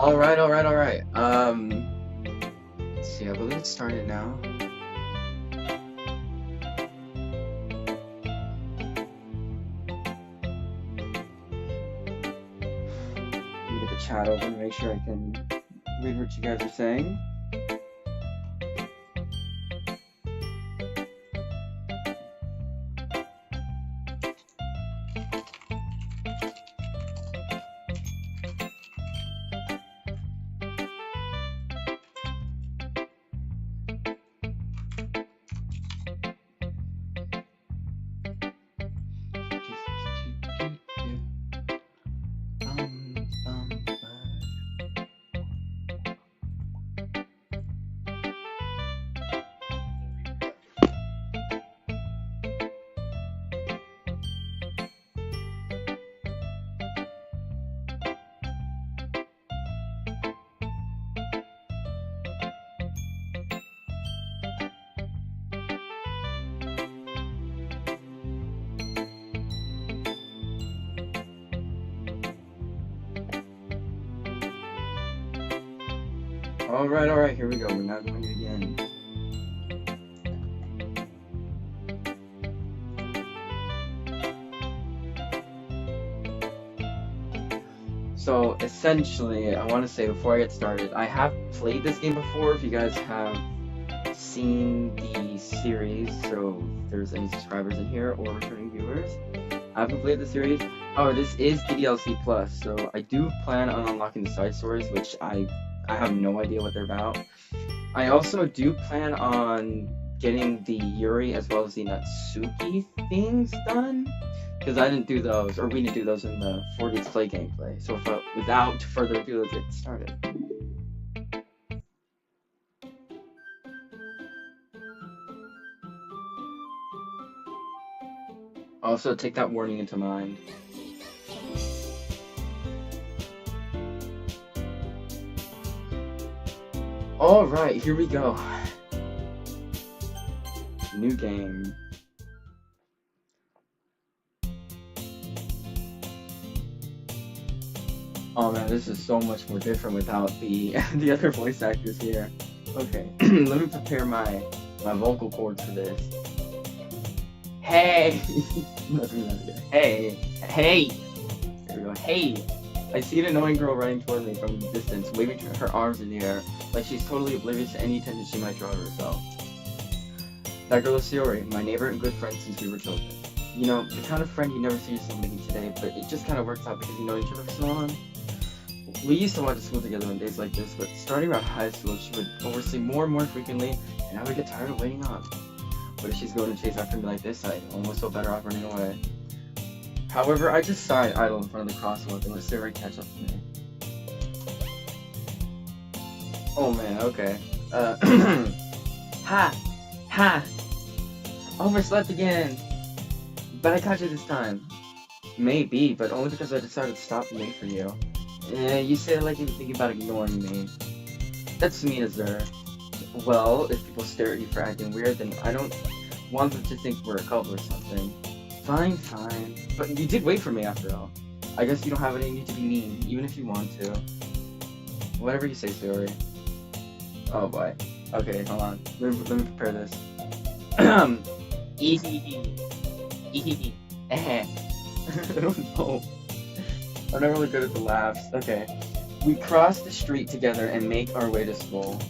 Alright. Let's see, I believe it started now. Let me get the chat open to make sure I can read what you guys are saying. Alright, here we go. We're now going to begin. So, essentially, I want to say before I get started, I have played this game before. If you guys have seen the series, so if there's any subscribers in here or returning viewers, I haven't played the series. Oh, this is ddlc plus, so I do plan on unlocking the side stories, which I have no idea what they're about. I also do plan on getting the Yuri as well as the Natsuki things done, because I didn't do those, or we didn't do those in the 4D's Play gameplay. So without further ado, let's get started. Also, take that warning into mind. Alright, here we go. New game. Oh man, this is so much more different without the other voice actors here. Okay, let me prepare my vocal cords for this. Hey! Hey! There we go. Hey! I see an annoying girl running toward me from a distance, waving her arms in the air, like she's totally oblivious to any attention she might draw to herself. That girl is Yuri, my neighbor and good friend since we were children. You know, the kind of friend you never see yourself making today, but it just kind of works out because you know each other for so long. We used to watch school together on days like this, but starting around high school, she would oversleep more and more frequently, and I would get tired of waiting up. But if she's going to chase after me like this, I almost feel better off running away. However, I just sat idle in front of the crosswalk and let Siri catch up to me. Oh man, okay. Ha! Overslept again! But I caught you this time. Maybe, but only because I decided to stop and wait for you. You said like you were thinking about ignoring me. That's mean as there. Well, if people stare at you for acting weird, then I don't want them to think we're a couple or something. Fine. But you did wait for me after all. I guess you don't have any need to be mean, even if you want to. Whatever you say, Siri. Oh boy. Okay, hold on. Let me prepare this. I don't know. I'm not really good at the laughs. Okay. We cross the street together and make our way to school.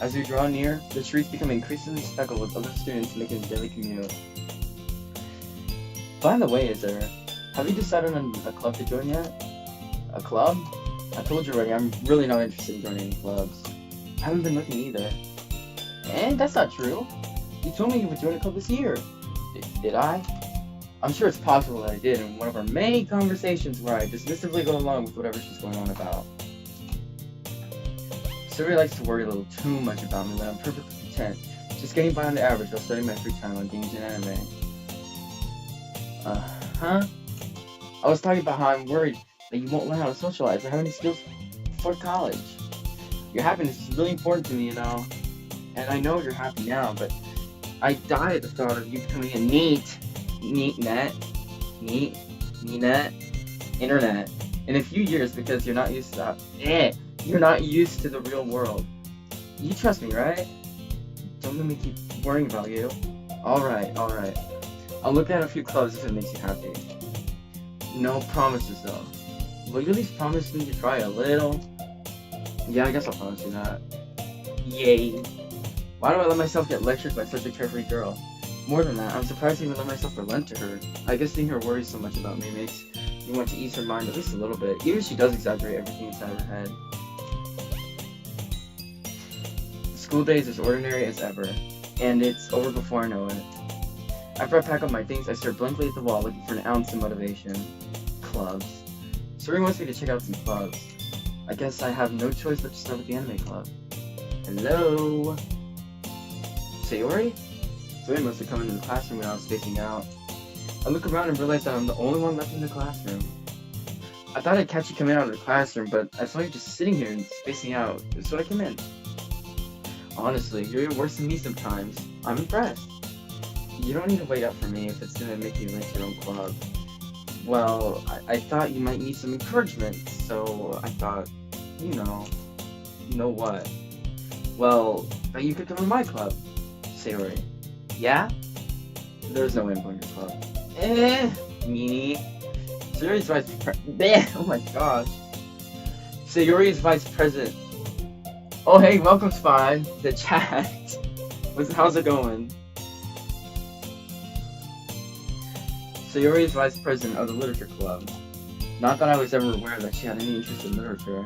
As we draw near, the streets become increasingly speckled with other students making a daily commute. By the way, have you decided on a club to join yet? A club? I told you already, I'm really not interested in joining any clubs. I haven't been looking either. And that's not true. You told me you would join a club this year. Did I? I'm sure it's possible that I did in one of our many conversations where I dismissively go along with whatever she's going on about. Siri likes to worry a little too much about me when I'm perfectly content, just getting by on the average while spending my free time on games and anime. I was talking about how I'm worried that you won't learn how to socialize or have any skills for college. Your happiness is really important to me, you know. And I know you're happy now, but I die at the thought of you becoming a neat internet in a few years because you're not used to that You're not used to the real world. You trust me, right? Don't let me keep worrying about you. Alright. I'll look at a few clubs if it makes you happy. No promises though. Will you at least promise me to try a little? Yeah, I guess I'll promise you that. Yay. Why do I let myself get lectured by such a carefree girl? More than that, I'm surprised to even let myself relent to her. I guess seeing her worry so much about me makes me want to ease her mind at least a little bit, even if she does exaggerate everything inside her head. School day is as ordinary as ever, and it's over before I know it. After I pack up my things, I stare blankly at the wall looking for an ounce of motivation. Clubs. Suri wants me to check out some clubs. I guess I have no choice but to start with the anime club. Hello? Sayori? Sayori must have come into the classroom when I was spacing out. I look around and realize that I'm the only one left in the classroom. I thought I'd catch you coming out of the classroom, but I saw you just sitting here and spacing out, so I came in. Honestly, you're even worse than me sometimes. I'm impressed. You don't need to wait up for me if it's gonna make you like your own club. Well, I thought you might need some encouragement, so I thought, you know what? Well, that you could come to my club, Sayori. Yeah? There's no info in your club. Meanie. Sayori's vice president. Oh my gosh. Sayori's vice president. Oh hey, welcome Spy. The chat. How's it going? Sayori's vice president of the literature club. Not that I was ever aware that she had any interest in literature.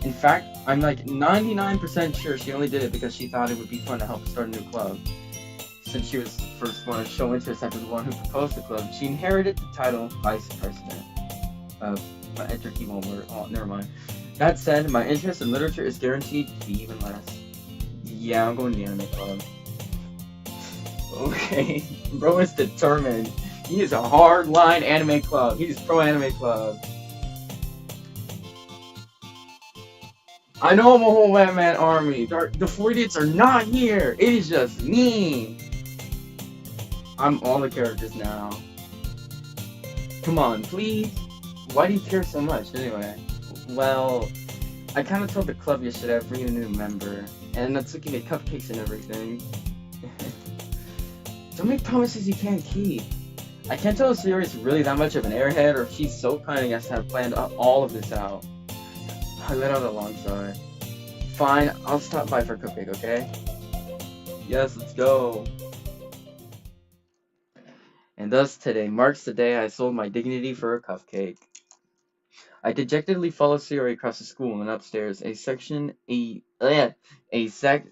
In fact, I'm like 99% sure she only did it because she thought it would be fun to help start a new club. Since she was the first one to show interest after the one who proposed the club, she inherited the title vice president. My enter key won't work. Oh, never mind. That said, my interest in literature is guaranteed to be even less. Yeah, I'm going to the anime club. Okay, bro is determined. He is a hard-line anime club. He's pro-anime club. I know I'm a whole one-man army. The 4 idiots are not here. It is just me. I'm all the characters now. Come on, please. Why do you care so much, anyway? Well, I kind of told the club yesterday I'd bring a new member, and Natsuki made cupcakes and everything. Don't make promises you can't keep. I can't tell if Sayori's really that much of an airhead, or if she's so cunning as to have planned all of this out. I let out a long sigh. Fine, I'll stop by for a cupcake, okay? Yes, let's go. And thus today marks the day I sold my dignity for a cupcake. I dejectedly followed Sayori across the school and upstairs.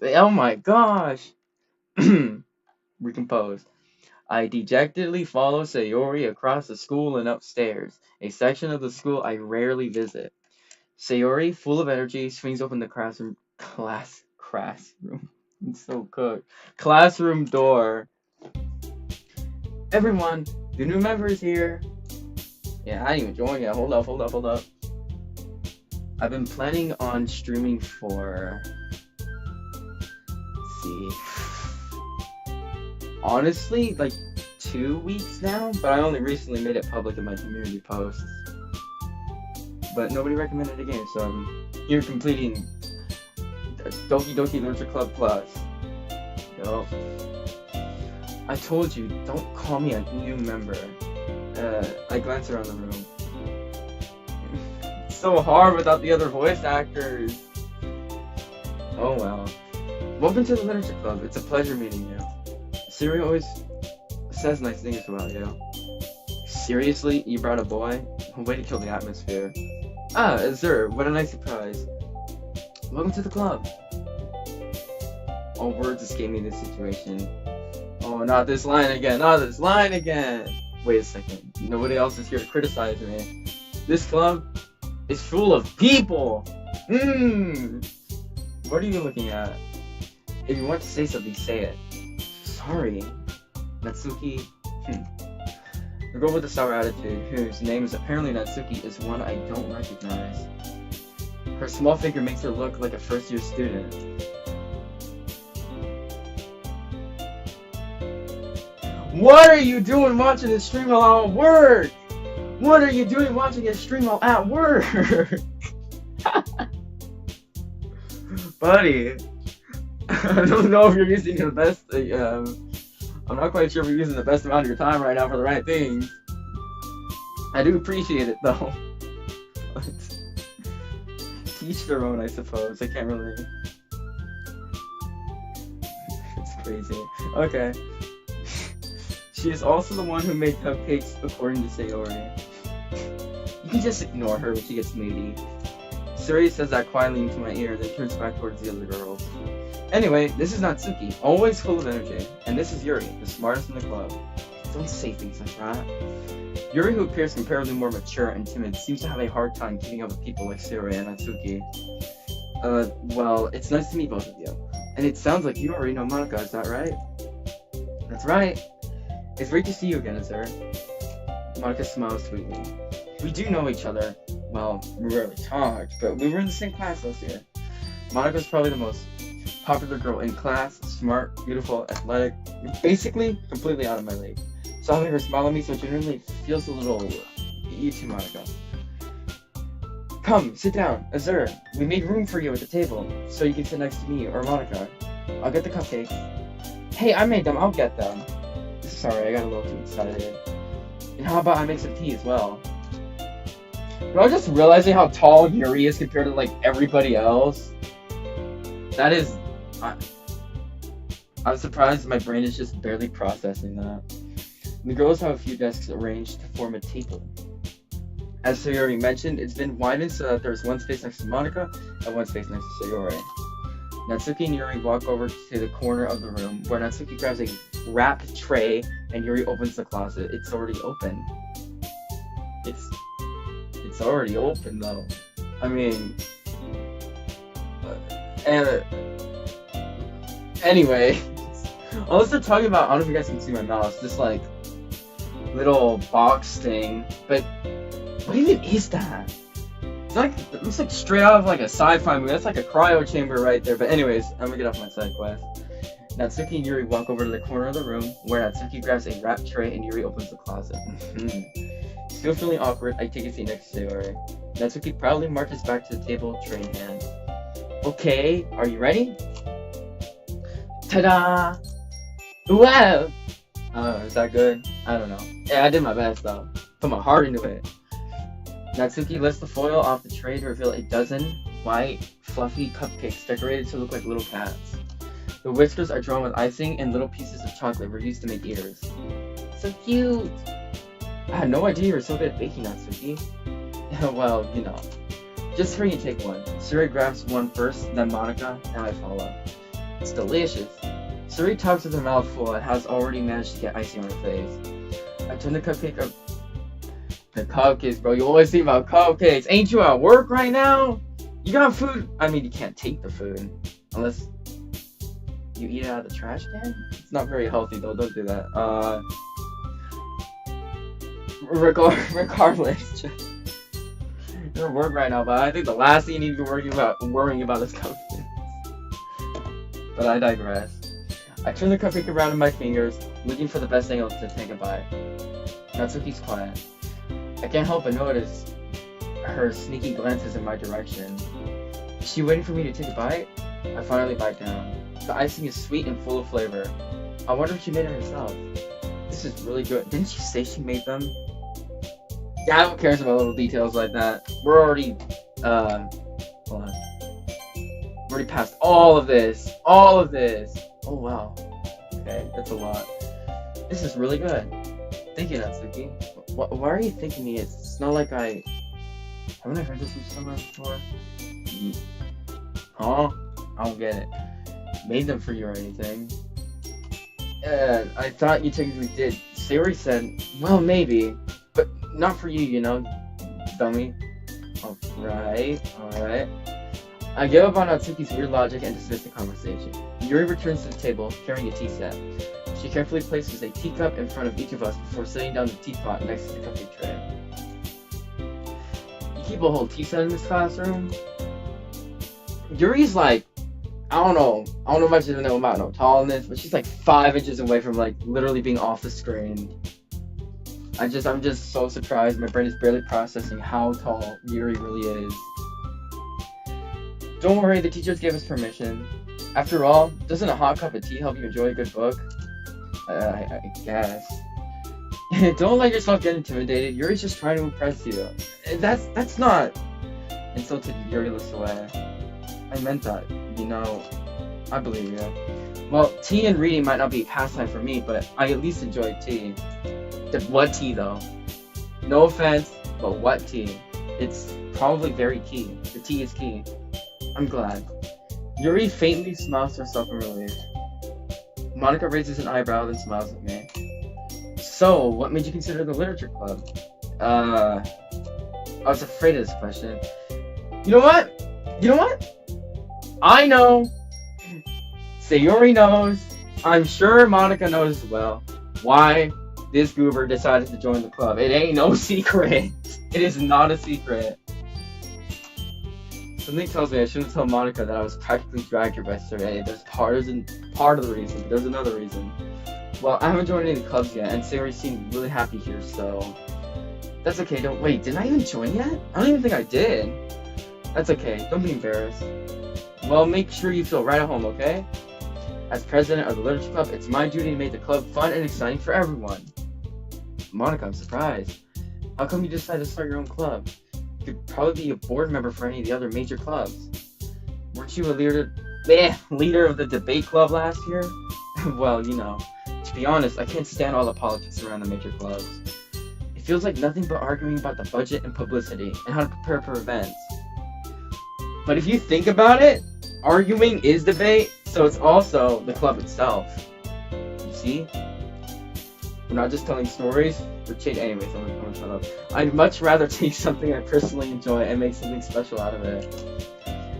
Oh my gosh! Recomposed. I dejectedly follow Sayori across the school and upstairs, a section of the school I rarely visit. Sayori, full of energy, swings open the classroom it's so cooked. Classroom door. Everyone, the new member is here. Yeah, I didn't even join yet. Hold up. I've been planning on streaming for... Let's see... Honestly, like 2 weeks now, but I only recently made it public in my community posts. But nobody recommended the game, so I'm here completing Doki Doki Literature Club Plus. Yo. I told you, don't call me a new member. I glance around the room. It's so hard without the other voice actors. Oh well. Welcome to the Literature Club. It's a pleasure meeting you. Sayori always says nice things about you. Seriously? You brought a boy? Way to kill the atmosphere. Ah, Azur, what a nice surprise. Welcome to the club. All words escape me in this situation. Oh, not this line again. Wait a second. Nobody else is here to criticize me. This club is full of people. What are you looking at? If you want to say something, say it. Sorry. Natsuki. The girl with the sour attitude, whose name is apparently Natsuki, is one I don't recognize. Her small figure makes her look like a first-year student. What are you doing watching this stream while at work? What are you doing watching this stream while at work? Buddy, I don't know if you're using the best. I'm not quite sure if you're using the best amount of your time right now for the right things. I do appreciate it though. But each their own, I suppose. I can't really. It's crazy. Okay. She is also the one who made cupcakes, according to Sayori. You can just ignore her when she gets moody. Sayori says that quietly into my ear, then turns back towards the other girls. Anyway, this is Natsuki, always full of energy, and this is Yuri, the smartest in the club. Don't say things like that. Yuri, who appears comparatively more mature and timid, seems to have a hard time keeping up with people like Sayori and Natsuki. Well, it's nice to meet both of you. And it sounds like you already know Monica, is that right? That's right. It's great to see you again, Azure. Monica smiles sweetly. We do know each other. Well, we rarely talked, but we were in the same class last year. Monica's probably the most popular girl in class, smart, beautiful, athletic, basically completely out of my league. So having her smile at me so genuinely feels a little... You too, Monica. Come, sit down. Azure, we made room for you at the table, so you can sit next to me or Monica. I'll get the cupcakes. Hey, I made them, I'll get them. Sorry, I got a little too excited. And how about I make some tea as well? But I was just realizing how tall Yuri is compared to, like, everybody else. That is... I'm surprised my brain is just barely processing that. The girls have a few desks arranged to form a table. As Sayori mentioned, it's been widened so that there's one space next to Monica and one space next to Sayori. Natsuki and Yuri walk over to the corner of the room, where Natsuki grabs a wrapped tray and Yuri opens the closet. It's already open. It's already open though. I mean, and anyway, unless they're talking about, I don't know if you guys can see my mouse, this like little box thing, but what even is that? It's like, it looks like straight out of like a sci-fi movie. That's like a cryo chamber right there. But anyways, I'm gonna get off my side quest. Natsuki and Yuri walk over to the corner of the room, where Natsuki grabs a wrapped tray and Yuri opens the closet. Still feeling awkward, I take a seat next to Sayori. Natsuki proudly marches back to the table, tray in hand. Okay, are you ready? Ta-da! Wow! Is that good? I don't know. Yeah, I did my best though. Put my heart into it. Natsuki lifts the foil off the tray to reveal a dozen white, fluffy cupcakes decorated to look like little cats. The whiskers are drawn with icing, and little pieces of chocolate were used to make ears. So cute! I had no idea you were so good at baking, Natsuki. Well, you know. Just hurry and take one. Suri grabs one first, then Monica, and I follow. It's delicious. Suri talks with her mouth full and has already managed to get icing on her face. I turn the cupcake up. The cupcakes, bro. You always think about cupcakes. Ain't you at work right now? You got food. I mean, you can't take the food unless you eat it out of the trash can. It's not very healthy though. Don't do that. Regardless, you're at work right now, but I think the last thing you need to be worrying about is cupcakes. But I digress. I turn the cupcake around in my fingers, looking for the best angle to take a bite. Natsuki's quiet. I can't help but notice her sneaky glances in my direction. Is she waiting for me to take a bite? I finally bite down. The icing is sweet and full of flavor. I wonder if she made it herself. This is really good. Didn't she say she made them? Yeah, who cares about little details like that? We're already, hold on. We're already past all of this. All of this. Oh, wow. Okay, that's a lot. This is really good. Thank you, Natsuki. Why are you thanking me? It's not like haven't I heard this from somewhere before? Huh? I don't get it. Made them for you or anything. I thought you technically did. Sayori said, well, maybe, but not for you, you know, dummy. Alright. I give up on Natsuki's weird logic and dismiss the conversation. Yuri returns to the table, carrying a tea set. She carefully places a teacup in front of each of us before setting down the teapot next to the cupcake tray. You keep a whole tea set in this classroom? Yuri's like, I don't know much even know about no tallness, but she's like 5 inches away from like literally being off the screen. I'm just so surprised. My brain is barely processing how tall Yuri really is. Don't worry, the teachers gave us permission. After all, doesn't a hot cup of tea help you enjoy a good book? I guess. Don't let yourself get intimidated. Yuri's just trying to impress you. That's not... Insulted Yuri looks away. I meant that, you know. I believe you. Well, tea and reading might not be a pastime for me, but I at least enjoy tea. What tea, though? No offense, but what tea? It's probably very key. The tea is key. I'm glad. Yuri faintly smiles to herself in relief. Monica raises an eyebrow, then smiles at me. So, what made you consider the literature club? I was afraid of this question. You know what? I know. Sayori knows. I'm sure Monica knows as well. Why this goober decided to join the club. It ain't no secret. It is not a secret. Something tells me I shouldn't tell Monica that I was practically dragged here by Sir A. There's part of the reason, but there's another reason. Well, I haven't joined any clubs yet, and Sayori seemed really happy here, so... That's okay, did I even join yet? I don't even think I did. That's okay, don't be embarrassed. Well, make sure you feel right at home, okay? As president of the Literature Club, it's my duty to make the club fun and exciting for everyone. Monica, I'm surprised. How come you decided to start your own club? You could probably be a board member for any of the other major clubs. Weren't you a leader of the debate club last year? Well, you know, to be honest, I can't stand all the politics around the major clubs. It feels like nothing but arguing about the budget and publicity and how to prepare for events. But if you think about it, arguing is debate, so it's also the club itself. You see? We're not just telling stories, we're anyways, I'm gonna shut up. I'd much rather take something I personally enjoy and make something special out of it.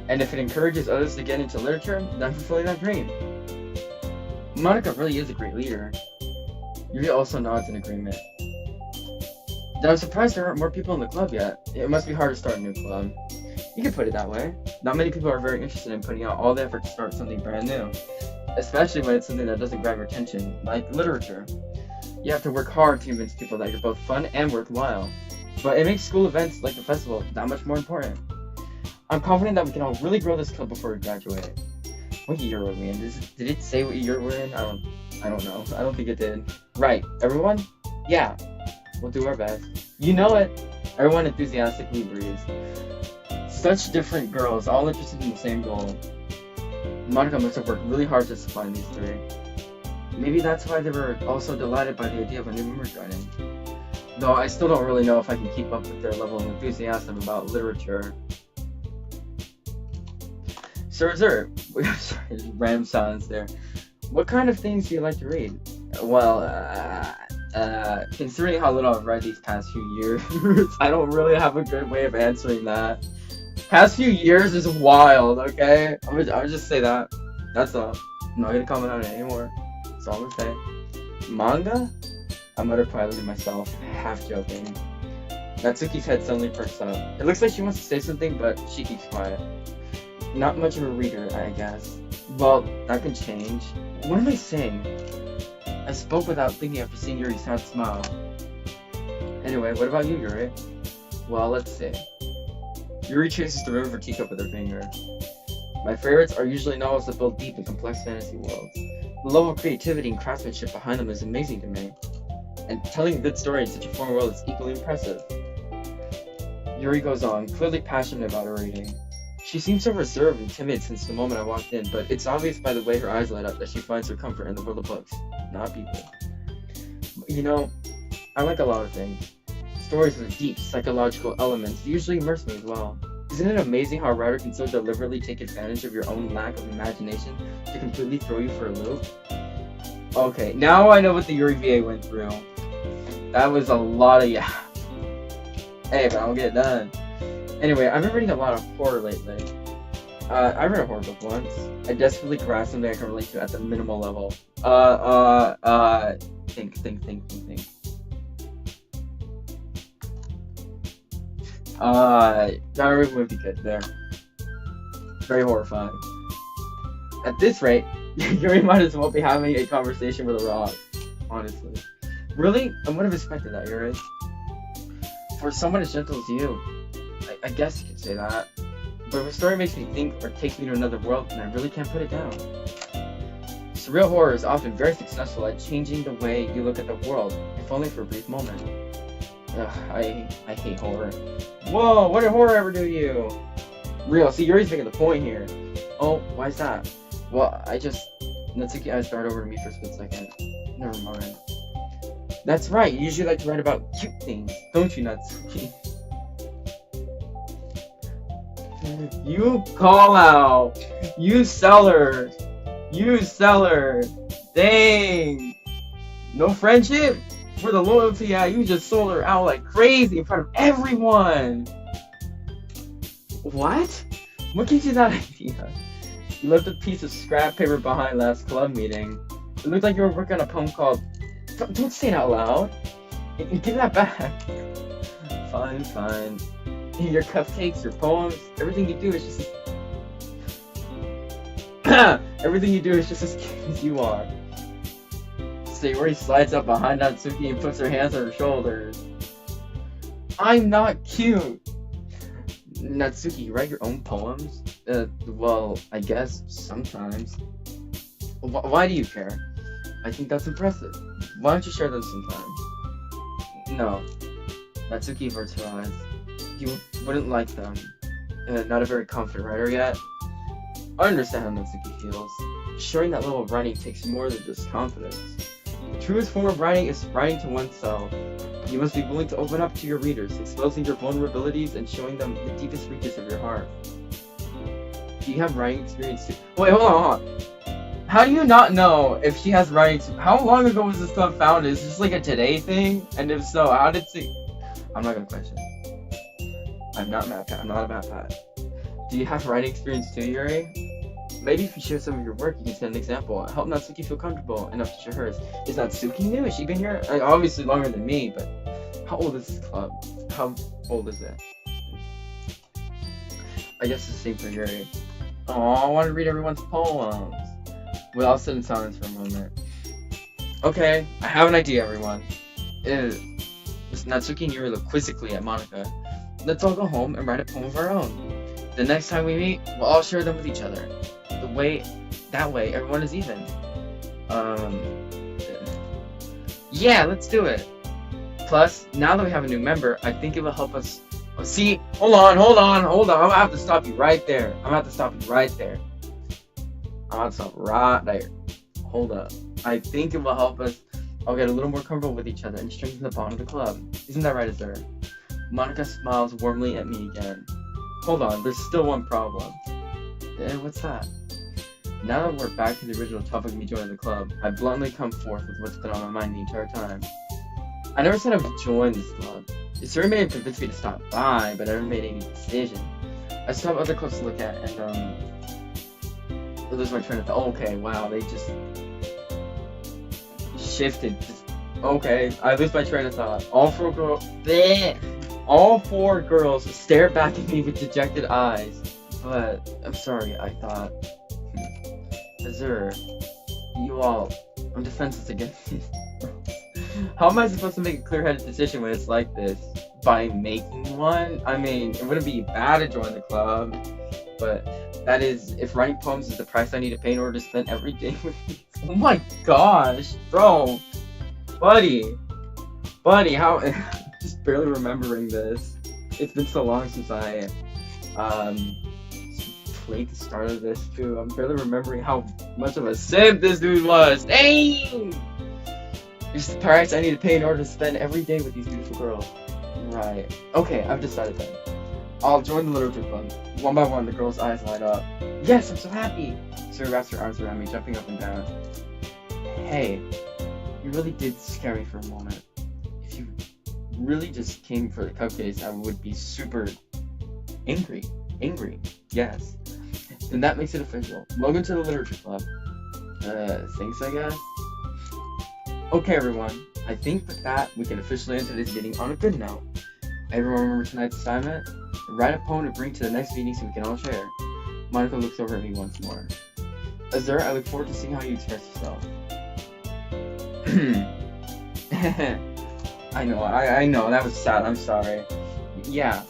And if it encourages others to get into literature, then I'm fulfilling that dream. Monica really is a great leader. Yuri also nods in agreement. Then I'm surprised there aren't more people in the club yet. It must be hard to start a new club. You can put it that way. Not many people are very interested in putting out all the effort to start something brand new. Especially when it's something that doesn't grab your attention, like literature. You have to work hard to convince people that you're both fun and worthwhile. But it makes school events like the festival that much more important. I'm confident that we can all really grow this club before we graduate. What year are we in? Did it say what year we're in? I don't know. I don't think it did. Right, everyone? Yeah. We'll do our best. You know it. Everyone enthusiastically agrees. Such different girls, all interested in the same goal. Monica must have worked really hard to find these three. Maybe that's why they were also delighted by the idea of a new member joining. Though I still don't really know if I can keep up with their level of enthusiasm about literature. Sir, sorry, random silence there. What kind of things do you like to read? Well, considering how little I've read these past few years, I don't really have a good way of answering that. Past few years is wild, okay? I would just say that. That's all. I'm not gonna comment on it anymore. That's all I'm gonna say. Manga? I muttered quietly to myself, half joking. Natsuki's head suddenly perks up. It looks like she wants to say something, but she keeps quiet. Not much of a reader, I guess. Well, that can change. What am I saying? I spoke without thinking after seeing Yuri's sad smile. Anyway, what about you, Yuri? Well, let's see. Yuri traces the rim of her teacup with her finger. My favorites are usually novels that build deep and complex fantasy worlds. The level of creativity and craftsmanship behind them is amazing to me. And telling a good story in such a foreign world is equally impressive. Yuri goes on, clearly passionate about her reading. She seems so reserved and timid since the moment I walked in, but it's obvious by the way her eyes light up that she finds her comfort in the world of books, not people. You know, I like a lot of things. Stories with deep psychological elements usually immerse me as well. Isn't it amazing how a writer can so deliberately take advantage of your own lack of imagination to completely throw you for a loop? Okay, now I know what the Yuri VA went through. That was a lot of Hey, but I'll get it done. Anyway, I've been reading a lot of horror lately. I read a horror book once. I desperately grasped something I can relate to at the minimal level. Think. Diary would be good there. Very horrifying. At this rate, Yuri might as well be having a conversation with a rock. Honestly. Really? I would have expected that, Yuri. For someone as gentle as you, I guess you could say that. But if a story makes me think or takes me to another world, then I really can't put it down. Surreal horror is often very successful at changing the way you look at the world, if only for a brief moment. Ugh, I hate horror. Whoa, what did horror ever do to you? Real, see, Yuri's making the point here. Oh, why is that? Well, Natsuki eyes start over to me for a split second. Never mind. That's right, you usually like to write about cute things, don't you, Natsuki? You call out! You seller! You seller! Dang! No friendship? For the loyalty, yeah, you just sold her out like crazy in front of everyone! What? What gives you that idea? You left a piece of scrap paper behind last club meeting. It looked like you were working on a poem called... Don't say it out loud! Give that back! Fine, fine. Your cupcakes, your poems, everything you do is just everything you do is just as cute as you are. Sayori slides up behind Natsuki and puts her hands on her shoulders. I'm not cute! Natsuki, you write your own poems? Well, I guess sometimes. Why do you care? I think that's impressive. Why don't you share them sometime? No. Natsuki averts her eyes. You wouldn't like them. Not a very confident writer yet. I understand how Natsuki feels. Sharing that level of writing takes more than just confidence. The truest form of writing is writing to oneself. You must be willing to open up to your readers, exposing your vulnerabilities and showing them the deepest reaches of your heart. Do you have writing experience too? Wait, hold on. How do you not know if she has writing experience? How long ago was this club founded? Is this like a today thing? And if so, how did she... I'm not gonna question. I'm not a math pat. Do you have writing experience too, Yuri? Maybe if you share some of your work, you can set an example. Help Natsuki feel comfortable enough to share hers. Is Natsuki new? Has she been here? Like, obviously longer than me, but how old is this club? How old is it? I guess it's the same for Yuri. Oh, I want to read everyone's poems. We'll all sit in silence for a moment. Okay, I have an idea, everyone. Natsuki and Yuri look quizzically at Monica. Let's all go home and write a poem of our own. The next time we meet, we'll all share them with each other. That way, everyone is even. Yeah, let's do it. Plus, now that we have a new member, I think it will help us. Oh, see, hold on. I'm gonna have to stop you right there. Hold up. I think it will help us all get a little more comfortable with each other and strengthen the bond of the club. Isn't that right, Azure? Monica smiles warmly at me again. Hold on, there's still one problem. What's that? Now that we're back to the original topic of me joining the club, I bluntly come forth with what's been on my mind the entire time. I never said I would join this club. Azure may have convinced me to stop by, but I never made any decision. I still have other clubs to look at, and I lose my train of thought. Oh, okay, wow, they just shifted. Okay, I lose my train of thought. All four girls stare back at me with dejected eyes. But, I'm sorry, I thought... Azure, you all... I'm defenseless against this. How am I supposed to make a clear-headed decision when it's like this? By making one? I mean, it wouldn't be bad to join the club, but that is, if writing poems is the price I need to pay in order to spend every day with you. Oh my gosh, bro! Buddy, how... just barely remembering this. It's been so long since I, played the start of this, too. I'm barely remembering how much of a simp this dude was. Dang! It's the price I need to pay in order to spend every day with these beautiful girls. Right. Okay, I've decided then. I'll join the literature club. One by one, the girls' eyes light up. Yes, I'm so happy! Sarah wraps her arms around me, jumping up and down. Hey, you really did scare me for a moment. If you really just came for the cupcakes, I would be super angry. Yes. Then that makes it official. Welcome to the literature club. Thanks, I guess. Okay, everyone. I think with that, we can officially end today's meeting on a good note. Everyone remember tonight's assignment? Write a poem to bring to the next meeting so we can all share. Monica looks over at me once more. Azure, I look forward to seeing how you express yourself. I know, that was sad, I'm sorry. Yeah,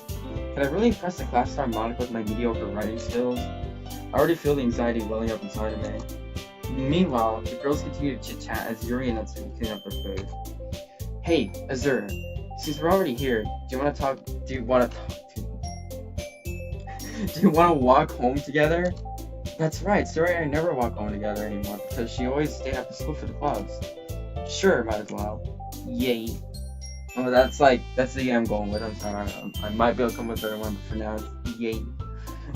Can I really impress the class star Monica with my mediocre writing skills? I already feel the anxiety welling up inside of me. Meanwhile, the girls continue to chit-chat as Yuri and Natsuki clean up their food. Hey, Azur, since we're already here, do you want to walk home together? That's right, Suri and I never walk home together anymore because she always stayed after school for the clubs. Sure, might as well. Yay. Oh, that's the year I'm going with. I'm sorry. I might be able to come with the other one, but for now, it's yay.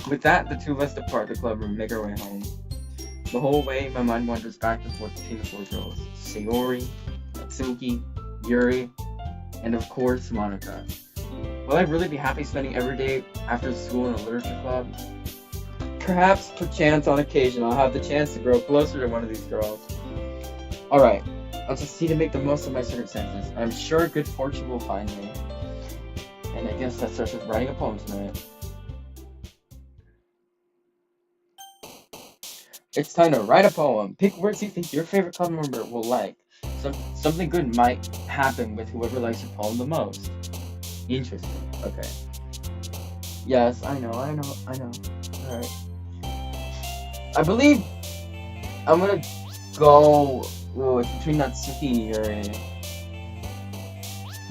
With that, the two of us depart the club room and make our way home. The whole way, my mind wanders back and forth between the four girls. Sayori, Natsuki, Yuri, and of course, Monica. Will I really be happy spending every day after school in a literature club? Perhaps, perchance, on occasion, I'll have the chance to grow closer to one of these girls. Alright, I'll just need to make the most of my circumstances. I'm sure good fortune will find me. And I guess that starts with writing a poem tonight. It's time to write a poem. Pick words you think your favorite club member will like. Something good might happen with whoever likes your poem the most. Interesting. Okay. Yes, I know. Alright. I believe I'm gonna go. Whoa, it's between Natsuki and Yuri.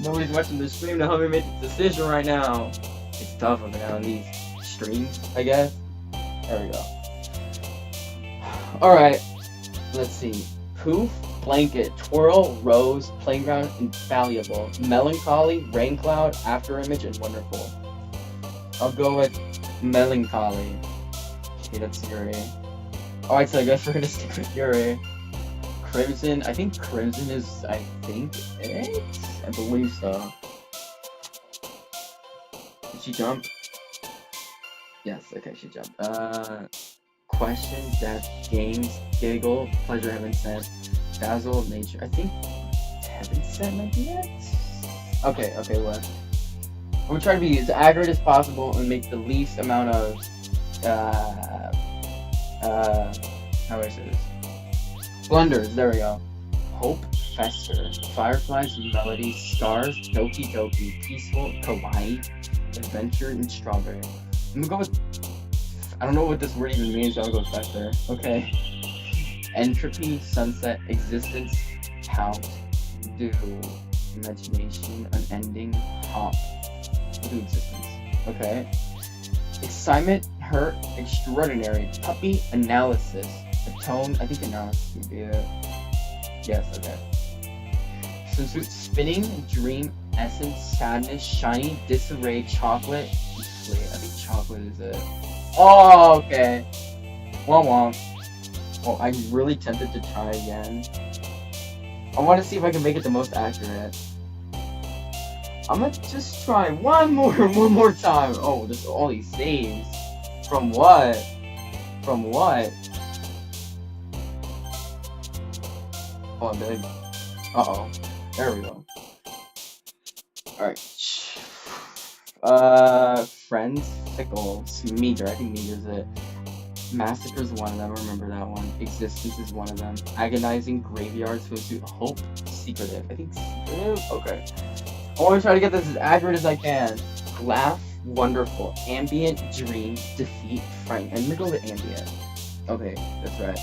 Nobody's watching the stream to help me make a decision right now. It's tough up and down these streams, I guess. There we go. Alright, let's see. Poof, blanket, twirl, rose, playground, infallible, melancholy, rain cloud, after image, and wonderful. I'll go with melancholy. Okay, that's Yuri. Alright, so I guess we're gonna stick with Yuri. Crimson, I think Crimson is, it? I believe so. Did she jump? Yes, okay, she jumped. Question, death, games, giggle, pleasure, heaven sent, dazzle, nature. I think heaven sent might be it? Okay, what? I'm gonna try to be as accurate as possible and make the least amount of, how do I say this? Blunders, there we go. Hope, fester, fireflies, melody, stars, doki doki, peaceful, kawaii, adventure, and strawberry. I'm gonna go with, I don't know what this word even means, so I'll go with fester. Okay. Entropy, sunset, existence, count, do, imagination, unending, hop, do existence. Okay. Excitement, hurt, extraordinary, puppy, analysis, atone, I think analysis would be it. Yes, okay. So spinning, dream, essence, sadness, shiny, disarray, chocolate, sweet. I think chocolate is it. Oh, okay. Womp. Oh, I'm really tempted to try again. I want to see if I can make it the most accurate. I'm gonna just try one more time. Oh, there's all these saves. From what? Oh, big. Uh-oh. There we go. Alright. Friends, Fickles, Meager. I think Meager's it. Massacre's one of them. I remember that one. Existence is one of them. Agonizing, Graveyard, Swimsuit, Hope, Secretive. I think Secretive? Okay. I want to try to get this as accurate as I can. Laugh, Wonderful, Ambient, Dream, Defeat, Frighten. I'm gonna go with Ambient. Okay, that's right.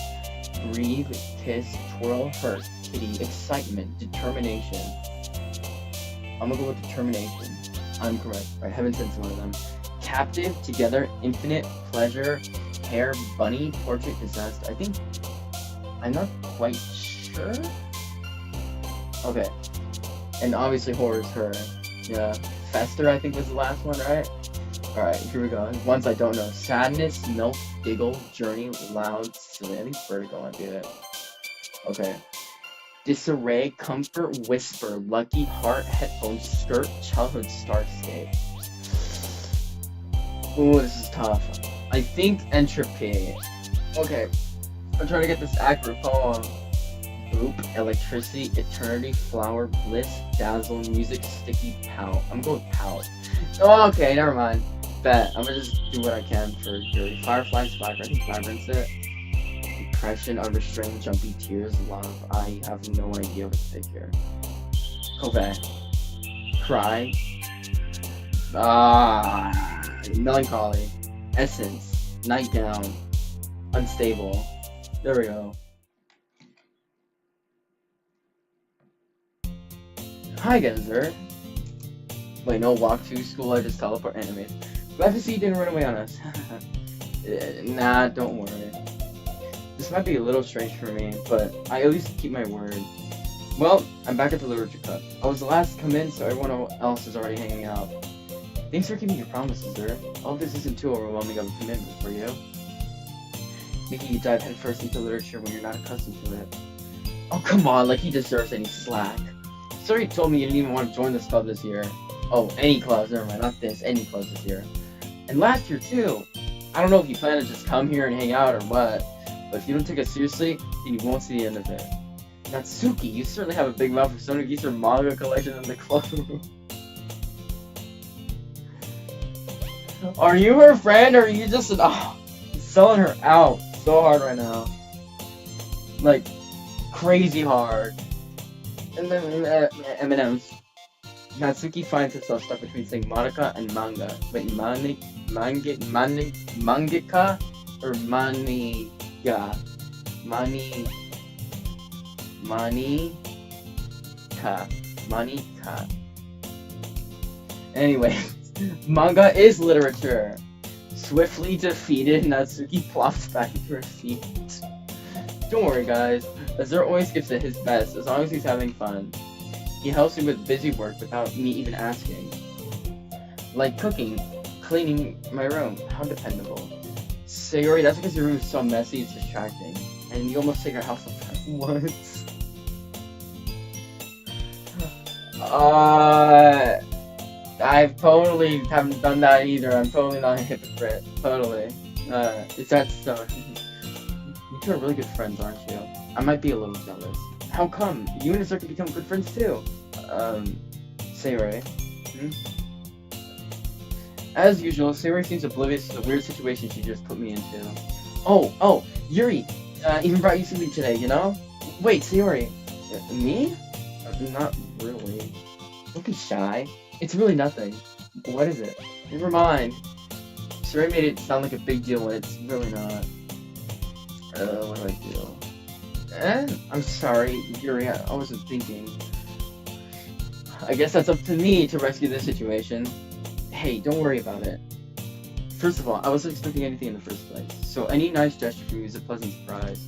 Breathe, Kiss, Twirl, Hurt, Kitty, Excitement, Determination. I'm gonna go with Determination. I'm correct. Right, Heaven Sent's one of them. Captive, Together, Infinite, Pleasure, Hair, Bunny, Portrait, Possessed. I think, I'm not quite sure. Okay. And obviously horror is her. Yeah. Fester, I think was the last one, right? Alright, here we go. Ones I don't know. Sadness, Milk, Giggle, Journey, Loud, Silly. I think Vertigo might be it. Okay. Disarray, Comfort, Whisper, Lucky, Heart, Headphones, Skirt, Childhood, Starscape. Ooh, this is tough. I think Entropy. Okay. I'm trying to get this accurate poem. Boop, Electricity, Eternity, Flower, Bliss, Dazzle, Music, Sticky, Pout. I'm going with Pout. Oh, okay, never mind. Bet. I'm gonna just do what I can for Yuri. Fireflies, Fire. I think Firebrand's it. Depression, Unrestrained, Jumpy Tears, Love. I have no idea what to pick here. Cove. Cry. Melancholy, Essence, Nightgown, Unstable. There we go. Hi, Genzer. Wait, no, walk to school, I just teleport anime. Glad to see you didn't run away on us. Nah, don't worry. This might be a little strange for me, but I at least keep my word. Well, I'm back at the literature club. I was the last to come in, so everyone else is already hanging out. Thanks for keeping your promises, sir. All this isn't too overwhelming of a commitment for you. Making you dive headfirst into literature when you're not accustomed to it. Oh, come on, like he deserves any slack. Sorry, you told me you didn't even want to join this club this year. Oh, any clubs, never mind, not this, any clubs this year. And last year, too. I don't know if you plan to just come here and hang out or what, but if you don't take it seriously, then you won't see the end of it. Natsuki, you certainly have a big mouth for someone who keeps her manga collection in the club. Are you her friend, or are you just selling her out so hard right now? Like, crazy hard. And then M&M's. Natsuki finds herself stuck between saying mangaka and manga. Wait, mangaka or maniga? Manika. Anyway, manga is literature. Swiftly defeated, Natsuki plops back into her feet. Don't worry, guys. Azure always gives it his best as long as he's having fun. He helps me with busy work without me even asking. Like cooking, cleaning my room. How dependable. Sayori, that's because your room is so messy, it's distracting. And you almost take your house apart once. I totally haven't done that either. I'm totally not a hypocrite. Totally. Is that so? You two are really good friends, aren't you? I might be a little jealous. How come? You and Azure can become good friends too. Sayori. As usual, Sayori seems oblivious to the weird situation she just put me into. Oh, Yuri! Even brought you something today, you know? Wait, Sayori. Me? Not really. Don't be shy. It's really nothing. What is it? Never mind. Sayori made it sound like a big deal when it's really not. What do I do? I'm sorry, Yuri, I wasn't thinking. I guess that's up to me to rescue this situation. Hey, don't worry about it. First of all, I wasn't expecting anything in the first place, so any nice gesture from you is a pleasant surprise.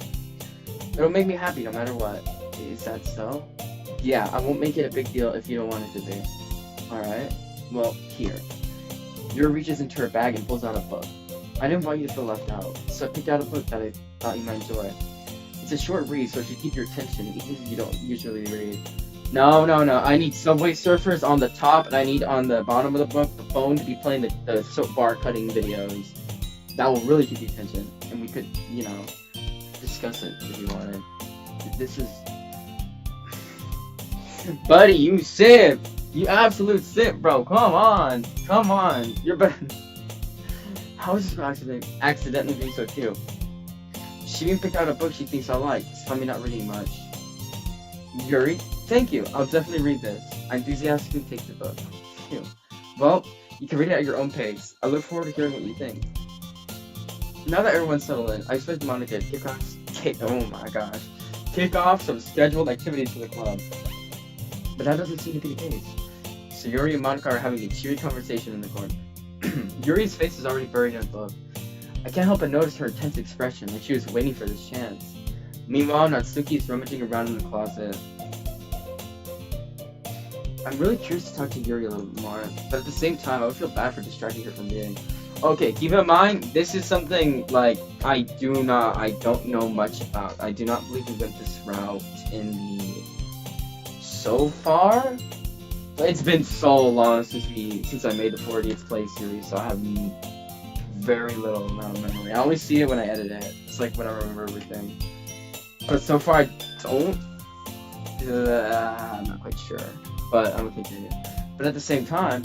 It'll make me happy no matter what. Is that so? Yeah, I won't make it a big deal if you don't want it to be. Alright, well, here. Yuri reaches into her bag and pulls out a book. I didn't want you to feel left out, so I picked out a book that I thought you might enjoy. It's a short read, so it should keep your attention, even if you don't usually read. No. I need Subway Surfers on the top, and I need on the bottom of the book, the phone to be playing the soap bar cutting videos. That will really keep your attention, and we could, discuss it if you wanted. This is... Buddy, you sip! You absolute sip, bro! Come on! You're better... How is this accidentally being so cute? She even picked out a book she thinks I like, despite me not reading much. Yuri, thank you. I'll definitely read this. I enthusiastically take the book. Phew. Well, you can read it at your own pace. I look forward to hearing what you think. Now that everyone's settled in, I expect Monica to kick off some scheduled activities for the club. But that doesn't seem to be the case. So Yuri and Monica are having a cheery conversation in the corner. Yuri's face is already buried in a book. I can't help but notice her intense expression, like she was waiting for this chance. Meanwhile, Natsuki is rummaging around in the closet. I'm really curious to talk to Yuri a little bit more, but at the same time, I would feel bad for distracting her from reading. Okay, keep in mind, this is something, like, I don't know much about. I do not believe we went this route in the... So far? It's been so long since I made the 40th Play series, so I have very little amount of memory. I only see it when I edit it. It's like when I remember everything. But so far, I don't. I'm not quite sure, but I'm gonna continue. But at the same time,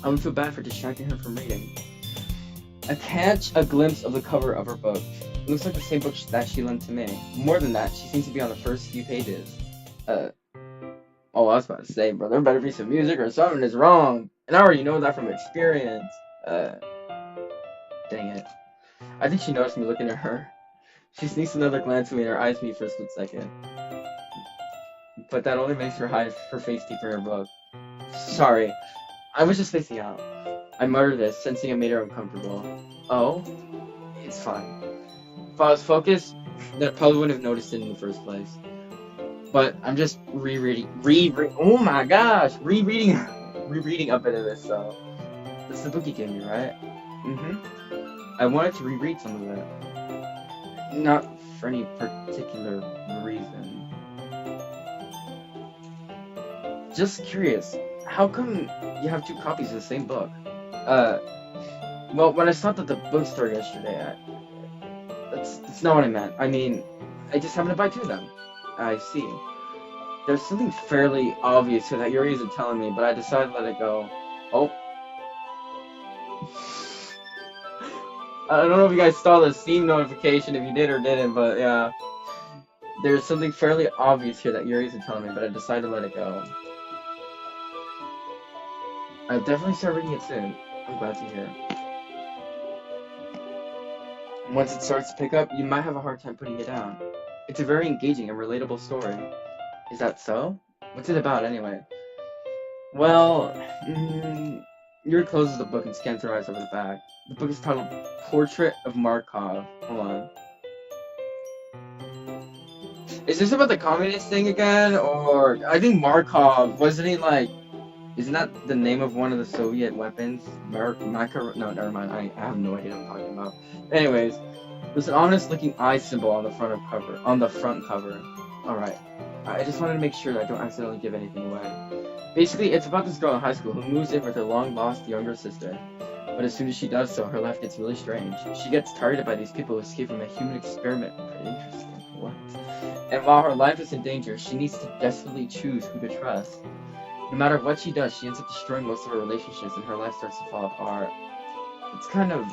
I would feel bad for distracting her from reading. I catch a glimpse of the cover of her book. It looks like the same book that she lent to me. More than that, she seems to be on the first few pages. Oh, I was about to say, bro, there better be some music or something is wrong. And I already know that from experience. Uh, Dang it. I think she noticed me looking at her. She sneaks another glance at me and her eyes meet for a split second. But that only makes her hide her face deeper in her book. Sorry, I was just spacing out. I muttered this, sensing it made her uncomfortable. Oh? It's fine. If I was focused, then I probably wouldn't have noticed it in the first place. But I'm just rereading oh my gosh! Rereading a bit of this, so. This is the book you gave me, right? Mm-hmm. I wanted to reread some of it. Not for any particular reason. Just curious, how come you have two copies of the same book? Well, when I stopped at the bookstore yesterday, that's not what I meant. I mean, I just happened to buy two of them. I see. There's something fairly obvious here that Yuri isn't telling me, but I decided to let it go. Oh. I don't know if you guys saw the Steam notification, if you did or didn't, but yeah. There's something fairly obvious here that Yuri isn't telling me, but I decided to let it go. I'll definitely start reading it soon. I'm glad to hear. Once it starts to pick up, you might have a hard time putting it down. It's a very engaging and relatable story. Is that so? What's it about, anyway? Well, Yuri closes the book and scans her eyes over the back. The book is titled Portrait of Markov. Hold on. Is this about the communist thing again? Or, I think Markov, wasn't he like, isn't that the name of one of the Soviet weapons? No, never mind. I have no idea what I'm talking about. Anyways, there's an honest-looking eye symbol on the front cover. Alright. I just wanted to make sure that I don't accidentally give anything away. Basically, it's about this girl in high school who moves in with her long-lost younger sister. But as soon as she does so, her life gets really strange. She gets targeted by these people who escape from a human experiment. Interesting. What? And while her life is in danger, she needs to desperately choose who to trust. No matter what she does, she ends up destroying most of her relationships and her life starts to fall apart. It's kind of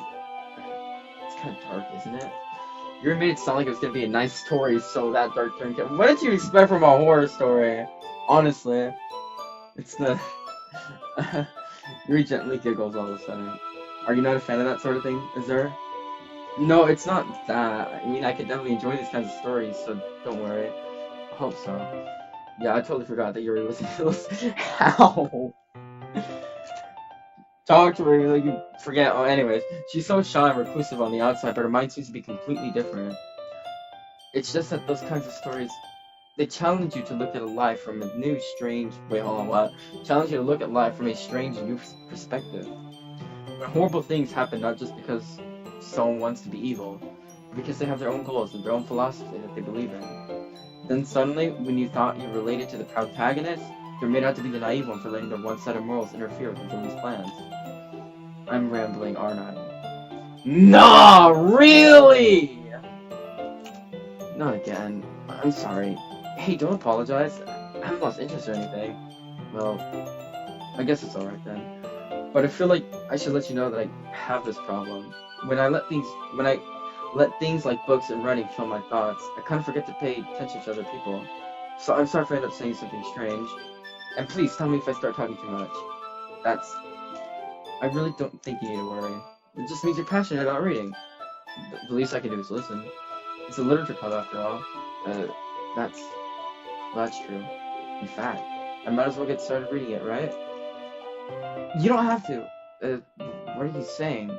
dark, isn't it? You made it sound like it was gonna be a nice story, so that dark turn. What did you expect from a horror story? Honestly, it's the. Yuri gently giggles all of a sudden. Are you not a fan of that sort of thing? Is there? No, it's not that. I mean, I could definitely enjoy these kinds of stories, so don't worry. I hope so. Yeah, I totally forgot that Yuri was. How? Talk to her like you forget. Oh, anyways, she's so shy and reclusive on the outside, but her mind seems to be completely different. It's just that those kinds of stories, they challenge you to look at life from a new, strange. Wait, hold on, what? Challenge you to look at life from a strange, new perspective. When horrible things happen, not just because someone wants to be evil, but because they have their own goals and their own philosophy that they believe in. Then suddenly, when you thought you related to the protagonist, you're made out to be the naive one for letting their one-sided morals interfere with the villain's plans. I'm rambling, aren't I? Nah, really? Not again. I'm sorry. Hey, don't apologize. I haven't lost interest or anything. Well, I guess it's alright then. But I feel like I should let you know that I have this problem. When I let things like books and writing fill my thoughts, I kind of forget to pay attention to other people. So I'm sorry if I end up saying something strange. And please tell me if I start talking too much. I really don't think you need to worry. It just means you're passionate about reading. The least I can do is listen. It's a literature club after all. That's true. In fact, I might as well get started reading it, right? You don't have to. What are you saying?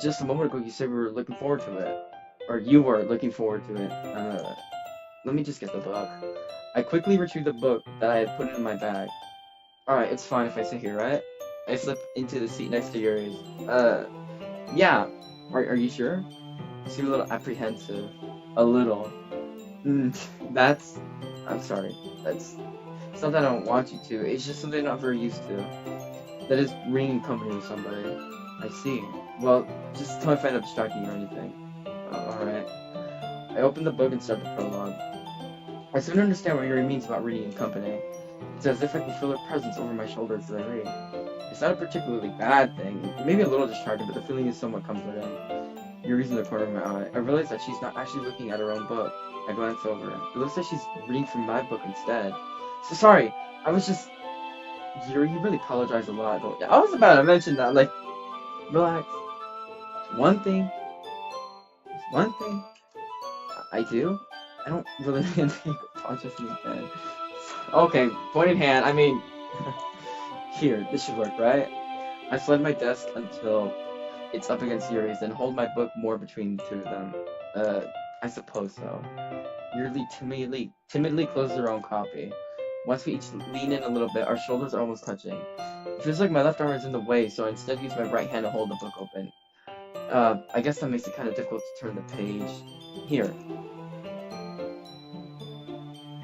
Just a moment ago you said we were looking forward to it. Or you were looking forward to it. Let me just get the book. I quickly retrieved the book that I had put in my bag. Alright, it's fine if I sit here, right? I slip into the seat next to Yuri's. Yeah. Are you sure? You seem a little apprehensive. A little. I'm sorry. It's not that I don't want you to. It's just something I'm not very used to. That is reading company with somebody. I see. Well, just tell me if I end up distracting you or anything. Alright. I opened the book and started the prologue. I soon understand what Yuri means about reading in company. It's as if I can feel her presence over my shoulder as I read. It's not a particularly bad thing, maybe a little distracting, but the feeling is somewhat comforting. Yuri's in the corner of my eye. I realize that she's not actually looking at her own book. I glance over. It looks like she's reading from my book instead. So sorry, I was just... You really apologize a lot. I was about to mention that. Like, relax. One thing. One thing. I do. I don't really think apologize me again. Okay, point in hand. I mean, here. This should work, right? I slide my desk until it's up against Yuri's, and hold my book more between the two of them. Uh, I suppose so. Yuri timidly closes her own copy. Once we each lean in a little bit, our shoulders are almost touching. It feels like my left arm is in the way, so I instead use my right hand to hold the book open. I guess that makes it kind of difficult to turn the page. Here.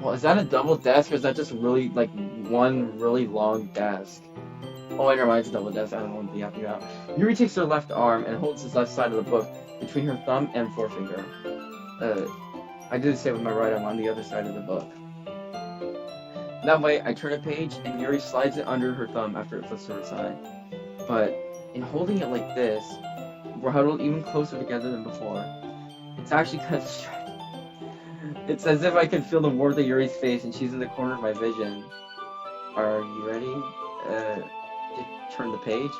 Well, is that a double desk, or is that just really, like, one really long desk? Oh, never mind, it's a double desk. I don't want to be happy about. Yuri takes her left arm and holds his left side of the book between her thumb and forefinger. I do the same with my right arm on the other side of the book. That way, I turn a page, and Yuri slides it under her thumb after it flips to her side. But in holding it like this, we're huddled even closer together than before. It's actually kind of distracting. It's as if I can feel the warmth of Yuri's face, and she's in the corner of my vision. Are you ready? To turn the page?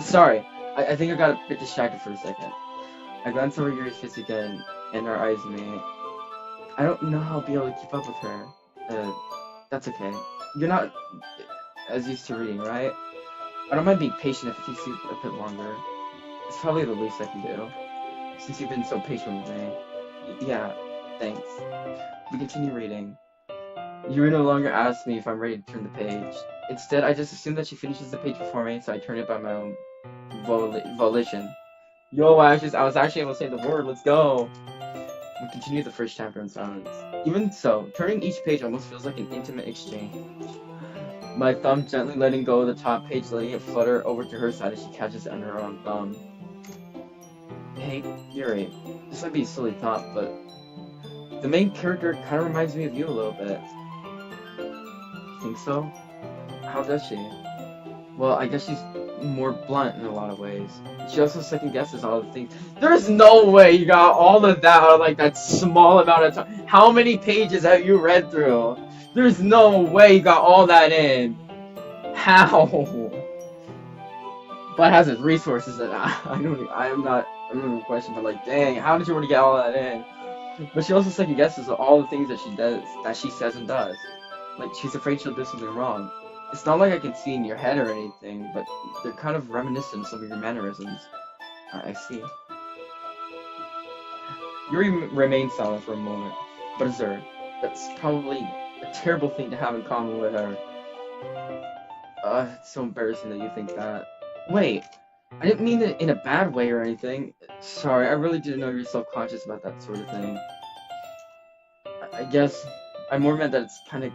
Sorry, I think I got a bit distracted for a second. I glance over Yuri's face again, and our eyes meet. I don't know how I'll be able to keep up with her. That's okay. You're not as used to reading, right? I don't mind being patient if it takes you a bit longer. It's probably the least I can do, since you've been so patient with me. Yeah, thanks. We continue reading. Yuri no longer asks me if I'm ready to turn the page. Instead, I just assume that she finishes the page before me, so I turn it by my own volition. Yo, I was actually able to say the word. Let's go. We continue the first chapter in silence. Even so, turning each page almost feels like an intimate exchange. My thumb gently letting go of the top page, letting it flutter over to her side as she catches it under her own thumb. Hey, Yuri, this might be a silly thought, but the main character kind of reminds me of you a little bit. You think so? How does she? Well, I guess she's more blunt in a lot of ways. She also second guesses all the things. There's no way you got all of that out of like that small amount of time. How many pages have you read through? There's no way you got all that in. How? But has its resources that I'm not even question, but like, dang, how did you already get all that in? But she also second guesses all the things that she says and does. Like, she's afraid she'll do something wrong. It's not like I can see in your head or anything, but they're kind of reminiscent of some of your mannerisms. I see. Yuri remains silent for a moment, but observed. That's probably a terrible thing to have in common with her. It's so embarrassing that you think that. Wait, I didn't mean it in a bad way or anything. Sorry, I really didn't know you were self-conscious about that sort of thing. I guess I more meant that it's kind of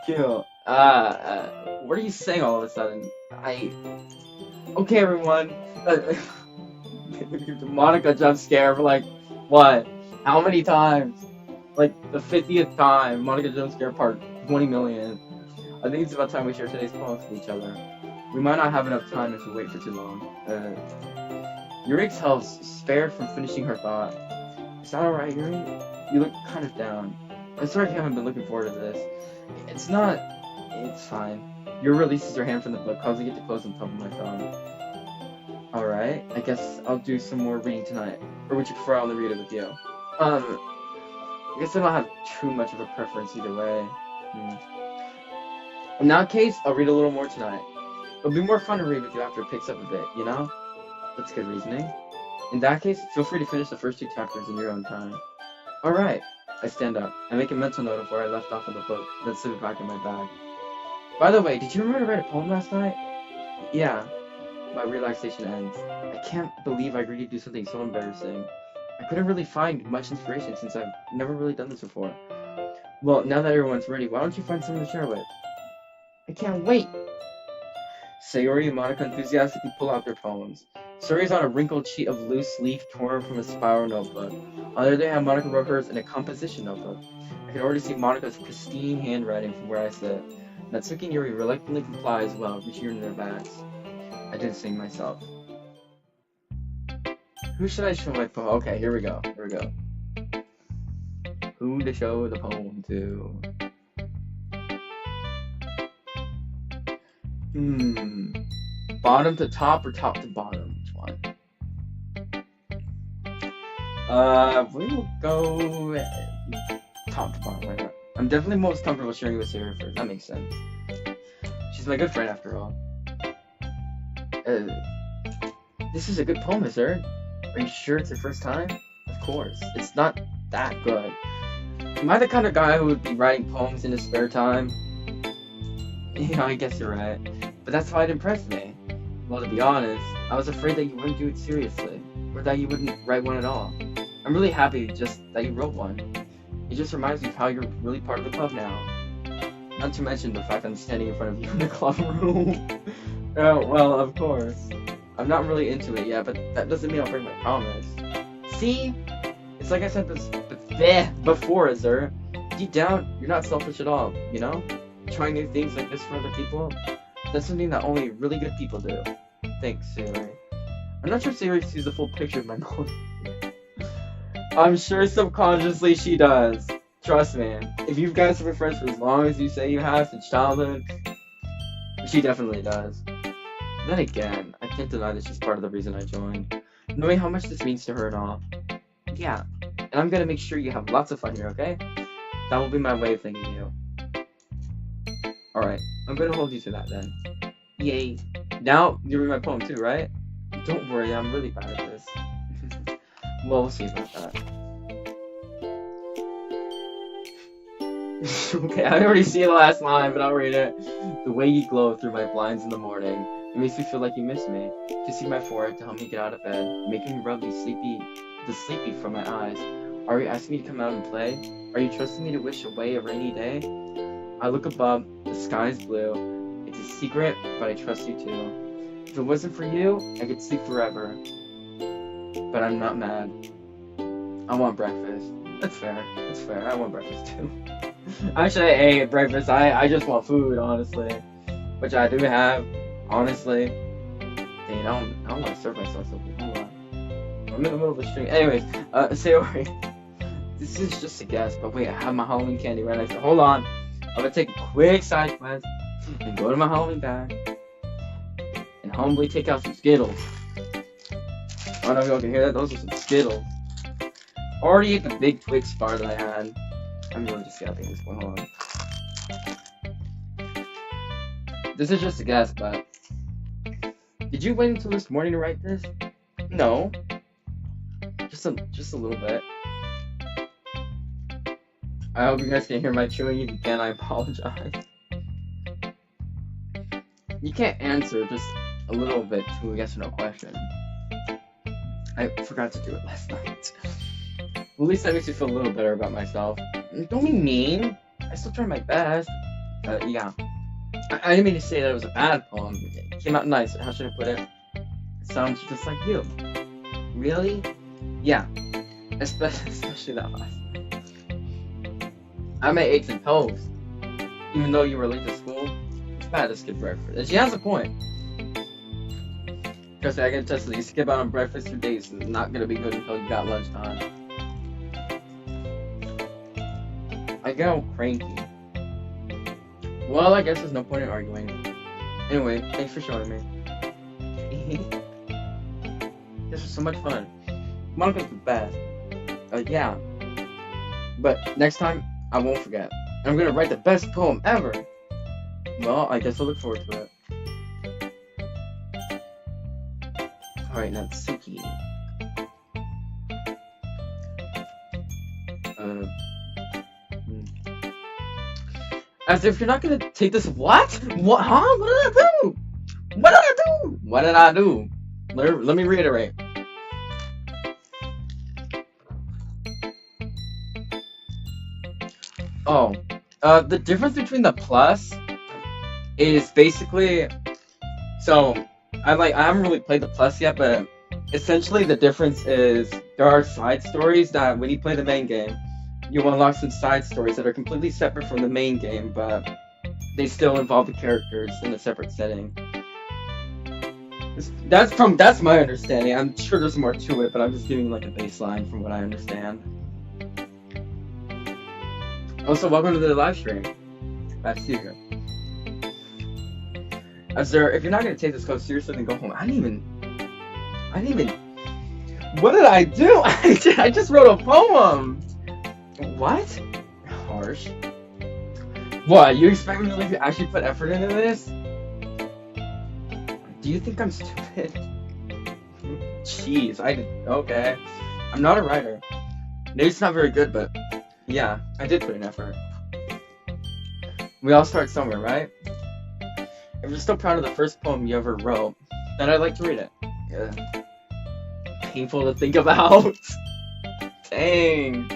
cute. What are you saying all of a sudden? Okay, everyone. Monica jump scare for like, what? How many times? Like, the 50th time. Monica jump scare part 20 million. I think it's about time we share today's poems with each other. We might not have enough time if we wait for too long. Yuri exhales, spared from finishing her thought. Is that alright, Yuri? You look kind of down. I'm sorry if you haven't been looking forward to this. It's fine. Yuri releases her hand from the book, causing it to close on top of my thumb. Alright, I guess I'll do some more reading tonight. Or would you prefer I only read it with you? I guess I don't have too much of a preference either way. In that case, I'll read a little more tonight. It'll be more fun to read with you after it picks up a bit, you know? That's good reasoning. In that case, feel free to finish the first 2 chapters in your own time. Alright. I stand up. I make a mental note of where I left off in the book, then slip it back in my bag. By the way, did you remember to write a poem last night? Yeah. My relaxation ends. I can't believe I agreed to do something so embarrassing. I couldn't really find much inspiration since I've never really done this before. Well, now that everyone's ready, why don't you find someone to share with? I can't wait! Sayori and Monica enthusiastically pull out their poems. Sayori is on a wrinkled sheet of loose leaf torn from a spiral notebook. On the other hand, Monica wrote hers in a composition notebook. I can already see Monica's pristine handwriting from where I sit. Natsuki and Yuri reluctantly comply as well, reaching into their bags. I did sing myself. Who should I show my poem? Okay, here we go. Who to show the poem to? Bottom to top or top to bottom? Which one? We will go top to bottom. Why not? I'm definitely most comfortable sharing with Sarah first. That makes sense. She's my good friend after all. This is a good poem, sir. Are you sure it's your first time? Of course. It's not that good. Am I the kind of guy who would be writing poems in his spare time? I guess you're right. But that's why it impressed me. Well, to be honest, I was afraid that you wouldn't do it seriously, or that you wouldn't write one at all. I'm really happy just that you wrote one. It just reminds me of how you're really part of the club now. Not to mention the fact I'm standing in front of you in the club room. Oh, well, of course. I'm not really into it yet, but that doesn't mean I'll break my promise. See? It's like I said before, Azur. Deep down, you're not selfish at all, you know? Trying new things like this for other people, that's something that only really good people do. Thanks, Siri. I'm not sure Siri sees the full picture of my motive. I'm sure subconsciously she does. Trust me. If you guys have been friends for as long as you say you have since childhood, she definitely does. Then again, I can't deny that she's part of the reason I joined. Knowing how much this means to her and all. Yeah, and I'm gonna make sure you have lots of fun here, okay? That will be my way of thanking you. Alright, I'm gonna hold you to that then. Yay. Now, you read my poem too, right? Don't worry, I'm really bad at this. Well, we'll see about that. Okay, I already see the last line, but I'll read it. The way you glow through my blinds in the morning. It makes me feel like you miss me. Kissing my forehead to help me get out of bed. Making me rub the sleepy from my eyes. Are you asking me to come out and play? Are you trusting me to wish away a rainy day? I look above, the sky is blue. It's a secret, but I trust you too. If it wasn't for you, I could sleep forever. But I'm not mad. I want breakfast. That's fair. That's fair. I want breakfast too. Actually, I ate breakfast. I just want food, honestly. Which I do have, honestly. Dang, I don't want to serve myself something. Hold on. I'm in the middle of a stream. Anyways, Sayori. This is just a guess, but wait, I have my Halloween candy right next to. Hold on. I'm gonna take a quick side quest and go to my Halloween bag and humbly take out some Skittles. I don't know if y'all can hear that. Those are some Skittles. Already ate the big Twix bar that I had. I'm really just gapping this one. Hold on. This is just a guess, but did you wait until this morning to write this? No. Just a little bit. I hope you guys can hear my chewing. If you can, I apologize. You can't answer just a little bit to a yes or no question. I forgot to do it last night. At least that makes me feel a little better about myself. Don't be mean. I still tried my best. Yeah. I didn't mean to say that it was a bad poem. It came out nice. How should I put it? It sounds just like you. Really? Yeah. Especially that last. I made eggs and toast. Even though you were late to school, it's bad to skip breakfast. And she has a point. Trust me, I can attest that you skip out on breakfast, your day's not gonna be good until you got lunchtime. I get all cranky. Well, I guess there's no point in arguing. Anyway, thanks for showing me. This was so much fun. Monica's the best. Yeah. But next time, I won't forget. I'm gonna write the best poem ever. Well, I guess I'll look forward to it. Alright, now Suki. As if you're not gonna take this. What? What? Huh? What did I do? What did I do? What did I do? Let me reiterate. Oh, the difference between the plus is basically, so I haven't really played the plus yet, but essentially the difference is there are side stories that when you play the main game, you unlock some side stories that are completely separate from the main game, but they still involve the characters in a separate setting. That's my understanding. I'm sure there's more to it, but I'm just giving like a baseline from what I understand. Also, welcome to the live stream. Back to you. Azur, if you're not gonna take this code seriously, then go home. I didn't even. What did I do? I just wrote a poem. What? Harsh. What? You expect me to actually put effort into this? Do you think I'm stupid? Jeez, okay. I'm not a writer. Maybe it's not very good, but yeah, I did put in effort. We all start somewhere, right? If you're still proud of the first poem you ever wrote, then I'd like to read it. Yeah. Painful to think about. Dang.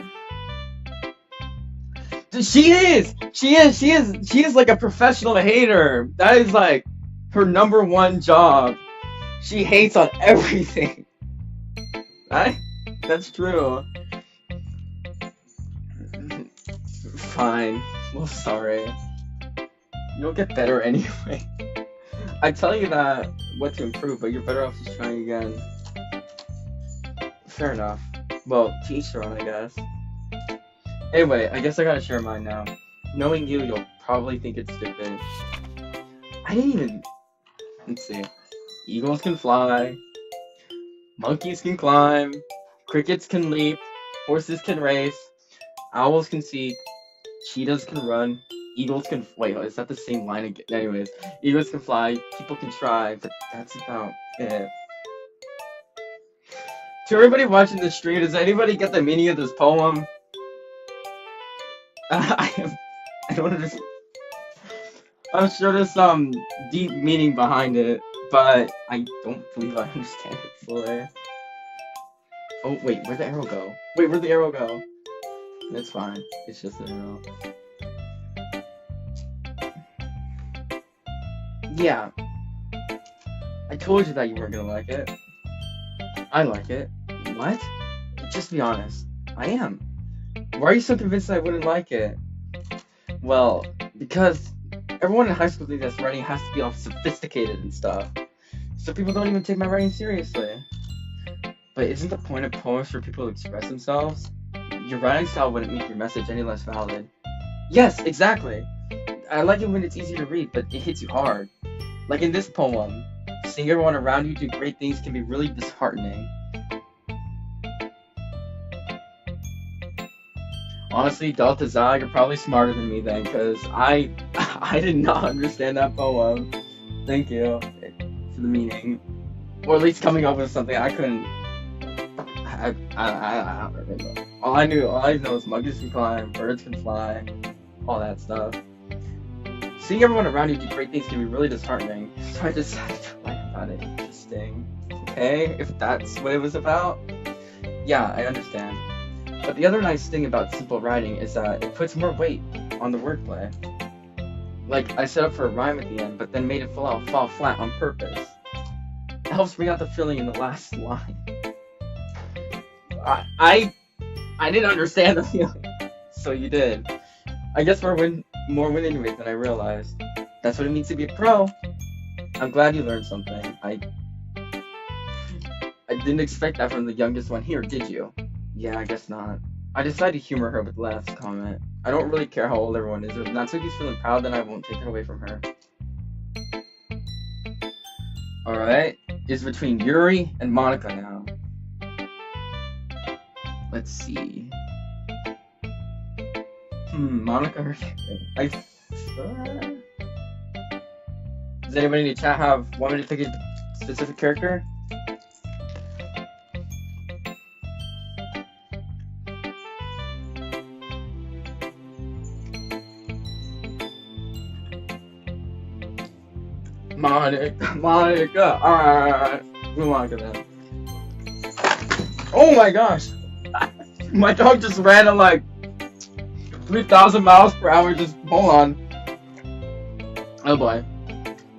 She is like a professional hater. That is like her number one job. She hates on everything. Right? That's true. Fine. Well, sorry. You'll get better anyway. I tell you that what to improve, but you're better off just trying again. Fair enough. Well, to each their own, I guess. Anyway, I guess I gotta share mine now. Knowing you, you'll probably think it's stupid. I didn't even... Let's see. Eagles can fly. Monkeys can climb. Crickets can leap. Horses can race. Owls can see. Cheetahs can run. Eagles can... Wait, is that the same line again? Anyways. Eagles can fly. People can try. But that's about it. To everybody watching the stream, does anybody get the meaning of this poem? I don't understand. I'm sure there's some deep meaning behind it, but I don't believe I understand it fully. Oh, wait, where'd the arrow go? Wait, where'd the arrow go? It's fine. It's just an arrow. Yeah. I told you that you weren't gonna like it. I like it. What? Just be honest. I am. Why are you so convinced that I wouldn't like it? Well, because everyone in high school thinks that writing has to be all sophisticated and stuff. So people don't even take my writing seriously. But isn't the point of poems for people to express themselves? Your writing style wouldn't make your message any less valid. Yes, exactly. I like it when it's easy to read, but it hits you hard. Like in this poem, seeing everyone around you do great things can be really disheartening. Honestly, Delta Zag, you're probably smarter than me then, because I did not understand that poem. Thank you for the meaning. Or at least coming up with something I couldn't... I don't remember. All I know is monkeys can climb, birds can fly, all that stuff. Seeing everyone around you do great things can be really disheartening, so I decided to write about it. Interesting. Okay, if that's what it was about, yeah, I understand. But the other nice thing about simple writing is that it puts more weight on the wordplay. Like, I set up for a rhyme at the end, but then made it fall flat on purpose. It helps bring out the feeling in the last line. I didn't understand the feeling, so you did. I guess more winning rate than I realized. That's what it means to be a pro. I'm glad you learned something. I didn't expect that from the youngest one here, did you? Yeah, I guess not. I decided to humor her with the last comment. I don't really care how old everyone is. If Natsuki's feeling proud, then I won't take it away from her. Alright, it's between Yuri and Monica now. Let's see. Monica. Does anybody in the chat want me to pick a specific character? Monica. Alright. Monica then. Oh my gosh! My dog just ran at like 3,000 miles per hour. Just hold on. Oh boy.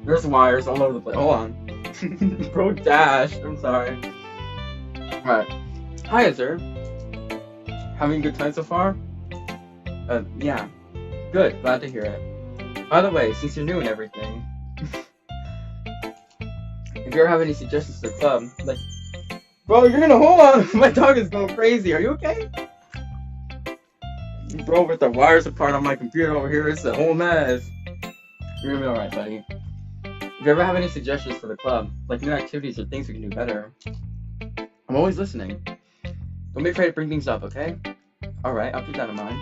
There's wires all over the place. Hold on. Bro dashed. I'm sorry. Alright. Hi, Azur. Having a good time so far? Yeah. Good. Glad to hear it. By the way, since you're new and everything, if you ever have any suggestions for the club, like, bro, you're gonna hold on. My dog is going crazy. Are you okay? Bro, with the wires apart on my computer over here, it's a whole mess. You're gonna be alright, buddy. If you ever have any suggestions for the club, like new activities or things we can do better, I'm always listening. Don't be afraid to bring things up, okay? Alright, I'll keep that in mind.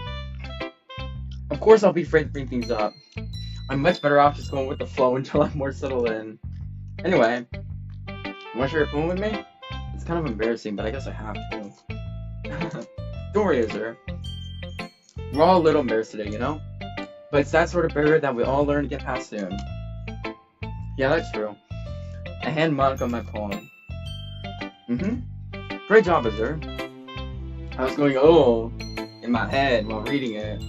Of course I'll be afraid to bring things up. I'm much better off just going with the flow until I'm more settled in. Anyway, want to share a poem with me? It's kind of embarrassing, but I guess I have to. Don't worry, Azure. We're all a little embarrassed today, you know? But it's that sort of barrier that we all learn to get past soon. Yeah, that's true. I hand Monica my poem. Great job, Azure. I was going, oh, in my head while reading it.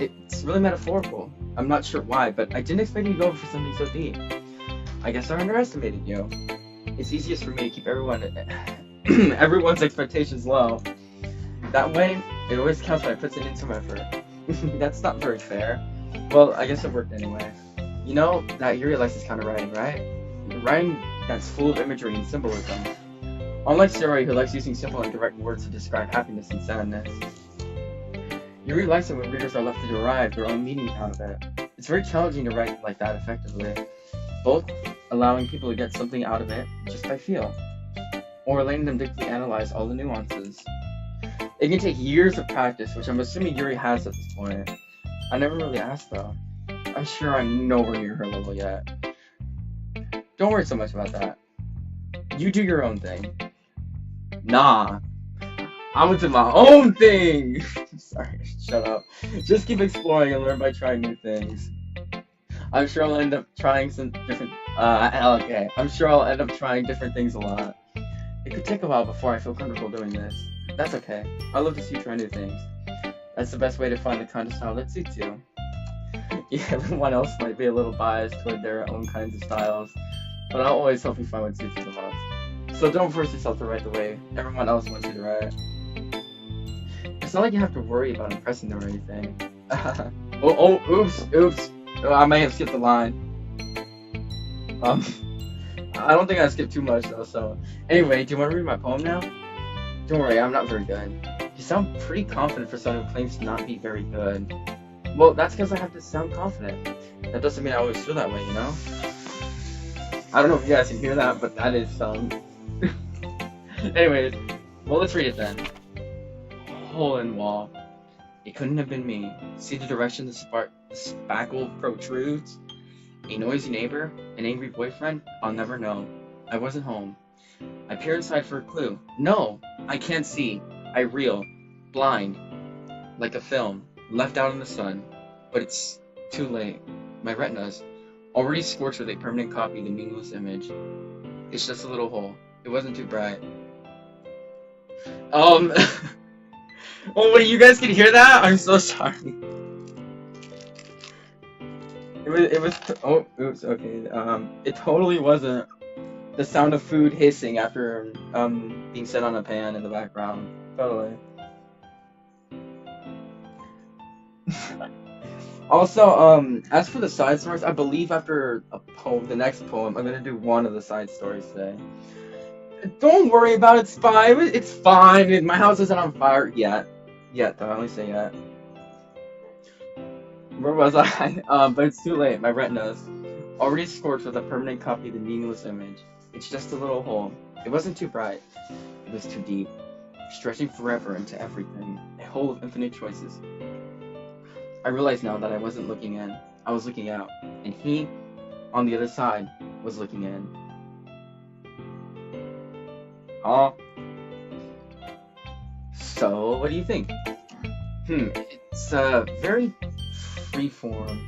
It's really metaphorical. I'm not sure why, but I didn't expect you to go for something so deep. I guess I underestimated you. It's easiest for me to keep everyone's expectations low. That way, it always counts when I put in some effort. That's not very fair. Well, I guess it worked anyway. You know that Yuri likes this kind of writing, right? Writing that's full of imagery and symbolism. Unlike Siri, who likes using simple and direct words to describe happiness and sadness. Yuri likes it when readers are left to derive their own meaning out of it. It's very challenging to write like that effectively, both allowing people to get something out of it just by feel, or letting them deeply analyze all the nuances. It can take years of practice, which I'm assuming Yuri has at this point. I never really asked though. I'm sure I'm nowhere near her level yet. Don't worry so much about that. You do your own thing. Nah. I'm gonna do my own thing! Sorry, shut up. Just keep exploring and learn by trying new things. I'm sure I'll end up trying some different, I'm sure I'll end up trying different things a lot. It could take a while before I feel comfortable doing this. That's okay. I love to see you try new things. That's the best way to find the kind of style that suits you. Yeah, everyone else might be a little biased toward their own kinds of styles, but I'll always help you find what suits you the most. So don't force yourself to write the way everyone else wants you to write. It's not like you have to worry about impressing them or anything. Oops. Oh, I may have skipped the line. I don't think I skipped too much though, so. Anyway, do you want to read my poem now? Don't worry, I'm not very good. You sound pretty confident for someone who claims to not be very good. Well, that's because I have to sound confident. That doesn't mean I always feel that way, you know? I don't know if you guys can hear that, but that is Anyways, well, let's read it then. Hole in wall. It couldn't have been me. See the direction the spackle protrudes? A noisy neighbor? An angry boyfriend? I'll never know. I wasn't home. I peer inside for a clue. No! I can't see. I reel. Blind. Like a film. Left out in the sun. But it's too late. My retinas. Already scorched with a permanent copy of the meaningless image. It's just a little hole. It wasn't too bright. Oh, wait, you guys can hear that? I'm so sorry. Oh, oops, okay. It totally wasn't the sound of food hissing after, being set on a pan in the background. Totally. Also, as for the side stories, I believe after the next poem, I'm gonna do one of the side stories today. Don't worry about it, Spy. It's fine. My house isn't on fire yet. Yet, though. I only say yet. Where was I? But it's too late. My retinas. Already scorched with a permanent copy of the meaningless image. It's just a little hole. It wasn't too bright. It was too deep. Stretching forever into everything. A hole of infinite choices. I realize now that I wasn't looking in. I was looking out. And he, on the other side, was looking in. So, what do you think? It's very freeform.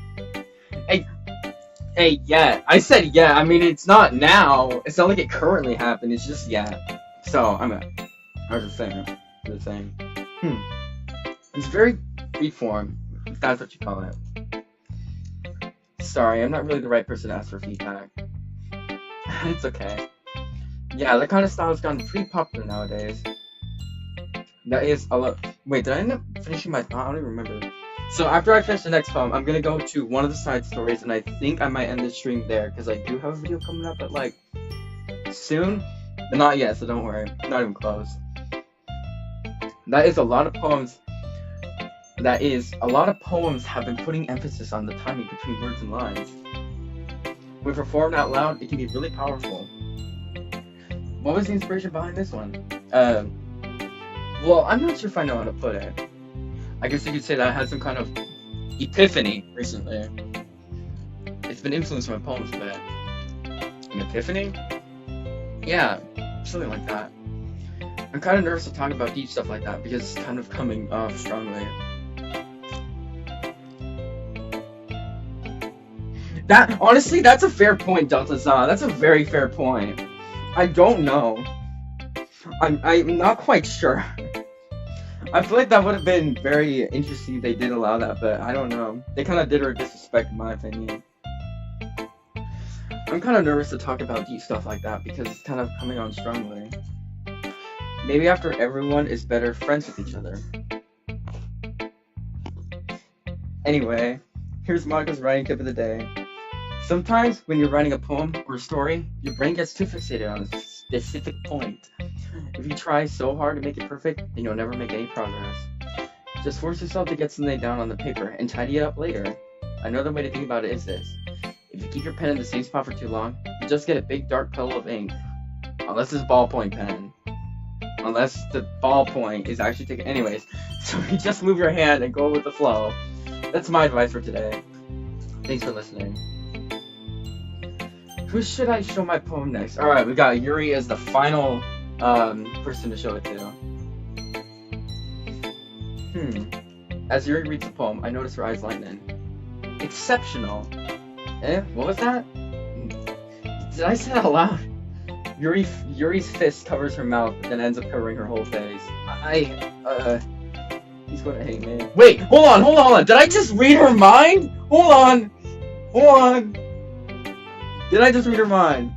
Hey, yeah, I said yeah. I mean, it's not now. It's not like it currently happened. It's just yeah. So, I was just saying. It's very freeform, if that's what you call it. Sorry, I'm not really the right person to ask for feedback. It's okay. Yeah, that kind of style has gotten pretty popular nowadays. That is a lot. Wait, did I end up finishing my thought? I don't even remember. So after I finish the next poem, I'm gonna go to one of the side stories, and I think I might end the stream there because I do have a video coming up, but like soon, but not yet. So don't worry, not even close. That is a lot of poems. A lot of poems have been putting emphasis on the timing between words and lines. when performed out loud, it can be really powerful. What was the inspiration behind this one? Well, I'm not sure if I know how to put it. I guess you could say that I had some kind of epiphany recently. It's been influenced by my poems, but an epiphany? Yeah, something like that. I'm kind of nervous to talk about deep stuff like that because it's kind of coming off strongly. That, honestly, that's a fair point, ddlc. That's a very fair point. I don't know. I'm not quite sure. I feel like that would have been very interesting if they did allow that, but I don't know. They kind of did her a disrespect, in my opinion. I'm kind of nervous to talk about deep stuff like that because it's kind of coming on strongly. Maybe after everyone is better friends with each other. Anyway, here's Monica's writing tip of the day. Sometimes when you're writing a poem or a story, your brain gets too fixated on a specific point. If you try so hard to make it perfect, then you'll never make any progress. Just force yourself to get something down on the paper and tidy it up later. Another way to think about it is this. If you keep your pen in the same spot for too long, you just get a big dark puddle of ink. Unless it's a ballpoint pen. Unless the ballpoint is actually taken. Anyways, so you just move your hand and go with the flow. That's my advice for today. Thanks for listening. Who should I show my poem next? Alright, we got Yuri as the final person to show it to. As Yuri reads the poem, I notice her eyes lighten. Exceptional. What was that? Did I say that out loud? Yuri's fist covers her mouth, but then ends up covering her whole face. He's gonna hate me. Wait, hold on. Did I just read her mind? Hold on. Did I just read her mind?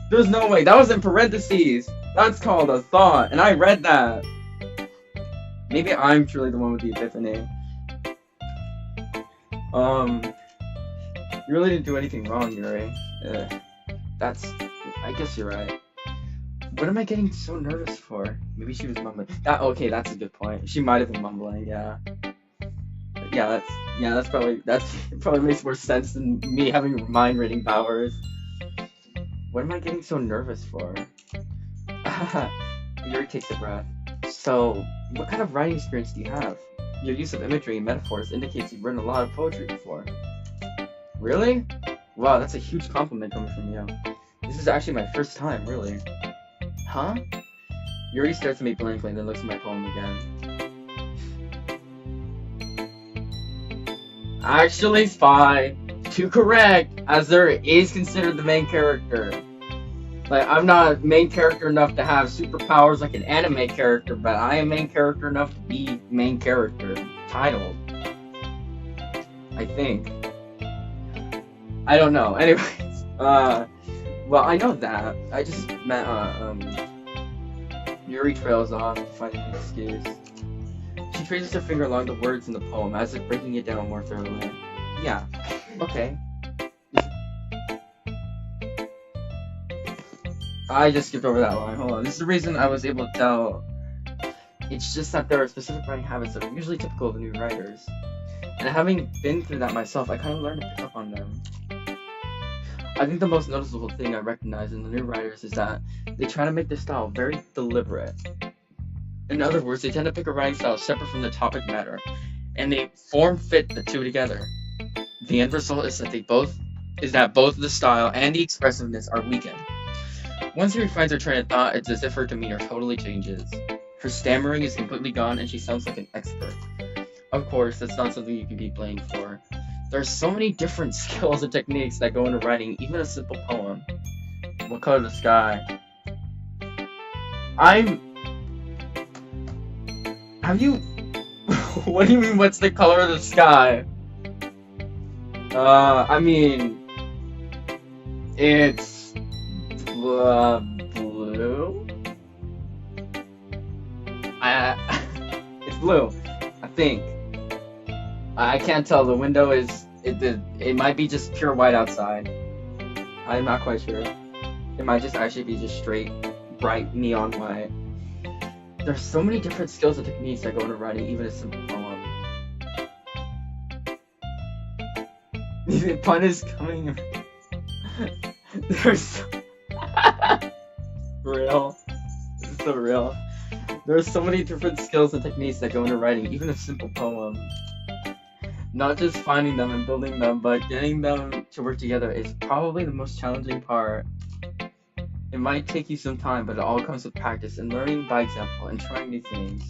There's no way. That was in parentheses. That's called a thought, and I read that. Maybe I'm truly the one with the epiphany. You really didn't do anything wrong, Yuri. I guess you're right. What am I getting so nervous for? Maybe she was mumbling. Okay, that's a good point. She might have been mumbling, yeah. That probably makes more sense than me having mind reading powers. What am I getting so nervous for? Yuri takes a breath. So, what kind of writing experience do you have? Your use of imagery and metaphors indicates you've written a lot of poetry before. Really? Wow, that's a huge compliment coming from you. This is actually my first time, really. Huh? Yuri stares at me blankly and then looks at my poem again. Actually, Spy, to correct, as there is considered the main character. Like, I'm not main character enough to have superpowers like an anime character, but I am main character enough to be main character titled. I think. I don't know. Anyways, well, I know that. I just meant, Yuri trails off to find an excuse. She traces her finger along the words in the poem, as if breaking it down more thoroughly. Yeah, okay. I just skipped over that line. Hold on. This is the reason I was able to tell. It's just that there are specific writing habits that are usually typical of new writers. And having been through that myself, I kind of learned to pick up on them. I think the most noticeable thing I recognize in the new writers is that they try to make their style very deliberate. In other words, they tend to pick a writing style separate from the topic matter, and they form-fit the two together. The end result is that both the style and the expressiveness are weakened. Once Yuri finds her train of thought, it's as if her demeanor totally changes. Her stammering is completely gone, and she sounds like an expert. Of course, that's not something you can be blamed for. There are so many different skills and techniques that go into writing even a simple poem. What color of the sky? What do you mean, what's the color of the sky? I mean, it's blue? It's blue, I think. I can't tell. The window is, it might be just pure white outside. I'm not quite sure. It might just actually be just straight, bright neon white. There's so many different skills and techniques that go into writing even a simple poem. The pun is coming. There's real. This is so real. There's so many different skills and techniques that go into writing, even a simple poem. Not just finding them and building them, but getting them to work together is probably the most challenging part. It might take you some time, but it all comes with practice and learning by example and trying new things.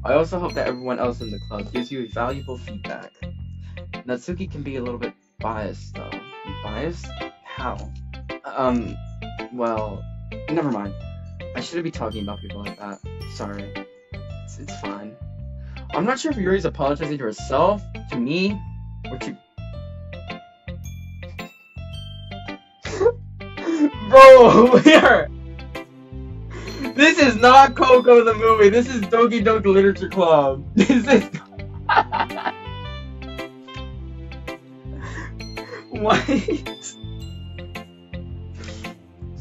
I also hope that everyone else in the club gives you valuable feedback. Natsuki can be a little bit biased, though. Biased? How? Well, never mind. I shouldn't be talking about people like that. Sorry. It's fine. I'm not sure if Yuri's apologizing to herself, to me, or to... Bro, here! This is not Coco the movie, this is Doki Doki Literature Club. This is... What?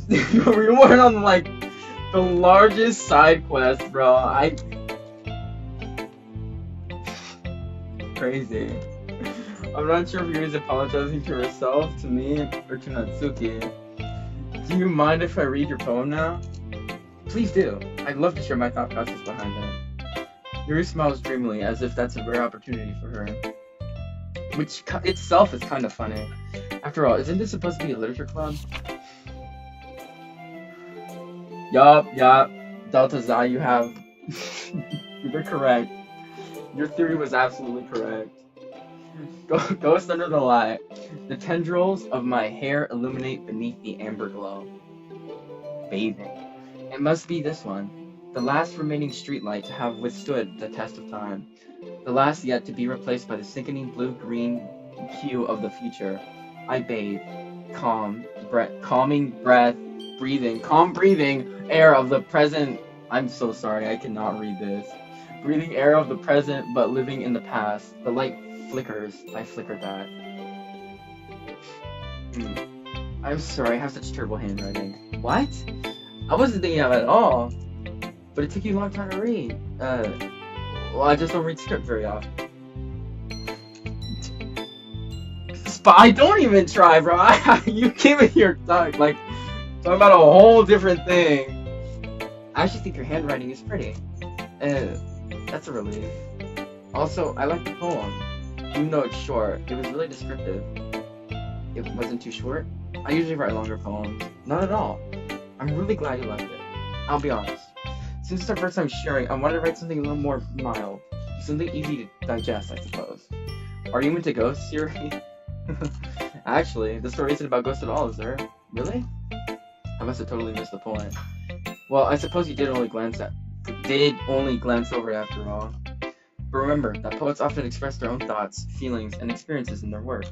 We went on, like, the largest side quest, bro. Crazy. I'm not sure if Yuri's apologizing to herself, to me, or to Natsuki. Do you mind if I read your poem now? Please do. I'd love to share my thought process behind it. Yuri smiles dreamily, as if that's a rare opportunity for her. Which itself is kind of funny. After all, isn't this supposed to be a literature club? Yup. Delta Xi, you have... You were correct. Your theory was absolutely correct. Ghost under the light. The tendrils of my hair illuminate beneath the amber glow. Bathing. It must be this one. The last remaining streetlight to have withstood the test of time. The last yet to be replaced by the sickening blue-green hue of the future. I bathe. Calming breath. Calm breathing. Air of the present. I'm so sorry, I cannot read this. Breathing air of the present, but living in the past. The light flickers. I flickered that. I'm sorry, I have such terrible handwriting. What? I wasn't thinking of it at all. But it took you a long time to read. Well, I just don't read script very often. I don't even try, bro. You give it your tongue. Like, talking about a whole different thing. I actually think your handwriting is pretty. That's a relief. Also, I like the poem. Even though it's short, it was really descriptive. It wasn't too short. I usually write longer poems. Not at all. I'm really glad you liked it. I'll be honest. Since it's our first time sharing, I wanted to write something a little more mild. Something easy to digest, I suppose. Are you into ghosts, Yuri? Actually, the story isn't about ghosts at all, is there? Really? I must have totally missed the point. Well, I suppose you did only glance over it after all. But remember that poets often express their own thoughts, feelings, and experiences in their work.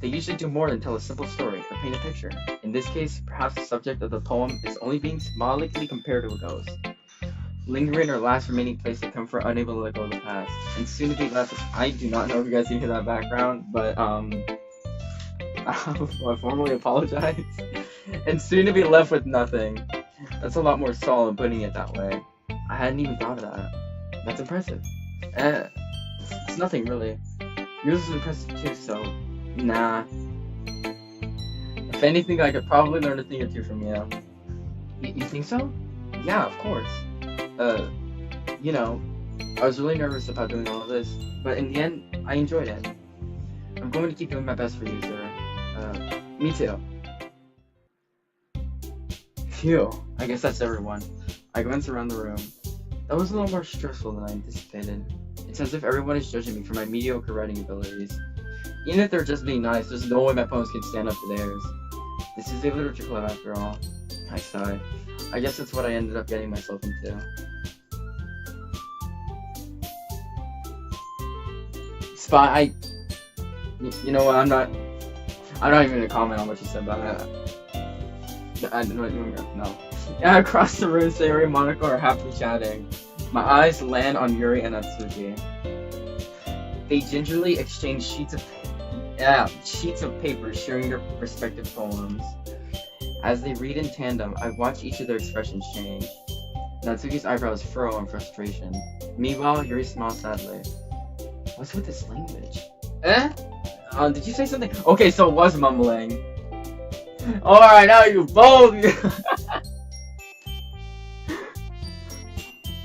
They usually do more than tell a simple story or paint a picture. In this case, perhaps the subject of the poem is only being symbolically compared to a ghost. Lingering or last remaining place of comfort, unable to let go of the past. And soon to be left with, I do not know if you guys can hear that background, but I formally apologize. And soon to be left with nothing. That's a lot more solid putting it that way. I hadn't even thought of that. That's impressive. It's nothing really. Yours is impressive too, so nah. If anything, I could probably learn a thing or two from you. You think so? Yeah, of course. You know, I was really nervous about doing all of this, but in the end, I enjoyed it. I'm going to keep doing my best for you, sir. Me too. Phew, I guess that's everyone. I glance around the room. That was a little more stressful than I anticipated. It's as if everyone is judging me for my mediocre writing abilities. Even if they're just being nice, there's no way my poems can stand up to theirs. This is a literature club after all. I sigh. I guess that's what I ended up getting myself into. Spy, you know what, I'm not even gonna comment on what you said about that. No. Yeah, across the room, Sayori and Monaco are happily chatting. My eyes land on Yuri and Natsuki. They gingerly exchange sheets of paper, sharing their respective poems. As they read in tandem, I watch each of their expressions change. Natsuki's eyebrows furrow in frustration. Meanwhile, Yuri smiles sadly. What's with this language? Did you say something? Okay, so it was mumbling. Alright, now you both.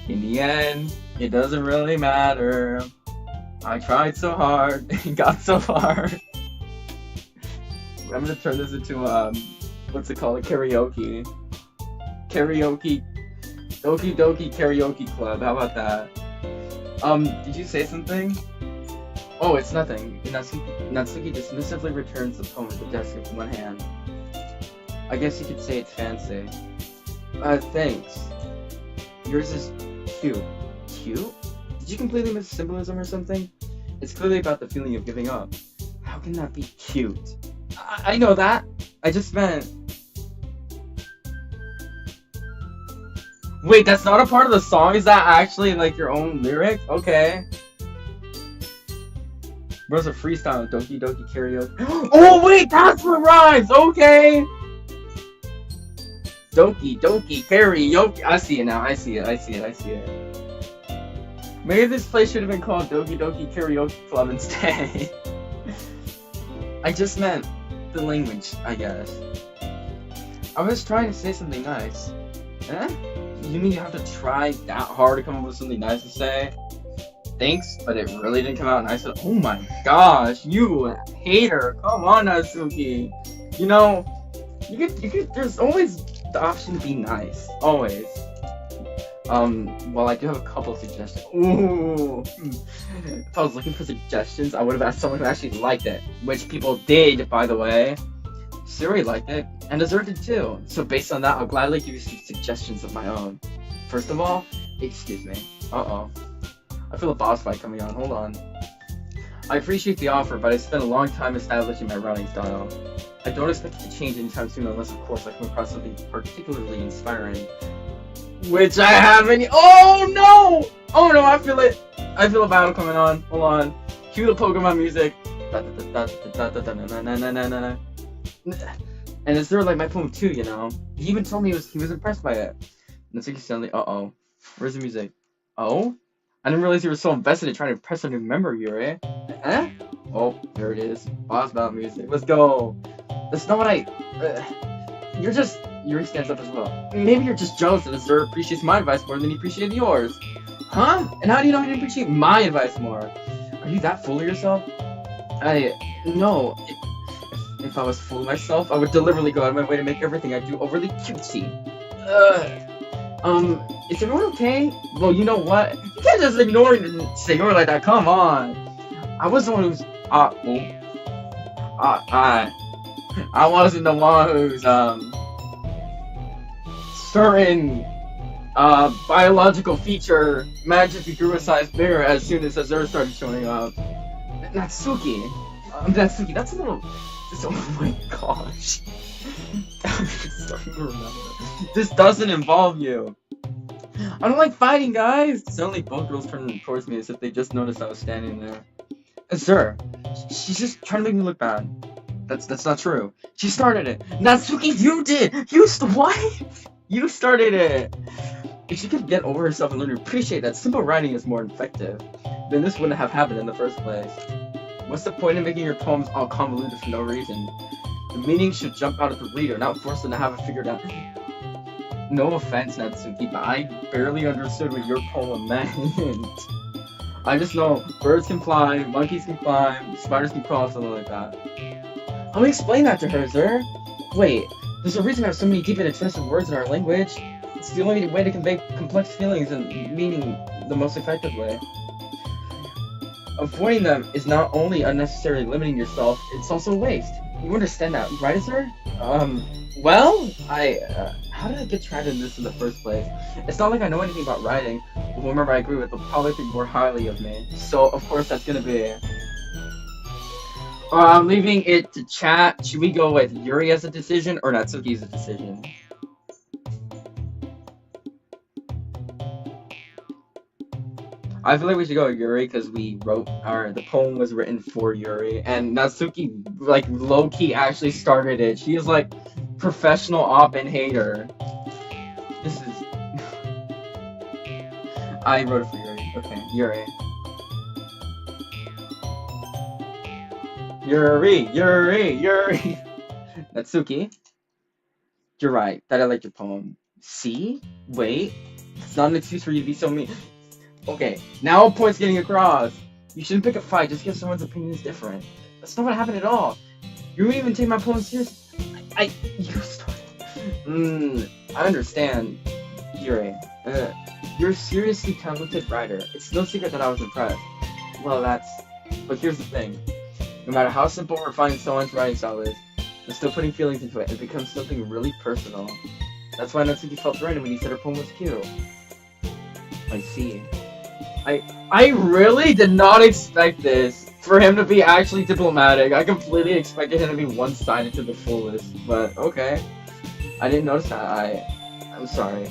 In the end, it doesn't really matter. I tried so hard and got so far. I'm gonna turn this into what's it called? A karaoke. Karaoke. Okie dokie karaoke club. How about that? Did you say something? Oh, it's nothing. Natsuki dismissively returns the poem at the desk with one hand. I guess you could say it's fancy. Thanks. Yours is cute. Cute? Did you completely miss symbolism or something? It's clearly about the feeling of giving up. How can that be cute? I know that. I just meant... Wait, that's not a part of the song? Is that actually like your own lyric? Okay. Where's a freestyle? Doki Doki Karaoke. Oh wait, that's what rhymes! Okay! Doki Doki Karaoke. I see it now. I see it. Maybe this place should have been called Doki Doki Karaoke Club instead. I just meant the language, I guess. I was trying to say something nice. Eh? You mean you have to try that hard to come up with something nice to say? Thanks, but it really didn't come out nice. Oh my gosh, you hater! Come on, Natsuki. You know, you could. There's always the option to be nice. Always. Well, I do have a couple suggestions. Ooh. If I was looking for suggestions, I would have asked someone who actually liked it, which people did, by the way. Siri liked it, and Azure did too. So based on that, I'll gladly give you some suggestions of my own. First of all, excuse me. Uh-oh. I feel a boss fight coming on. Hold on. I appreciate the offer, but I spent a long time establishing my running style. I don't expect it to change anytime soon unless, of course, I come across something particularly inspiring. Which I haven't. Oh no! Oh no, I feel it. I feel a battle coming on. Hold on. Cue the Pokemon music. And it's sort of like my poem too, you know. He even told me he was impressed by it. Natsuki suddenly, uh-oh. Where's the music? Oh? I didn't realize you were so invested in trying to impress a new member, Yuri. Eh? Oh, there it is. Boss battle music. Let's go. That's not what Yuri stands up as well. Maybe you're just jealous that Azure appreciates my advice more than he appreciated yours. Huh? And how do you know he didn't appreciate my advice more? Are you that full of yourself? No. If I was full of myself, I would deliberately go out of my way to make everything I do overly cutesy. Is everyone okay? Well, you know what? You can't just ignore like that. Come on. I was the one who's I wasn't the one who's certain biological feature magically grew a size bigger as soon as Azure started showing up. Natsuki, that's a little. Oh my gosh. I'm starting to remember. This doesn't involve you. I don't like fighting, guys! Suddenly both girls turned towards me as if they just noticed I was standing there. Sir, she's just trying to make me look bad. That's not true. She started it. Natsuki, you did! What? You started it! If she could get over herself and learn to appreciate that simple writing is more effective, then this wouldn't have happened in the first place. What's the point of making your poems all convoluted for no reason? The meaning should jump out at the reader, not force them to have it figured out. No offense, Natsuki, but I barely understood what your poem meant. I just know birds can fly, monkeys can climb, spiders can crawl, something like that. How do we explain that to her, sir? Wait, there's a reason we have so many deep and expensive words in our language. It's the only way to convey complex feelings and meaning the most effective way. Avoiding them is not only unnecessarily limiting yourself, it's also a waste. You understand that, right, sir? Well, how did I get trapped in this in the first place? It's not like I know anything about writing. Whomever I agree with will probably think more highly of me. So, of course, that's gonna be... I'm leaving it to chat. Should we go with Yuri as a decision or Natsuki as a decision? I feel like we should go with Yuri because the poem was written for Yuri, and Natsuki, like, low-key actually started it. She is, like, professional op and hater. This is... I wrote it for Yuri. Okay, Yuri. Yuri! Natsuki. You're right, that I like your poem. See? Wait. It's not an excuse for you to be so mean. Okay, now a point's getting across. You shouldn't pick a fight just because someone's opinion is different. That's not what happened at all. You wouldn't even take my poem serious. You started. I understand, Yuri. You're a seriously talented writer. It's no secret that I was impressed. Well, but here's the thing. No matter how simple or refined someone's writing style is, they're still putting feelings into it. It becomes something really personal. That's why Natsuki felt threatened when he said her poem was cute. I see. I really did not expect this. For him to be actually diplomatic. I completely expected him to be one-sided to the fullest. But, okay. I didn't notice that. I'm sorry.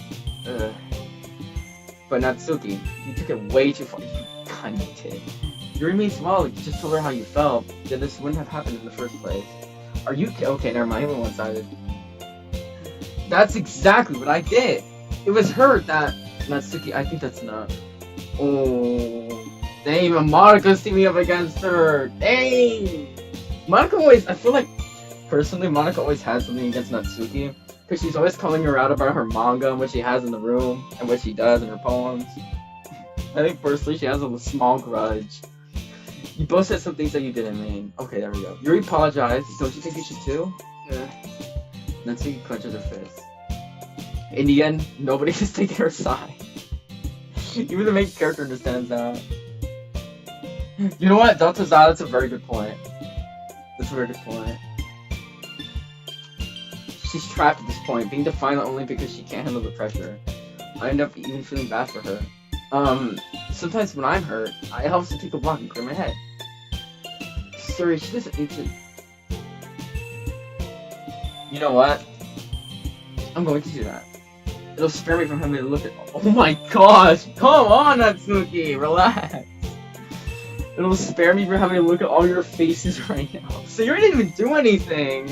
But Natsuki, you took it way too far. You kind of did. You remained small. You just told her how you felt. Then this wouldn't have happened in the first place. Are you okay? Never mind. I went one-sided. That's exactly what I did. It was her that Natsuki. I think that's enough. Oh, dang! Even Monika's teaming up against her. Dang! Monika always. I feel like personally, Monika always has something against Natsuki. Because she's always calling her out about her manga and what she has in the room and what she does in her poems. I think personally she has a small grudge. You both said some things that you didn't mean. Okay, there we go. Yuri apologized. Don't you think you should too? Natsuki clenches her fist. In the end, nobody is taking her side. Even the main character understands that. You know what? That's a very good point. That's a very good point. She's trapped at this point, being defiant only because she can't handle the pressure. I end up even feeling bad for her. Sometimes when I'm hurt, it helps to take a walk and clear my head. Sorry, she doesn't need to... You know what? I'm going to do that. It'll spare me from having to look at... Oh my gosh! Come on, Natsuki! Relax! It'll spare me from having to look at all your faces right now. So you didn't even do anything!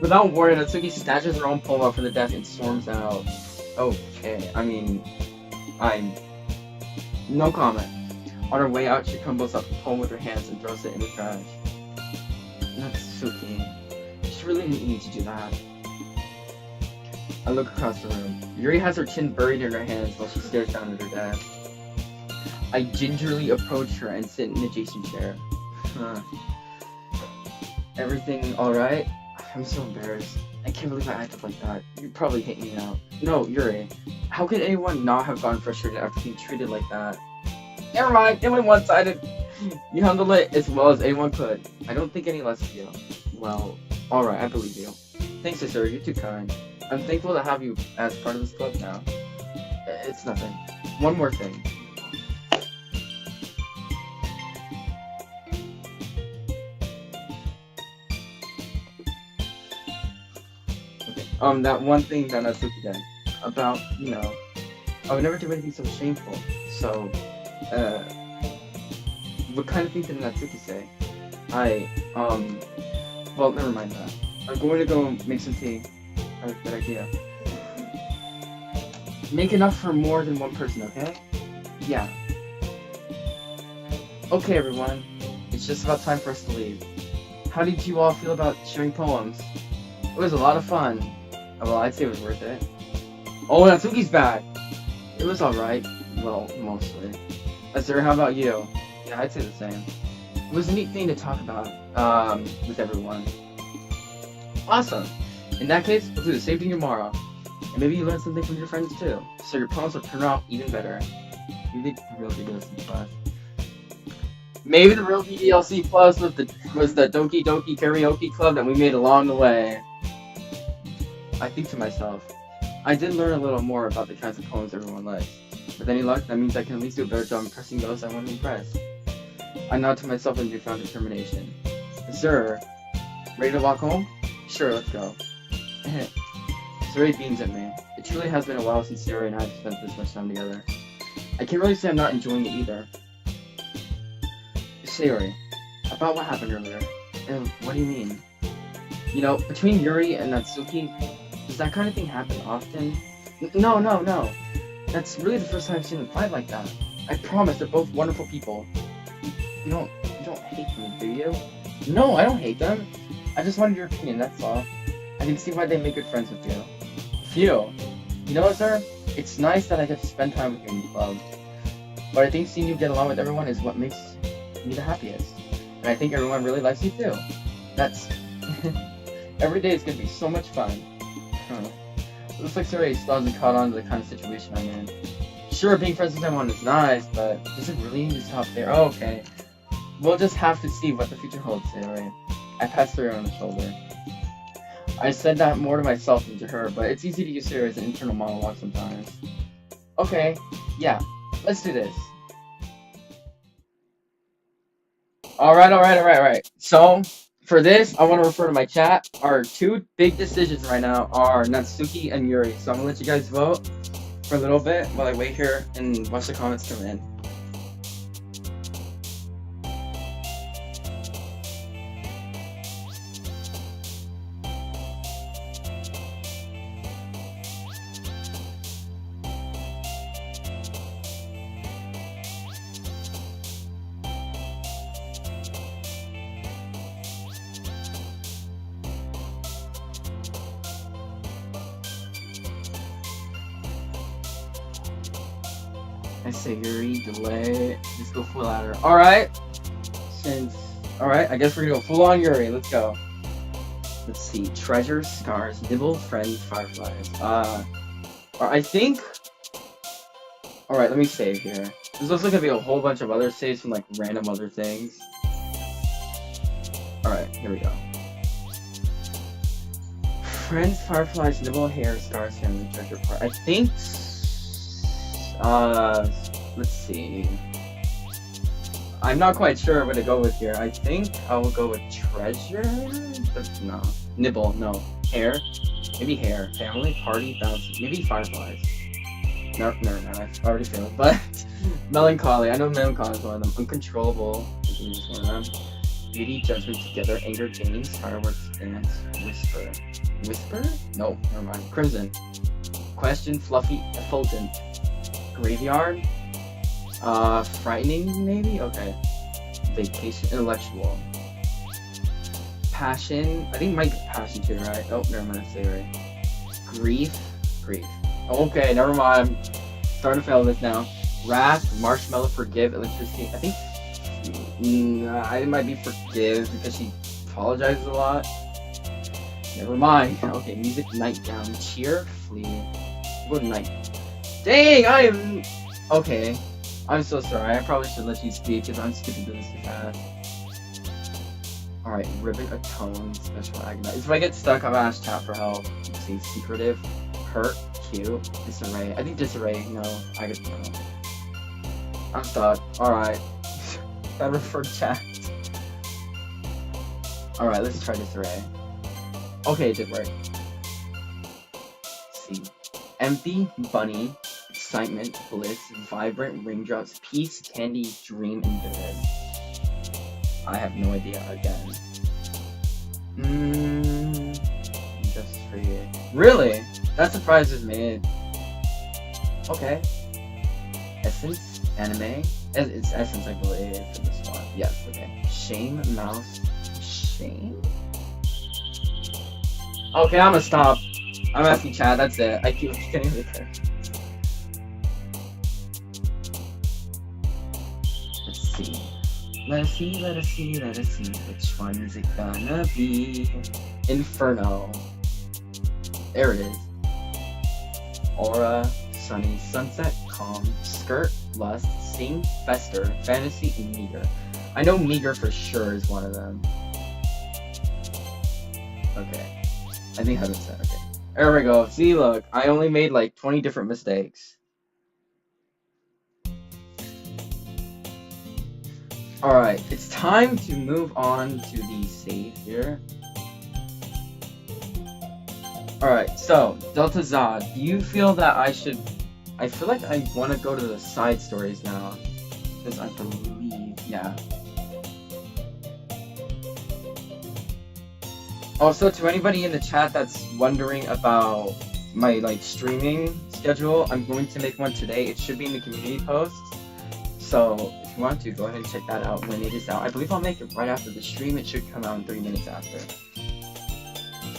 Without warning, Natsuki snatches her own poem up from the desk and storms out. Okay, I mean... No comment. On her way out, she crumbles up the poem with her hands and throws it in the trash. Natsuki... She really didn't need to do that. I look across the room. Yuri has her chin buried in her hands while she stares down at her desk. I gingerly approach her and sit in an adjacent chair. Everything alright? I'm so embarrassed. I can't believe I acted like that. You probably hate me now. No, Yuri. How could anyone not have gotten frustrated after being treated like that? Never mind, it went one-sided. You handled it as well as anyone could. I don't think any less of you. Well, alright, I believe you. Thanks, sister, you're too kind. I'm thankful to have you as part of this club now. It's nothing. One more thing. That one thing that Natsuki did about, I would never do anything so shameful. So, what kind of thing did Natsuki say? Well, never mind that. I'm going to go make some tea. That's a good idea. Make enough for more than one person, okay? Yeah. Okay, everyone. It's just about time for us to leave. How did you all feel about sharing poems? It was a lot of fun. Well, I'd say it was worth it. Oh, Natsuki's back! It was alright. Well, mostly. Azure, how about you? Yeah, I'd say the same. It was a neat thing to talk about, with everyone. Awesome! In that case, we'll do the same thing tomorrow. And maybe you learn something from your friends too, so your poems will turn out even better. Maybe the real ddlc plus. Maybe the real ddlc plus was the Doki Doki Karaoke Club that we made along the way. I think to myself, I did learn a little more about the kinds of poems everyone likes. With any luck, that means I can at least do a better job impressing those I want to impress. I nod to myself in newfound determination. Sir, ready to walk home? Sure, let's go. Sayori beams at me. It truly has been a while since Sayori and I have spent this much time together. I can't really say I'm not enjoying it either. Sayori, about what happened earlier. What do you mean? Between Yuri and Natsuki, does that kind of thing happen often? No. That's really the first time I've seen them fight like that. I promise they're both wonderful people. You don't hate them, do you? No, I don't hate them. I just wanted your opinion, that's all. I can see why they make good friends with you. Phew. You know what, sir? It's nice that I get to spend time with you in the club. But I think seeing you get along with everyone is what makes me the happiest. And I think everyone really likes you too. That's... Every day is gonna be so much fun. Huh. It looks like Saray still hasn't caught on to the kind of situation I'm in. Sure, being friends with everyone is nice, but does it really need to stop there? Oh, okay. We'll just have to see what the future holds, Saray. I passed her on the shoulder. I said that more to myself than to her, but it's easy to use her as an internal monologue sometimes. Okay, yeah, let's do this. Alright. So, for this, I want to refer to my chat. Our two big decisions right now are Natsuki and Yuri, so I'm gonna let you guys vote for a little bit while I wait here and watch the comments come in. I say Yuri, delay, just go full ladder. Alright, I guess we're gonna go full on Yuri, let's go. Let's see, treasure, scars, nibble, friends, fireflies. I think... Alright, let me save here. There's also gonna be a whole bunch of other saves from like random other things. Alright, here we go. Friends, fireflies, nibble, hair, scars, family, treasure, part. I think... let's see. I'm not quite sure what to go with here. I think I will go with treasure? No. Nibble, no. Hair? Maybe hair. Family, party, bounce. Maybe fireflies. No, I've already failed. But, melancholy. I know melancholy is one of them. Uncontrollable is one of them. Beauty, judgment, together, anger, James, fireworks, dance, whisper. Whisper? No, never mind. Crimson. Question, fluffy, effulgent. Graveyard? Frightening, maybe? Okay. Vacation, intellectual. Passion, I think it might be passion too, right? Oh, never mind, I say right. Grief? Okay, never mind. I'm starting to fail this now. Wrath, marshmallow, forgive, electricity. I think I might be forgive because she apologizes a lot. Never mind. Okay, music, nightgown, cheer, flee. Good night. Dang, I am... Okay. I'm so sorry. I probably should let you speak because I'm skipping through this too fast. Alright, ribbon, atone, special agonize. If I get stuck, I'm gonna ask chat for help. Let's see, secretive, hurt, cute, disarray. I think disarray, no. I guess no. I'm stuck. Alright. Gotta refer to chat. Alright, let's try disarray. Okay, it did work. Let's see. Empty, bunny, excitement, bliss, vibrant, raindrops, peace, candy, dream, and vivid. I have no idea again. Just for you. Really? That surprises me. Okay. Essence, anime. It's Essence, I believe, for this one. Yes, okay. Shame, mouse, shame? Okay, I'm gonna stop. I'm asking chat, that's it. I keep getting it there. Let's see. Which one is it gonna be? Inferno. There it is. Aura, sunny, sunset, calm, skirt, lust, sing, fester, fantasy, and meager. I know meager for sure is one of them. Okay. I think heaven said, okay. There we go. See, look, I only made like 20 different mistakes. Alright, it's time to move on to the save here. Alright, so, Delta Zod, do you feel that I feel like I want to go to the side stories now. Because I believe, yeah. Also, to anybody in the chat that's wondering about my, like, streaming schedule, I'm going to make one today. It should be in the community post. So, if you want to, go ahead and check that out when it is out. I believe I'll make it right after the stream. It should come out in 3 minutes after.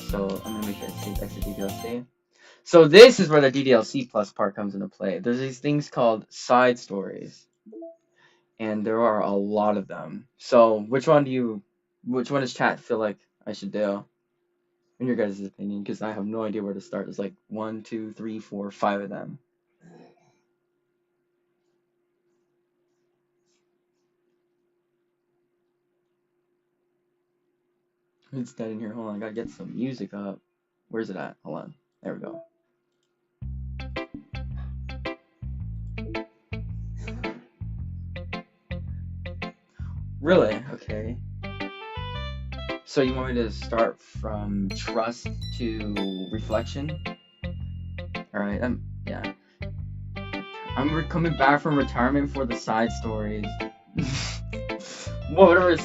So, I'm gonna make sure I save exit ddlc. So this is where the ddlc plus part comes into play. There's these things called side stories, and there are a lot of them. So which one does chat feel like I should do, in your guys' opinion? Because I have no idea where to start. There's like 1, 2, 3, 4, 5 of them. It's dead in here. Hold on, I gotta get some music up. Where's it at? Hold on. There we go. Really? Okay. So you want me to start from trust to reflection? Alright, yeah. Coming back from retirement for the side stories. Whatever,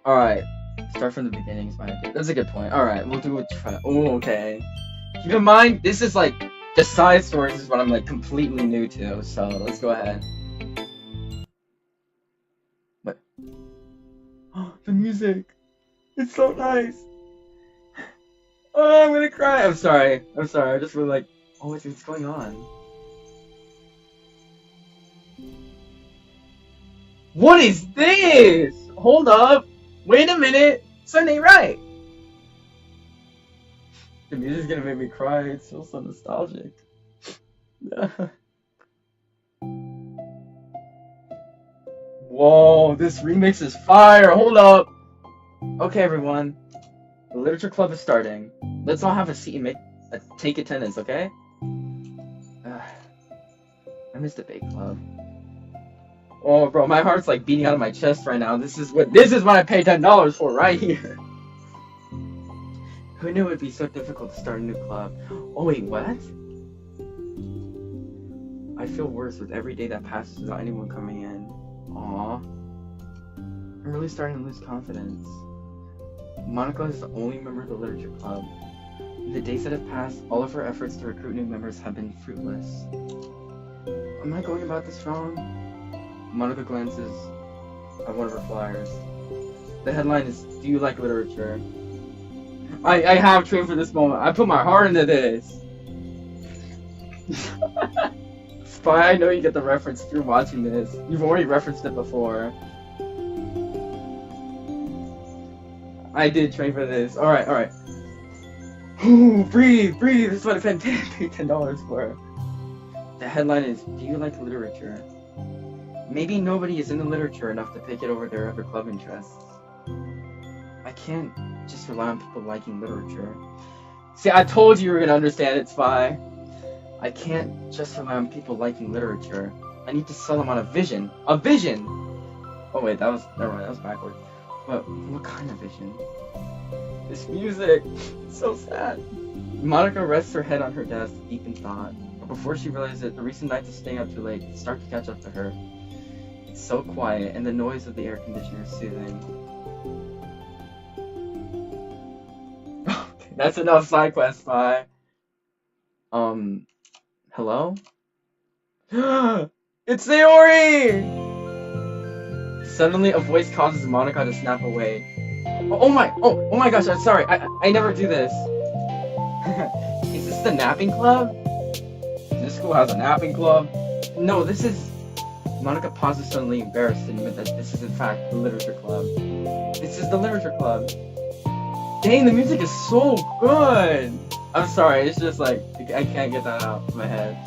Alright, start from the beginning is my idea. That's a good point. Alright, we'll do a oh, okay. Keep in mind, this is like, the side stories is what I'm like completely new to, so let's go ahead. What? Oh, the music! It's so nice! Oh, I'm gonna cry! I'm sorry, I just really like, oh, what's going on? What is this? Hold up! Wait a minute! Something ain't right! The music's gonna make me cry, it feels so nostalgic. Whoa, this remix is fire! Hold up! Okay, everyone. The literature club is starting. Let's all have a seat and take attendance, okay? I missed the big club. Oh, bro, my heart's like beating out of my chest right now. This is what I paid $10 for right here. Who knew it would be so difficult to start a new club? Oh wait, what? I feel worse with every day that passes without anyone coming in. Aww. I'm really starting to lose confidence. Monica is the only member of the literature club. In the days that have passed, all of her efforts to recruit new members have been fruitless. Am I going about this wrong? Monica glances at one of her flyers. The headline is, "Do you like literature?" I have trained for this moment. I put my heart into this. Spy, I know you get the reference if you're watching this. You've already referenced it before. I did train for this. Alright. Ooh, breathe. This is what I paid $10 for. The headline is, "Do you like literature?" Maybe nobody is into literature enough to pick it over their other club interests. I can't just rely on people liking literature. See, I told you were gonna understand it, Spy. I can't just rely on people liking literature. I need to sell them on a vision. A vision! Oh wait, never mind, that was backwards. But what kind of vision? This music, it's so sad. Monica rests her head on her desk, deep in thought. But before she realizes it, the recent nights of staying up too late start to catch up to her. It's so quiet, and the noise of the air conditioner is soothing. Okay, that's enough side quest, Spy. Hello? It's Sayori! Suddenly, a voice causes Monica to snap away. Oh my gosh, I'm sorry. I never do this. Is this the napping club? This school has a napping club? No, this is... Monica pauses, suddenly embarrassed, and admit that this is in fact the literature club. This is the literature club. Dang, the music is so good! I'm sorry, it's just like, I can't get that out of my head.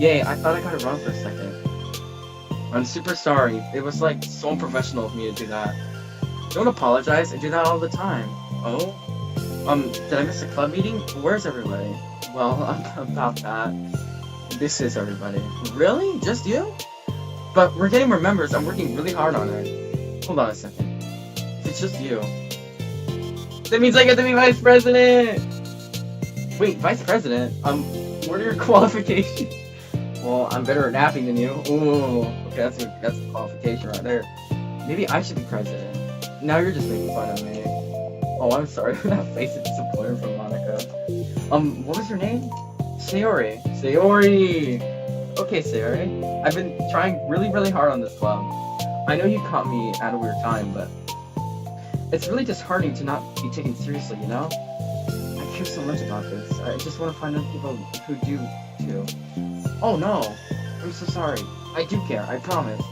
Yay, I thought I got it wrong for a second. I'm super sorry. It was like so unprofessional of me to do that. Don't apologize, I do that all the time. Oh? Did I miss a club meeting? Where's everybody? Well, about that. This is everybody. Really? Just you? But we're getting more members. I'm working really hard on it. Hold on a second. If it's just you, that means I get to be vice president! Wait, vice president? What are your qualifications? Well, I'm better at napping than you. Ooh, okay, that's a qualification right there. Maybe I should be president. Now you're just making fun of me. Oh, I'm sorry for that face of disappointment from Monica. What was your name? Sayori. Okay, Sayori. I've been trying really hard on this club. I know you caught me at a weird time, but It's really disheartening to not be taken seriously, you know? I care so much about this. I just want to find other people who do, too. Oh no! I'm so sorry. I do care, I promise.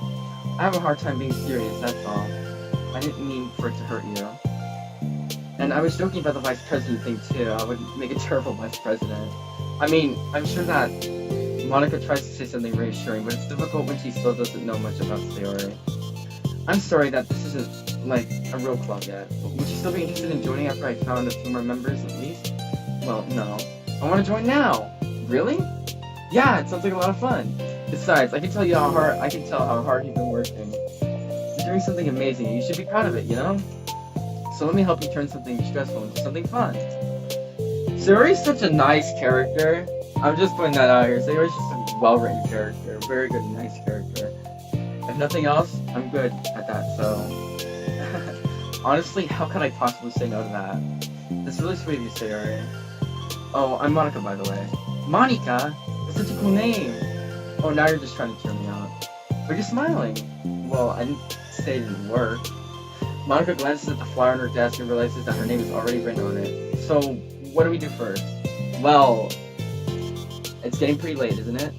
I have a hard time being serious, that's all. I didn't mean for it to hurt you. And I was joking about the vice president thing, too. I would make a terrible vice president. I mean, I'm sure that Monica tries to say something reassuring, but it's difficult when she still doesn't know much about Sayori. I'm sorry that this isn't, like, a real club yet. Would you still be interested in joining after I found a few more members, at least? Well, no. I want to join now! Really? Yeah, it sounds like a lot of fun. Besides, I can tell how hard you've been working. You're doing something amazing, and you should be proud of it, you know? So let me help you turn something stressful into something fun. Sayori's such a nice character. I'm just putting that out here. Sayori's just a well-written character. Very good, nice character. If nothing else, I'm good at that, so... Honestly, how could I possibly say no to that? That's really sweet of you, Sayori. Oh, I'm Monica, by the way. Monica? That's such a cool name! Oh, now you're just trying to cheer me up. But you're smiling. Well, I didn't say it didn't work. Monica glances at the flyer on her desk and realizes that her name is already written on it. So, what do we do first? Well, it's getting pretty late, isn't it?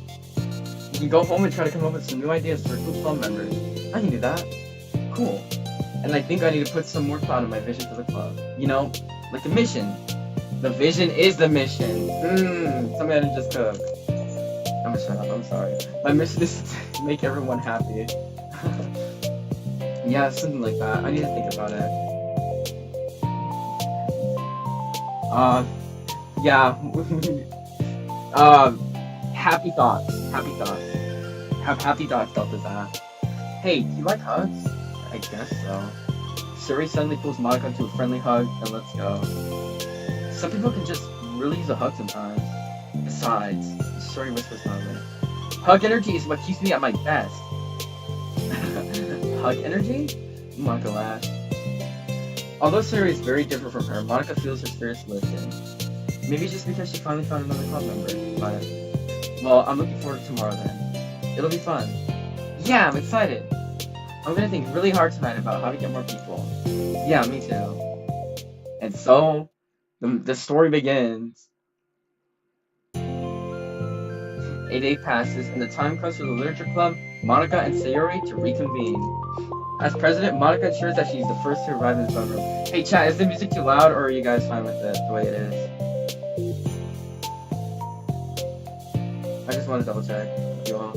You can go home and try to come up with some new ideas for cool club members. I can do that. Cool. And I think I need to put some more thought in my vision for the club. You know, like the mission. The vision is the mission. Something I didn't just cook. I'm gonna shut up, I'm sorry. My mission is to make everyone happy. Yeah, something like that. I need to think about it. Yeah. Happy thoughts. Happy thoughts. Have happy thoughts about that. Hey, do you like hugs? I guess so. Suri suddenly pulls Monica into a friendly hug, and let's go. Some people can just really use a hug sometimes. Besides, Suri whispers loudly, hug energy is what keeps me at my best. Hug energy? Monica laughs. Although Suri is very different from her, Monica feels her spirits lifting. Maybe it's just because she finally found another club member, but... Well, I'm looking forward to tomorrow then. It'll be fun. Yeah, I'm excited. I'm gonna think really hard tonight about how to get more people. Yeah, me too. And so, the story begins. A day passes, and the time comes for the literature club, Monica and Sayori to reconvene. As president, Monica ensures that she's the first to arrive in the club room. Hey chat, is the music too loud, or are you guys fine with it the way it is? I just want to double check with you all.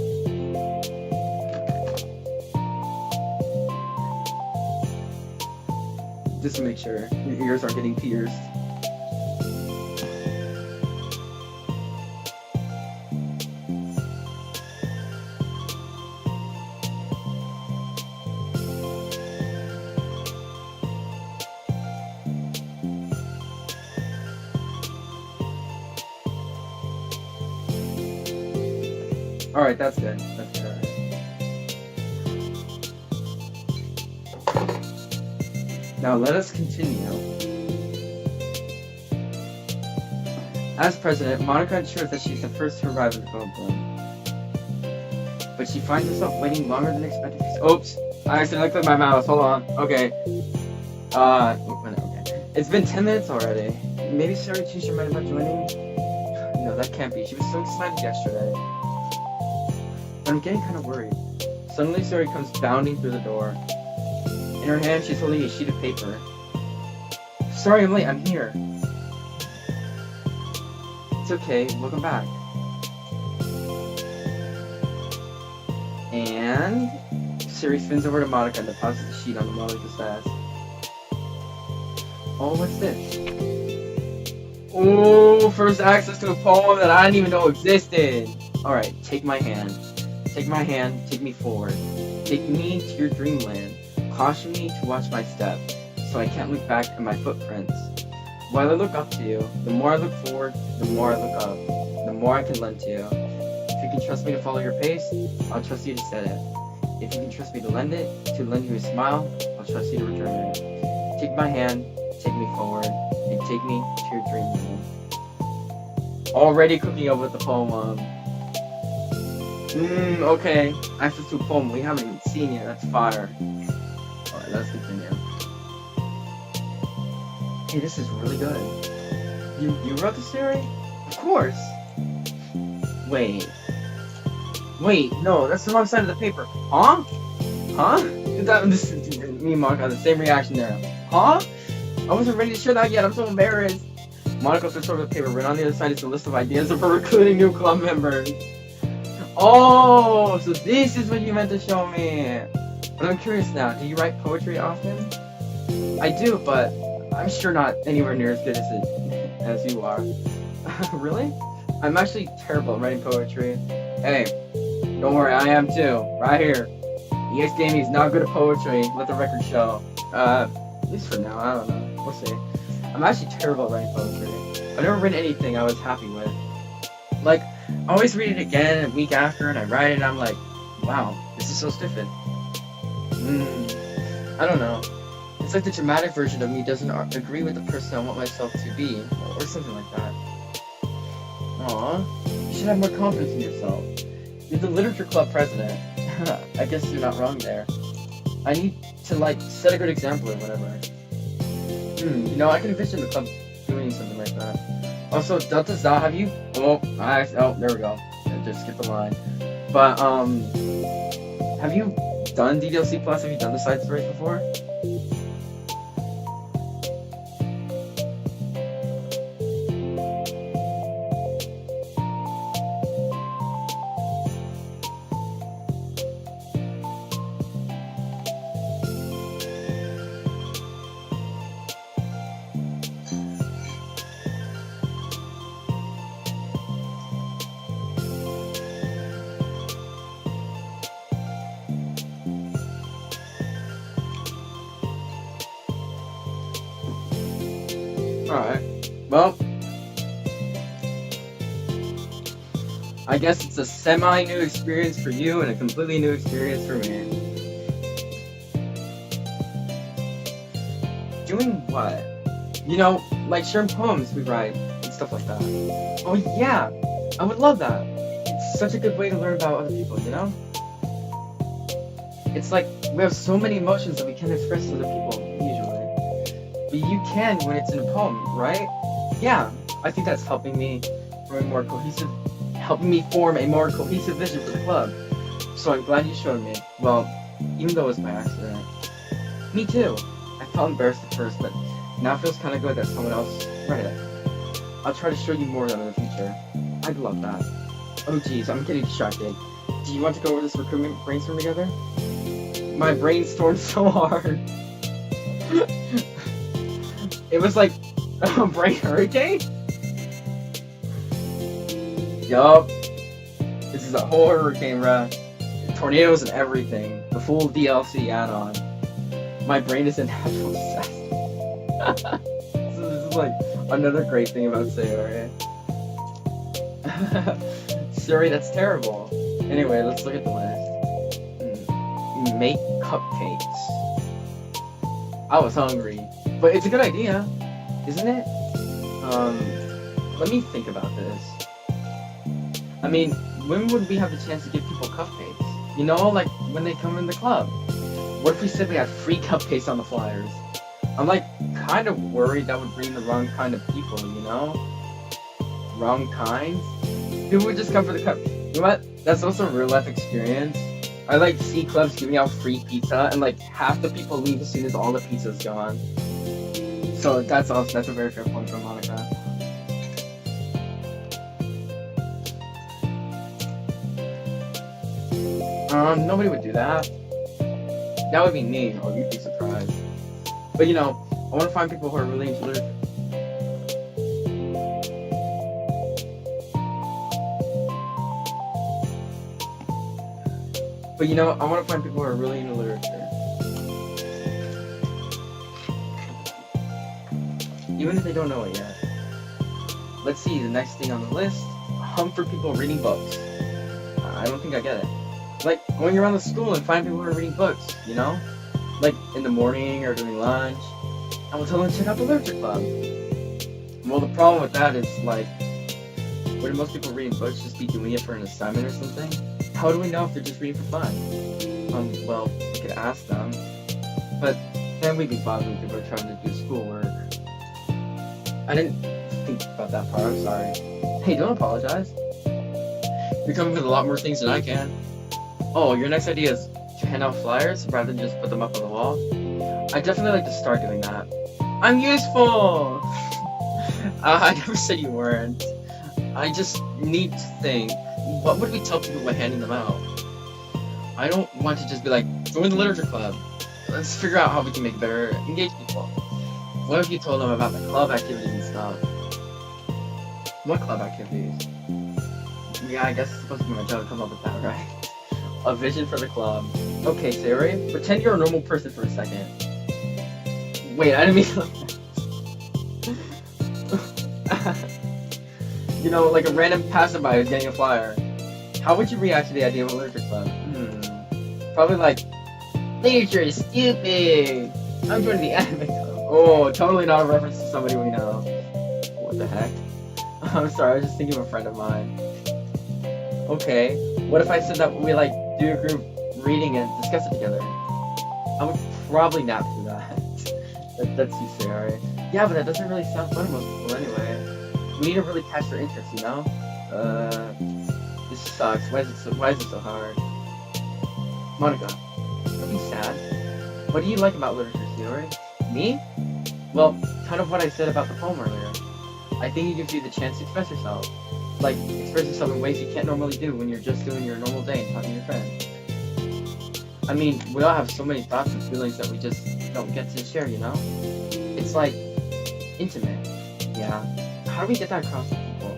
Just to make sure your ears aren't getting pierced. Alright, that's good. That's good. Now let us continue. As president, Monica ensures that she's the first to arrive at the club room. But she finds herself waiting longer than expected. Oops! I accidentally clicked my mouse. Hold on. Okay. Okay. It's been 10 minutes already. Maybe Sarah changed her mind about joining? No, that can't be. She was so excited yesterday. But I'm getting kind of worried. Suddenly, Sayori comes bounding through the door. In her hand, she's holding a sheet of paper. Sorry I'm late, I'm here. It's okay, welcome back. And... Sayori spins over to Monica and deposits the sheet on the Monica's desk. Oh, what's this? Oh, first access to a poem that I didn't even know existed. Alright, take my hand. Take my hand, take me forward. Take me to your dreamland. Caution me to watch my step, so I can't look back at my footprints. While I look up to you, the more I look forward, the more I look up, the more I can lend to you. If you can trust me to follow your pace, I'll trust you to set it. If you can trust me to lend you a smile, I'll trust you to return it. Take my hand, take me forward, and take me to your dreamland. Already cooking up with the poem. Okay. Access to a poem we haven't even seen yet. That's fire. Alright, let's continue. Hey, this is really good. You wrote this theory? Of course. Wait, no, that's the wrong side of the paper. Huh? Me and Monica had the same reaction there. Huh? I wasn't ready to share that yet. I'm so embarrassed. Monica switched over the paper. Right on the other side is a list of ideas for recruiting new club members. Oh, so this is what you meant to show me. But I'm curious now. Do you write poetry often? I do, but I'm sure not anywhere near as good as you are. Really? I'm actually terrible at writing poetry. Hey, don't worry, I am too. Right here. EX Gaming is not good at poetry. Let the record show. At least for now. I don't know. We'll see. I'm actually terrible at writing poetry. I've never written anything I was happy with. Like, I always read it again a week after, and I write it, and I'm like, wow, this is so stupid. I don't know. It's like the dramatic version of me doesn't agree with the person I want myself to be, or something like that. Aw, you should have more confidence in yourself. You're the literature club president. I guess you're not wrong there. I need to, like, set a good example or whatever. You know, I can envision the club doing something like that. Also, Delta Za, have you... Oh, there we go. I just skipped the line. But, have you done ddlc Plus? Have you done the side stories before? Alright, well, I guess it's a semi-new experience for you and a completely new experience for me. Doing what? You know, like sharing poems we write and stuff like that. Oh yeah, I would love that. It's such a good way to learn about other people, you know? It's like, we have so many emotions that we can't express to other people, usually. But you can when it's in a poem, right? Yeah, I think that's helping me form a more cohesive vision for the club. So I'm glad you showed me. Well, even though it was by accident. Me too. I felt embarrassed at first, but now it feels kind of good that someone else read it. I'll try to show you more of them in the future. I'd love that. Oh geez, I'm getting distracted. Do you want to go over this recruitment brainstorm together? My brainstormed so hard. It was like a brain hurricane? Yup. This is a whole hurricane, bruh. Tornadoes and everything. The full DLC add-on. My brain is in natural obsessed. So this is like another great thing about Sayori. Sorry, that's terrible. Anyway, let's look at the list. Make cupcakes. I was hungry. But it's a good idea, isn't it? Let me think about this. I mean, when would we have the chance to give people cupcakes? You know, like when they come in the club. What if we said we had free cupcakes on the flyers? I'm like kind of worried that would bring the wrong kind of people, you know? Wrong kinds? People would just come for the cup. You know what? That's also a real life experience. I like see clubs giving out free pizza and like half the people leave as soon as all the pizza's gone. So that's a very fair point from Monica. Nobody would do that. That would be me, or you'd be surprised. But you know, I want to find people who are really into literature. But you know, I want to find people who are really into literature. Even if they don't know it yet. Let's see, the next thing on the list. Hunt for people reading books. I don't think I get it. Like, going around the school and find people who are reading books, you know? Like, in the morning or during lunch. And we'll tell them to check out the literature club. Well, the problem with that is, like, wouldn't most people reading books just be doing it for an assignment or something? How do we know if they're just reading for fun? Well, we could ask them. But then we'd be bothering people trying to do schoolwork. I didn't think about that part. I'm sorry. Hey, don't apologize. You're coming with a lot more things than I can. Oh, your next idea is to hand out flyers rather than just put them up on the wall? I definitely like to start doing that. I'm useful! I never said you weren't. I just need to think, what would we tell people by handing them out? I don't want to just be like, join the literature club. Let's figure out how we can make better engage people. What if you told them about the club activities and stuff? What club activities? Yeah, I guess it's supposed to be my job to come up with that, right? A vision for the club. Okay, Sayori, pretend you're a normal person for a second. Wait, I didn't mean that. You know, like a random passerby who's getting a flyer. How would you react to the idea of a literature club? Probably like, literature is stupid! I'm joining the anime club. Oh, totally not a reference to somebody we know. What the heck? I'm sorry, I was just thinking of a friend of mine. Okay, what if I said that we like do a group reading and discuss it together? I would probably not do that. That's you, Sayori. Yeah, but that doesn't really sound fun to most people anyway. We need to really catch their interest, you know? This sucks. Why is it so hard? Monica, don't be sad. What do you like about literature, Sayori? Me? Well, kind of what I said about the poem earlier. I think it gives you the chance to express yourself. Like, express yourself in ways you can't normally do when you're just doing your normal day and talking to your friends. I mean, we all have so many thoughts and feelings that we just don't get to share, you know? It's like, intimate. Yeah. How do we get that across to people?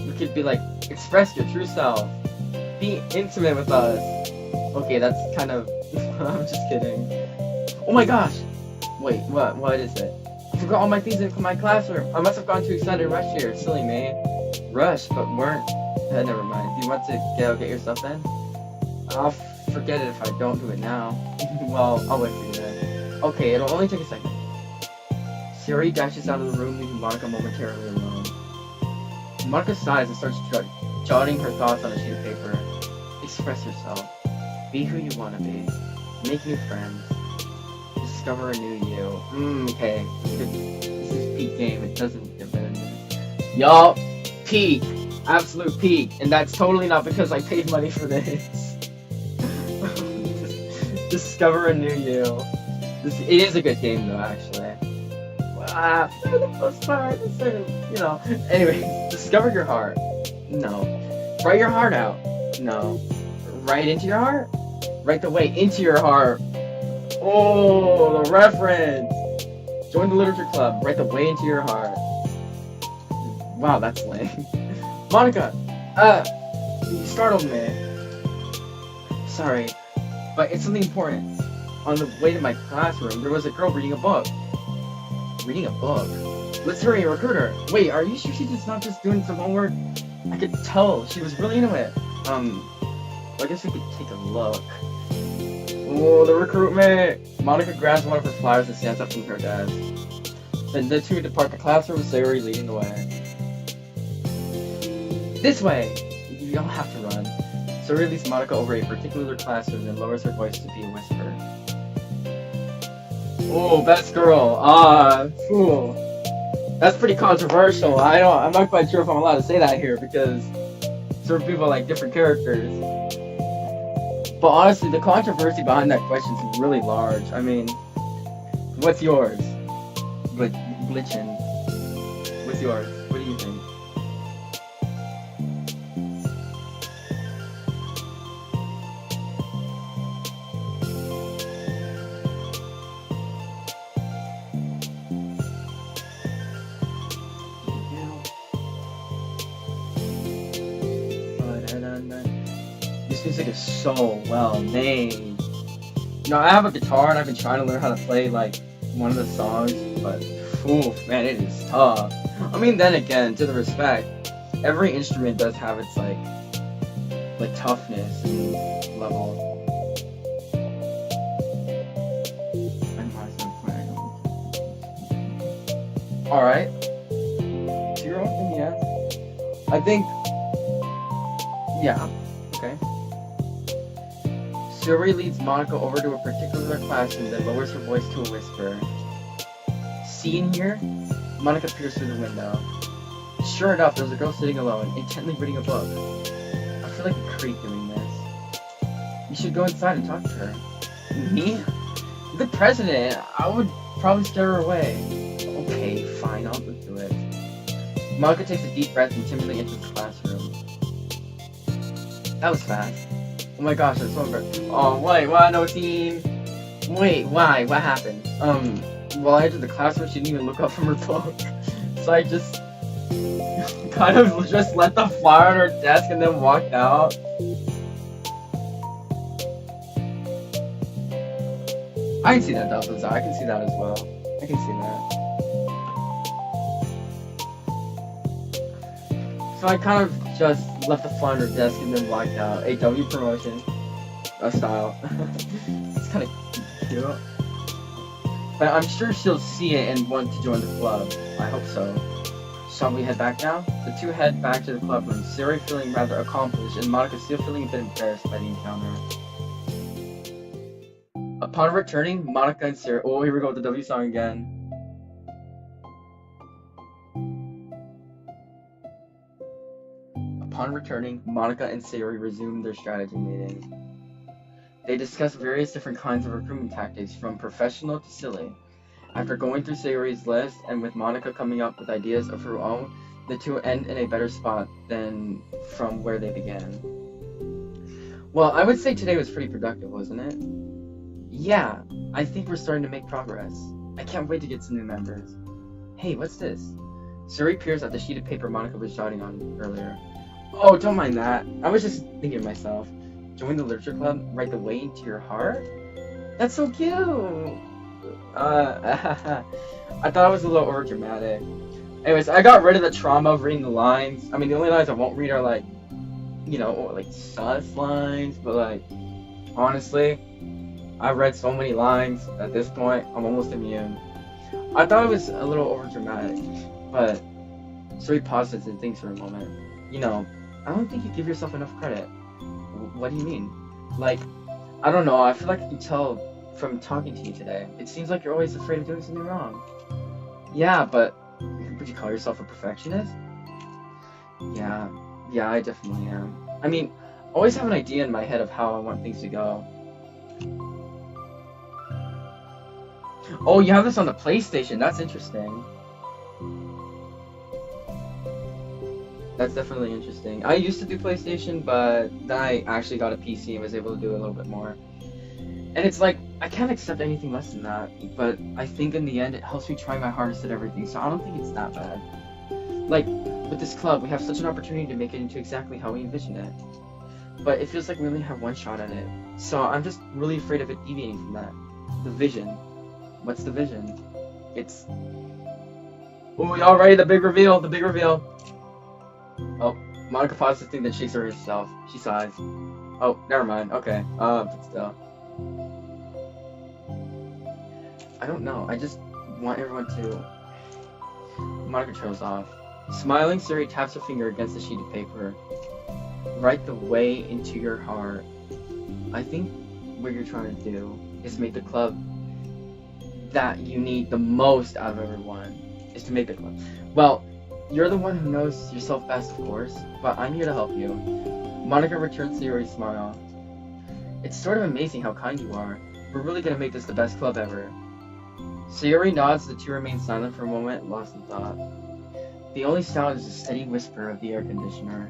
We could be like, express your true self. Be intimate with us. Okay, that's kind of... I'm just kidding. Oh my gosh! Wait, what is it? I forgot all my things in my classroom. I must have gone too excited to rush here. Silly me. Rush, but weren't... never mind. Do you want to get your stuff then? I'll forget it if I don't do it now. Well, I'll wait for you then. Okay, it'll only take a second. Sayori dashes out of the room, leaving Monica momentarily alone. Monica sighs and starts jotting her thoughts on a sheet of paper. Express yourself. Be who you want to be. Make new friends. Discover a new you. Okay. This is peak game. It doesn't get better than this. Y'all, peak. Absolute peak. And that's totally not because I paid money for this. Discover a new you. It is a good game though, actually. For the most part, it's sort of, you know. Anyway, discover your heart. No. Write your heart out. No. Write into your heart? Write the way into your heart. Oh, the reference. Join the literature club. Write the way into your heart. Wow, that's lame. Monica, you startled me. Sorry, but it's something important. On the way to my classroom, there was a girl reading a book. Reading a book? Let's hurry and recruit her. Wait, are you sure she's not just doing some homework? I could tell she was really into it. I guess we could take a look. Oh, the recruitment! Monica grabs one of her flyers and stands up from her desk. Then the two depart the classroom with Sayori leading the way. This way! You don't have to run. Sayori leads Monica over a particular classroom and lowers her voice to be a whisper. Oh, best girl. Fool. That's pretty controversial. I'm not quite sure if I'm allowed to say that here because certain people like different characters. But honestly, the controversy behind that question is really large. I mean, what's yours? Glitchin. What's yours? What do you think? This music is so well made. You know, I have a guitar and I've been trying to learn how to play like one of the songs, but oof, man, it is tough. I mean, then again, to the respect, every instrument does have its like toughness and level. Alright. To your own thing, yes. I think, yeah, okay. Sayori leads Monica over to a particular classroom, then lowers her voice to a whisper. See in here? Monica peers through the window. Sure enough, there's a girl sitting alone, intently reading a book. I feel like a creep doing this. You should go inside and talk to her. Me? The president! I would probably scare her away. Okay, fine, I'll look through it. Monica takes a deep breath and timidly enters the classroom. That was fast. Oh my gosh, that's so embarrassing. Oh, wait, what? No scene. Wait, why? What happened? While I entered the classroom, she didn't even look up from her book. So I just kind of just let the flyer on her desk and then walked out. I can see that, Delta. I can see that as well. I can see that. So I kind of just left the flyer on her desk and then walked out. A W promotion. Style. It's kind of cute. But I'm sure she'll see it and want to join the club. I hope so. Shall we head back now? The two head back to the club room, Siri feeling rather accomplished and Monica still feeling a bit embarrassed by the encounter. Upon returning, Monica and Siri... Oh, here we go with the W song again. Upon returning, Monica and Siri resumed their strategy meeting. They discussed various different kinds of recruitment tactics, from professional to silly. After going through Sayori's list, and with Monica coming up with ideas of her own, the two end in a better spot than from where they began. Well, I would say today was pretty productive, wasn't it? Yeah, I think we're starting to make progress. I can't wait to get some new members. Hey, what's this? Suri peers at the sheet of paper Monica was jotting on earlier. Oh, don't mind that. I was just thinking to myself. Join the literature club, write the way into your heart? That's so cute! I thought it was a little overdramatic. Anyways, I got rid of the trauma of reading the lines. I mean, the only lines I won't read are like, you know, like sus lines, but like, honestly, I've read so many lines at this point, I'm almost immune. I thought it was a little overdramatic, but Suri pauses and thinks for a moment. You know, I don't think you give yourself enough credit. What do you mean? Like, I don't know, I feel like I can tell from talking to you today. It seems like you're always afraid of doing something wrong. Yeah, but would you call yourself a perfectionist? Yeah, I definitely am. I mean, I always have an idea in my head of how I want things to go. Oh, you have this on the PlayStation, that's interesting. That's definitely interesting. I used to do PlayStation, but then I actually got a PC and was able to do a little bit more. And it's like, I can't accept anything less than that, but I think in the end it helps me try my hardest at everything, so I don't think it's that bad. Like, with this club, we have such an opportunity to make it into exactly how we envision it. But it feels like we only have one shot at it, so I'm just really afraid of it deviating from that. The vision. What's the vision? It's... Oh, y'all ready? The big reveal, the big reveal. Oh, Monica pauses to think that shakes her herself. She sighs. Oh, never mind. Okay. But still. I don't know. I just want everyone to... Monica trails off. Smiling, Suri taps her finger against the sheet of paper. Write the way into your heart. I think what you're trying to do is make the club that you need the most out of everyone. Is to make the club. Well, you're the one who knows yourself best, of course, but I'm here to help you. Monica returns Sayori's smile. It's sort of amazing how kind you are. We're really gonna make this the best club ever. Sayori nods, the two remain silent for a moment, lost in thought. The only sound is the steady whisper of the air conditioner.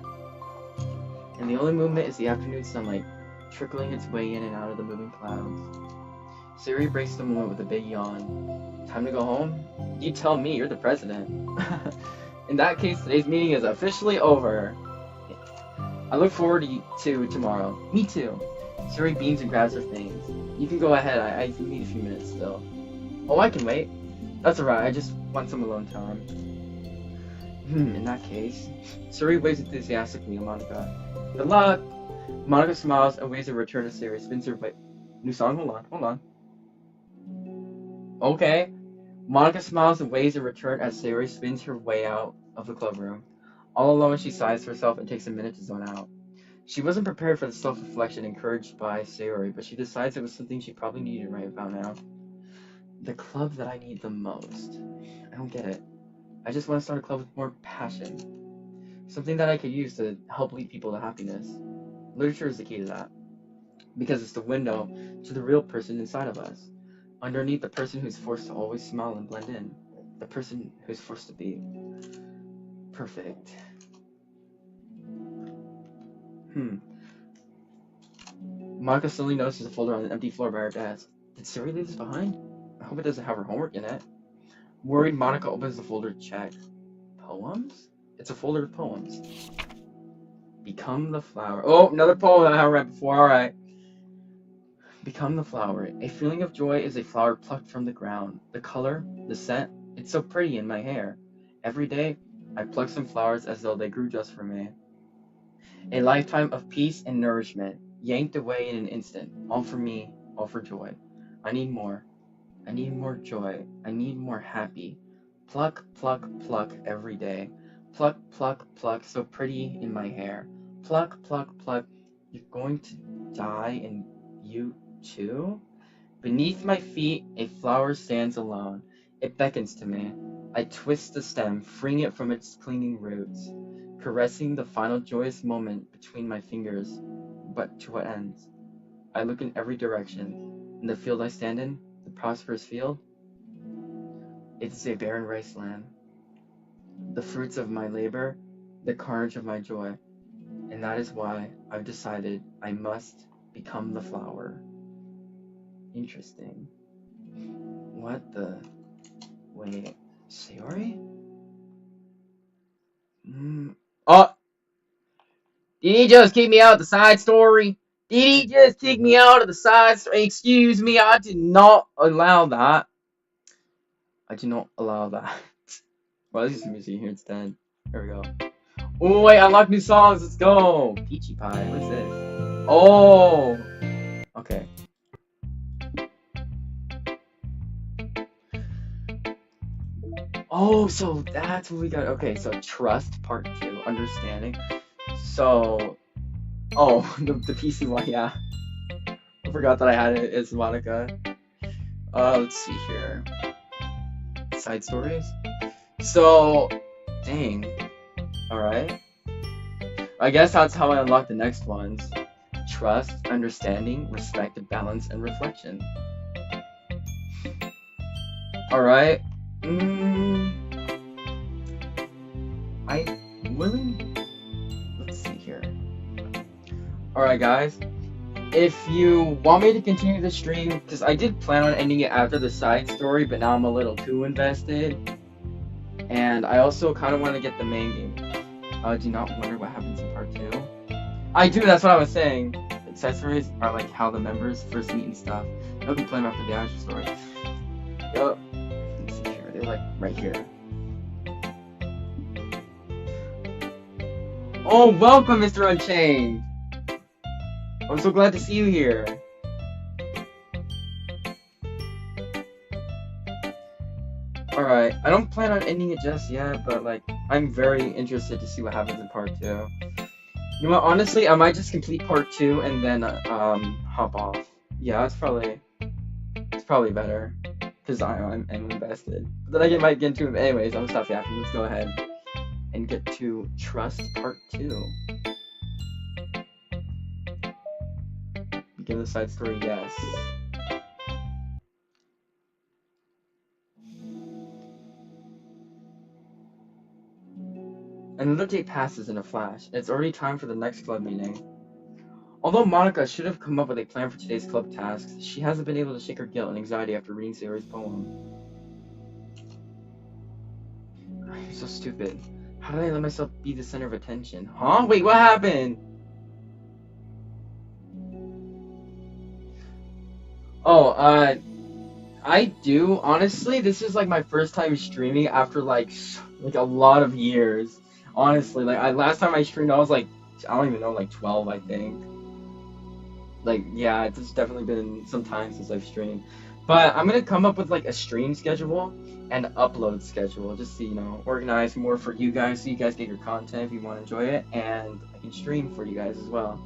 And the only movement is the afternoon sunlight, trickling its way in and out of the moving clouds. Sayori breaks the moment with a big yawn. Time to go home? You tell me, you're the president. In that case, today's meeting is officially over. I look forward to tomorrow. Me too. Suri beams and grabs her things. You can go ahead, I need a few minutes still. Oh, I can wait. That's alright, I just want some alone time. In that case. Suri waves enthusiastically at Monica. Good luck! Monica smiles and waves a return to Suri. Spins her way. New song? Hold on. Okay. Monica smiles and waves a return as Sayori spins her way out of the club room. All alone, she sighs to herself and takes a minute to zone out. She wasn't prepared for the self-reflection encouraged by Sayori, but she decides it was something she probably needed right about now. The club that I need the most. I don't get it. I just want to start a club with more passion. Something that I could use to help lead people to happiness. Literature is the key to that. Because it's the window to the real person inside of us. Underneath the person who's forced to always smile and blend in. The person who's forced to be perfect. Monica suddenly notices a folder on an empty floor by her desk. Did Siri leave this behind? I hope it doesn't have her homework in it. Worried, Monica opens the folder to check. Poems? It's a folder of poems. Become the flower. Oh, another poem that I haven't read before. Alright. Become the flower. A feeling of joy is a flower plucked from the ground. The color, the scent, it's so pretty in my hair. Every day, I pluck some flowers as though they grew just for me. A lifetime of peace and nourishment, yanked away in an instant. All for me, all for joy. I need more. I need more joy. I need more happy. Pluck, pluck, pluck every day. Pluck, pluck, pluck, so pretty in my hair. Pluck, pluck, pluck. You're going to die and you too? Beneath my feet, a flower stands alone. It beckons to me. I twist the stem, freeing it from its clinging roots, caressing the final joyous moment between my fingers. But to what ends? I look in every direction. In the field I stand in, the prosperous field, it is a barren wasteland. The fruits of my labor, the carnage of my joy. And that is why I've decided I must become the flower. Interesting. What the... Wait. Sayori? Oh! Did he just kick me out of the side story? Did he just kick me out of the side story? Excuse me, I did not allow that. I did not allow that. Well, let's use some music here instead. There we go. Oh, wait, unlock new songs. Let's go. Peachy Pie. What is this? Oh. Okay. Oh, so that's what we got. Okay, so trust part 2, understanding. So, oh, the PC one, yeah. I forgot that I had it as Monica. Let's see here. Side stories. So, dang. Alright. I guess that's how I unlock the next ones. Trust, understanding, respect, balance, and reflection. Alright. I'm willing. Let's see here. Alright, guys. If you want me to continue the stream, because I did plan on ending it after the side story, but now I'm a little too invested. And I also kind of want to get the main game. Do not wonder what happens in part 2. I do, that's what I was saying. Side stories are like how the members first meet and stuff. I'll be playing after the actual story. Yup. Let's see here. They're like right here. Oh, welcome, Mr. Unchained. I'm so glad to see you here. Alright, I don't plan on ending it just yet, but like, I'm very interested to see what happens in part 2. You know what, honestly, I might just complete part 2 and then, hop off. Yeah, it's probably better, because I'm invested. But then I might get into it anyways. I'm stop yapping, let's go ahead and get to Trust part 2. Begin the side story, yes. Another day passes in a flash. It's already time for the next club meeting. Although Monica should have come up with a plan for today's club tasks, she hasn't been able to shake her guilt and anxiety after reading Sayori's poem. I'm so stupid. How did I let myself be the center of attention? Huh? Wait, what happened? Oh, I do. Honestly, this is like my first time streaming after like a lot of years. Honestly, like last time I streamed, I was like, I don't even know, like 12, I think. Like, yeah, it's definitely been some time since I've streamed. But I'm gonna come up with like a stream schedule and upload schedule, just to, you know, organize more for you guys, so you guys get your content if you want to enjoy it, and I can stream for you guys as well.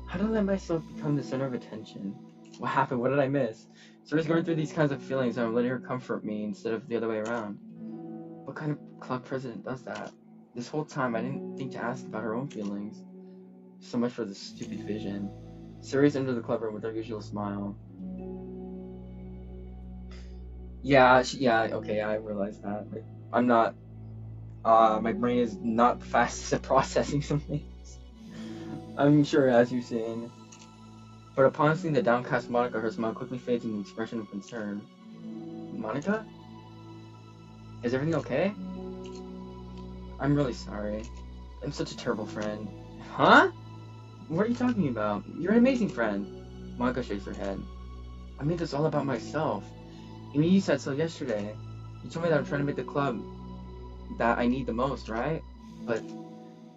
How did I let myself become the center of attention? What happened? What did I miss? So I was going through these kinds of feelings, and I'm letting her comfort me instead of the other way around. What kind of club president does that? This whole time, I didn't think to ask about her own feelings. So much for this stupid vision. Sirius entered the club room with her usual smile. Yeah, okay, I realize that. Like, I'm not, my brain is not the fastest at processing some things. I'm sure, as you've seen. But upon seeing the downcast Monica, her smile quickly fades into an expression of concern. Monica? Is everything okay? I'm really sorry. I'm such a terrible friend. Huh? What are you talking about? You're an amazing friend. Monica shakes her head. I made this all about myself. I mean, you said so yesterday. You told me that I'm trying to make the club that I need the most, right? But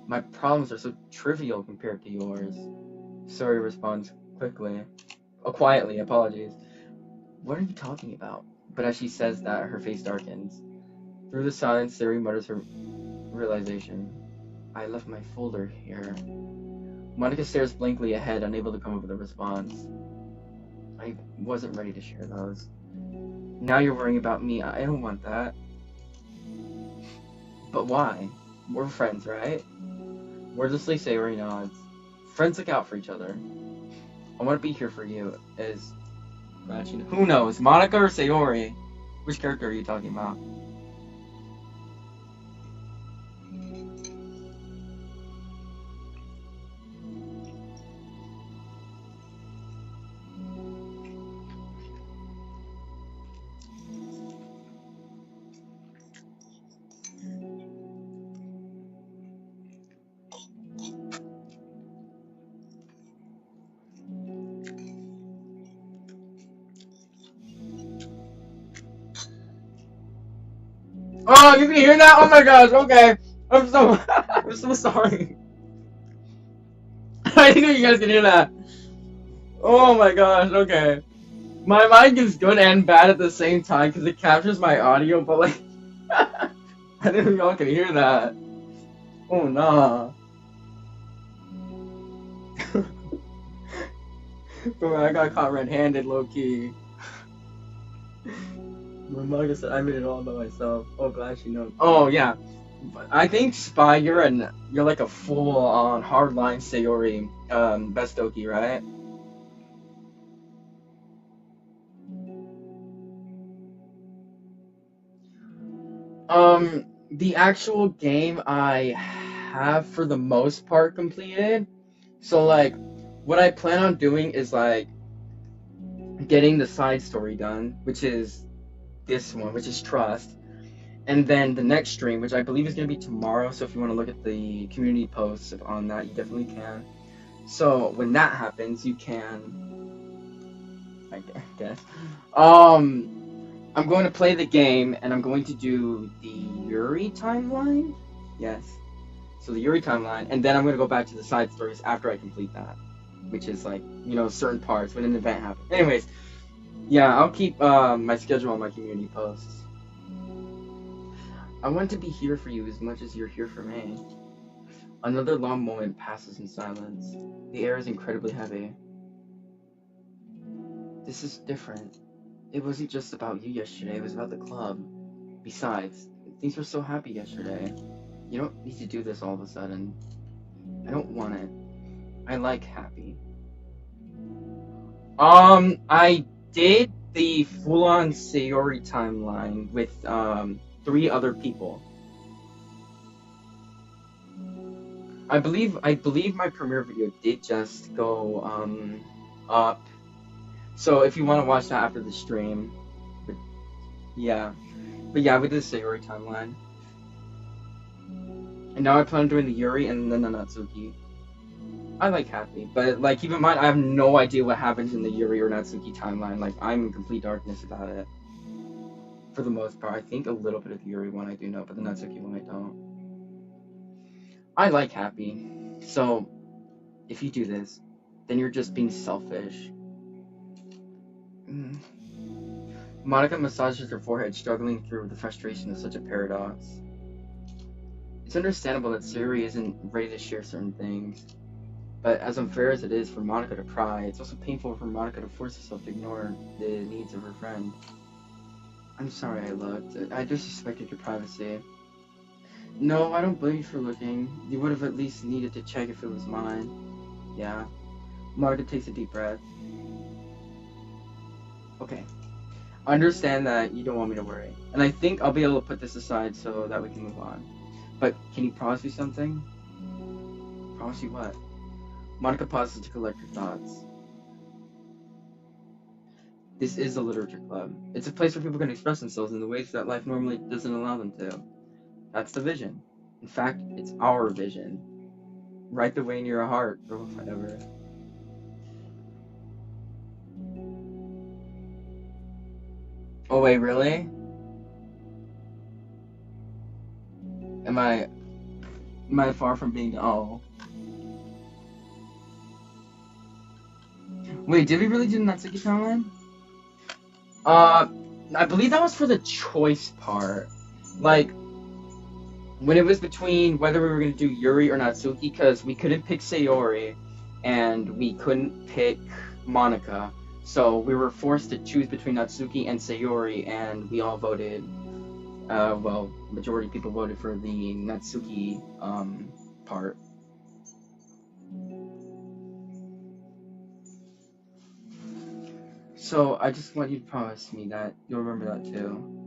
my problems are so trivial compared to yours. Sori responds quietly, apologies. What are you talking about? But as she says that, her face darkens. Through the silence, Siri mutters her realization. I left my folder here. Monica stares blankly ahead, unable to come up with a response. I wasn't ready to share those. Now you're worrying about me. I don't want that. But why? We're friends, right? Wordlessly, Sayori nods. Friends look out for each other. I want to be here for you. Who knows? Monica or Sayori? Which character are you talking about? Oh, you can hear that? Oh my gosh, okay. I'm so sorry. I didn't know you guys can hear that. Oh my gosh, okay. My mic is good and bad at the same time because it captures my audio, but like, I didn't know y'all can hear that. Oh nah. Bro, I got caught red-handed, low-key. My mother said I made it all by myself. Oh, glad she knows. Oh yeah, I think Spy, you're like a full-on hardline Sayori, Bestoki, right? The actual game I have for the most part completed. So like, what I plan on doing is like getting the side story done, which is this one, which is Trust. And then the next stream, which I believe is going to be tomorrow, so if you want to look at the community posts on that, you definitely can. So when that happens, you can, I guess. I'm going to play the game, and I'm going to do the Yuri timeline. Yes. So the Yuri timeline, and then I'm going to go back to the side stories after I complete that, which is like, certain parts when an event happens. Anyways, yeah, I'll keep my schedule on my community posts. I want to be here for you as much as you're here for me. Another long moment passes in silence. The air is incredibly heavy. This is different. It wasn't just about you yesterday, it was about the club. Besides, things were so happy yesterday. You don't need to do this all of a sudden. I don't want it. I like happy. I did the full-on Sayori timeline with, 3 other people. I believe my premiere video did just go up. So if you want to watch that after the stream, but yeah, we did the Sayori timeline, and now I plan on doing the Yuri and then the Natsuki. I like happy, but like keep in mind I have no idea what happens in the Yuri or Natsuki timeline. Like I'm in complete darkness about it. For the most part, I think a little bit of the Yuri one I do know, but the Natsuki one I don't. I like happy, so if you do this, then you're just being selfish. Monica massages her forehead, struggling through the frustration of such a paradox. It's understandable that Siri isn't ready to share certain things, but as unfair as it is for Monica to pry, it's also painful for Monica to force herself to ignore the needs of her friend. I'm sorry I looked. I disrespected your privacy. No, I don't blame you for looking. You would have at least needed to check if it was mine. Yeah. Margaret takes a deep breath. Okay. I understand that you don't want me to worry. And I think I'll be able to put this aside so that we can move on. But can you promise me something? Promise you what? Monica pauses to collect her thoughts. This is a literature club. It's a place where people can express themselves in the ways that life normally doesn't allow them to. That's the vision. In fact, it's our vision. Right the way in your heart, or whatever. Oh wait, really? Am I far from being Wait, did we really do the Natsuki timeline? I believe that was for the choice part. Like, when it was between whether we were going to do Yuri or Natsuki, because we couldn't pick Sayori, and we couldn't pick Monica. So we were forced to choose between Natsuki and Sayori, and we all voted, majority of people voted for the Natsuki, part. So I just want you to promise me that you'll remember that too.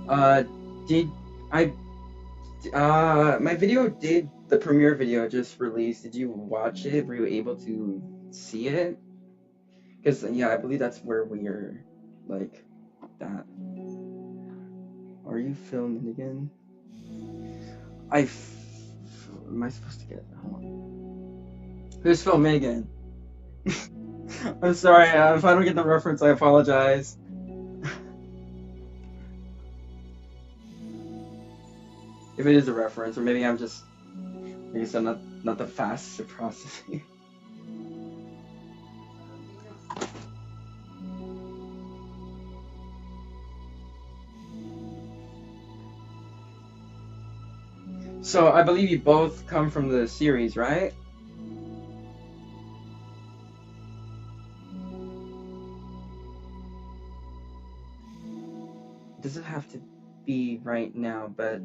Uh, did I my video did the premiere video just released. Did you watch it? Were you able to see it? Because yeah, I believe that's where we are, like that. Are you filming again? Am I supposed to get? Hold on. Who's filming again? I'm sorry. If I don't get the reference, I apologize. If it is a reference, or maybe I'm just, I guess I'm not the fastest at processing. So I believe you both come from the series, right? It doesn't have to be right now, but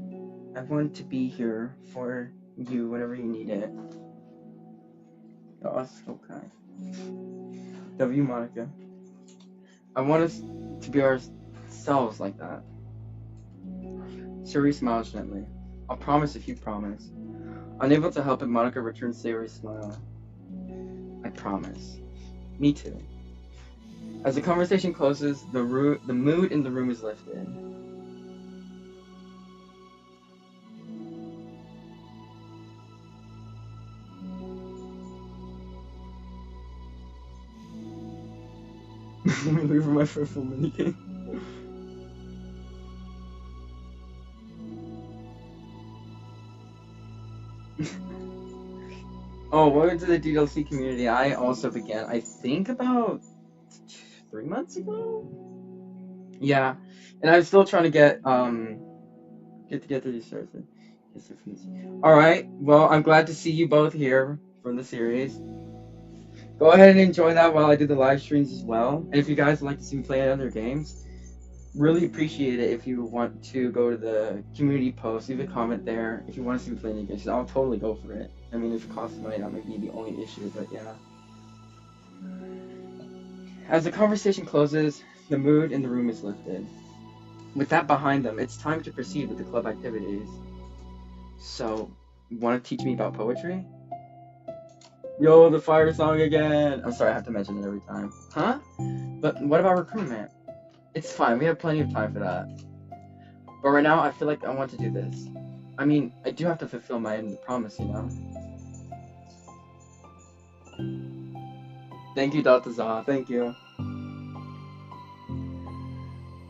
I want to be here for you whenever you need it. Oh, that's so kind. W Monica. I want us to be ourselves like that. Sayori smiles gently. I'll promise if you promise. Unable to help it, Monica returns Sayori's smile. I promise. Me too. As the conversation closes, the mood in the room is lifted. Let me look for my first full minigame. Oh, welcome to the ddlc community. I also began, I think, about 3 months ago? Yeah, and I'm still trying to get together these Thursday. Alright, well, I'm glad to see you both here from the series. Go ahead and enjoy that while I do the live streams as well. And if you guys would like to see me play other games, really appreciate it if you want to go to the community post, leave a comment there if you want to see me play any games. I'll totally go for it. I mean, if it costs money, that might be the only issue, but yeah. As the conversation closes, the mood in the room is lifted. With that behind them, it's time to proceed with the club activities. So, want to teach me about poetry? Yo, the fire song again! I'm sorry, I have to mention it every time. Huh? But what about recruitment? It's fine, we have plenty of time for that. But right now, I feel like I want to do this. I mean, I do have to fulfill my end of the promise, you know? Thank you, Dr. Zaha, thank you.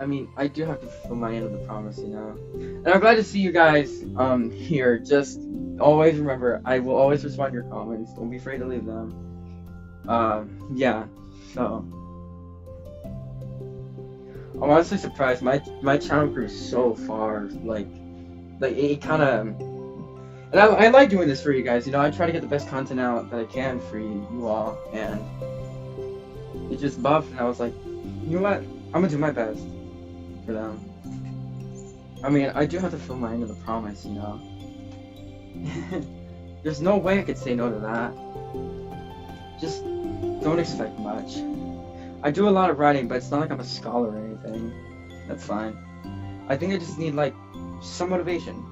I mean, I do have to fulfill my end of the promise, you know? And I'm glad to see you guys here. Just always remember, I will always respond to your comments. Don't be afraid to leave them. Yeah. So I'm honestly surprised. My channel grew so far. Like it kind of. And I like doing this for you guys. You know, I try to get the best content out that I can for you all, and it just buffed. And I was like, you know what? I'm gonna do my best for them. I mean, I do have to fulfill my end of the promise, you know. There's no way I could say no to that. Just don't expect much. I do a lot of writing, but it's not like I'm a scholar or anything. That's fine. I think I just need, like, some motivation.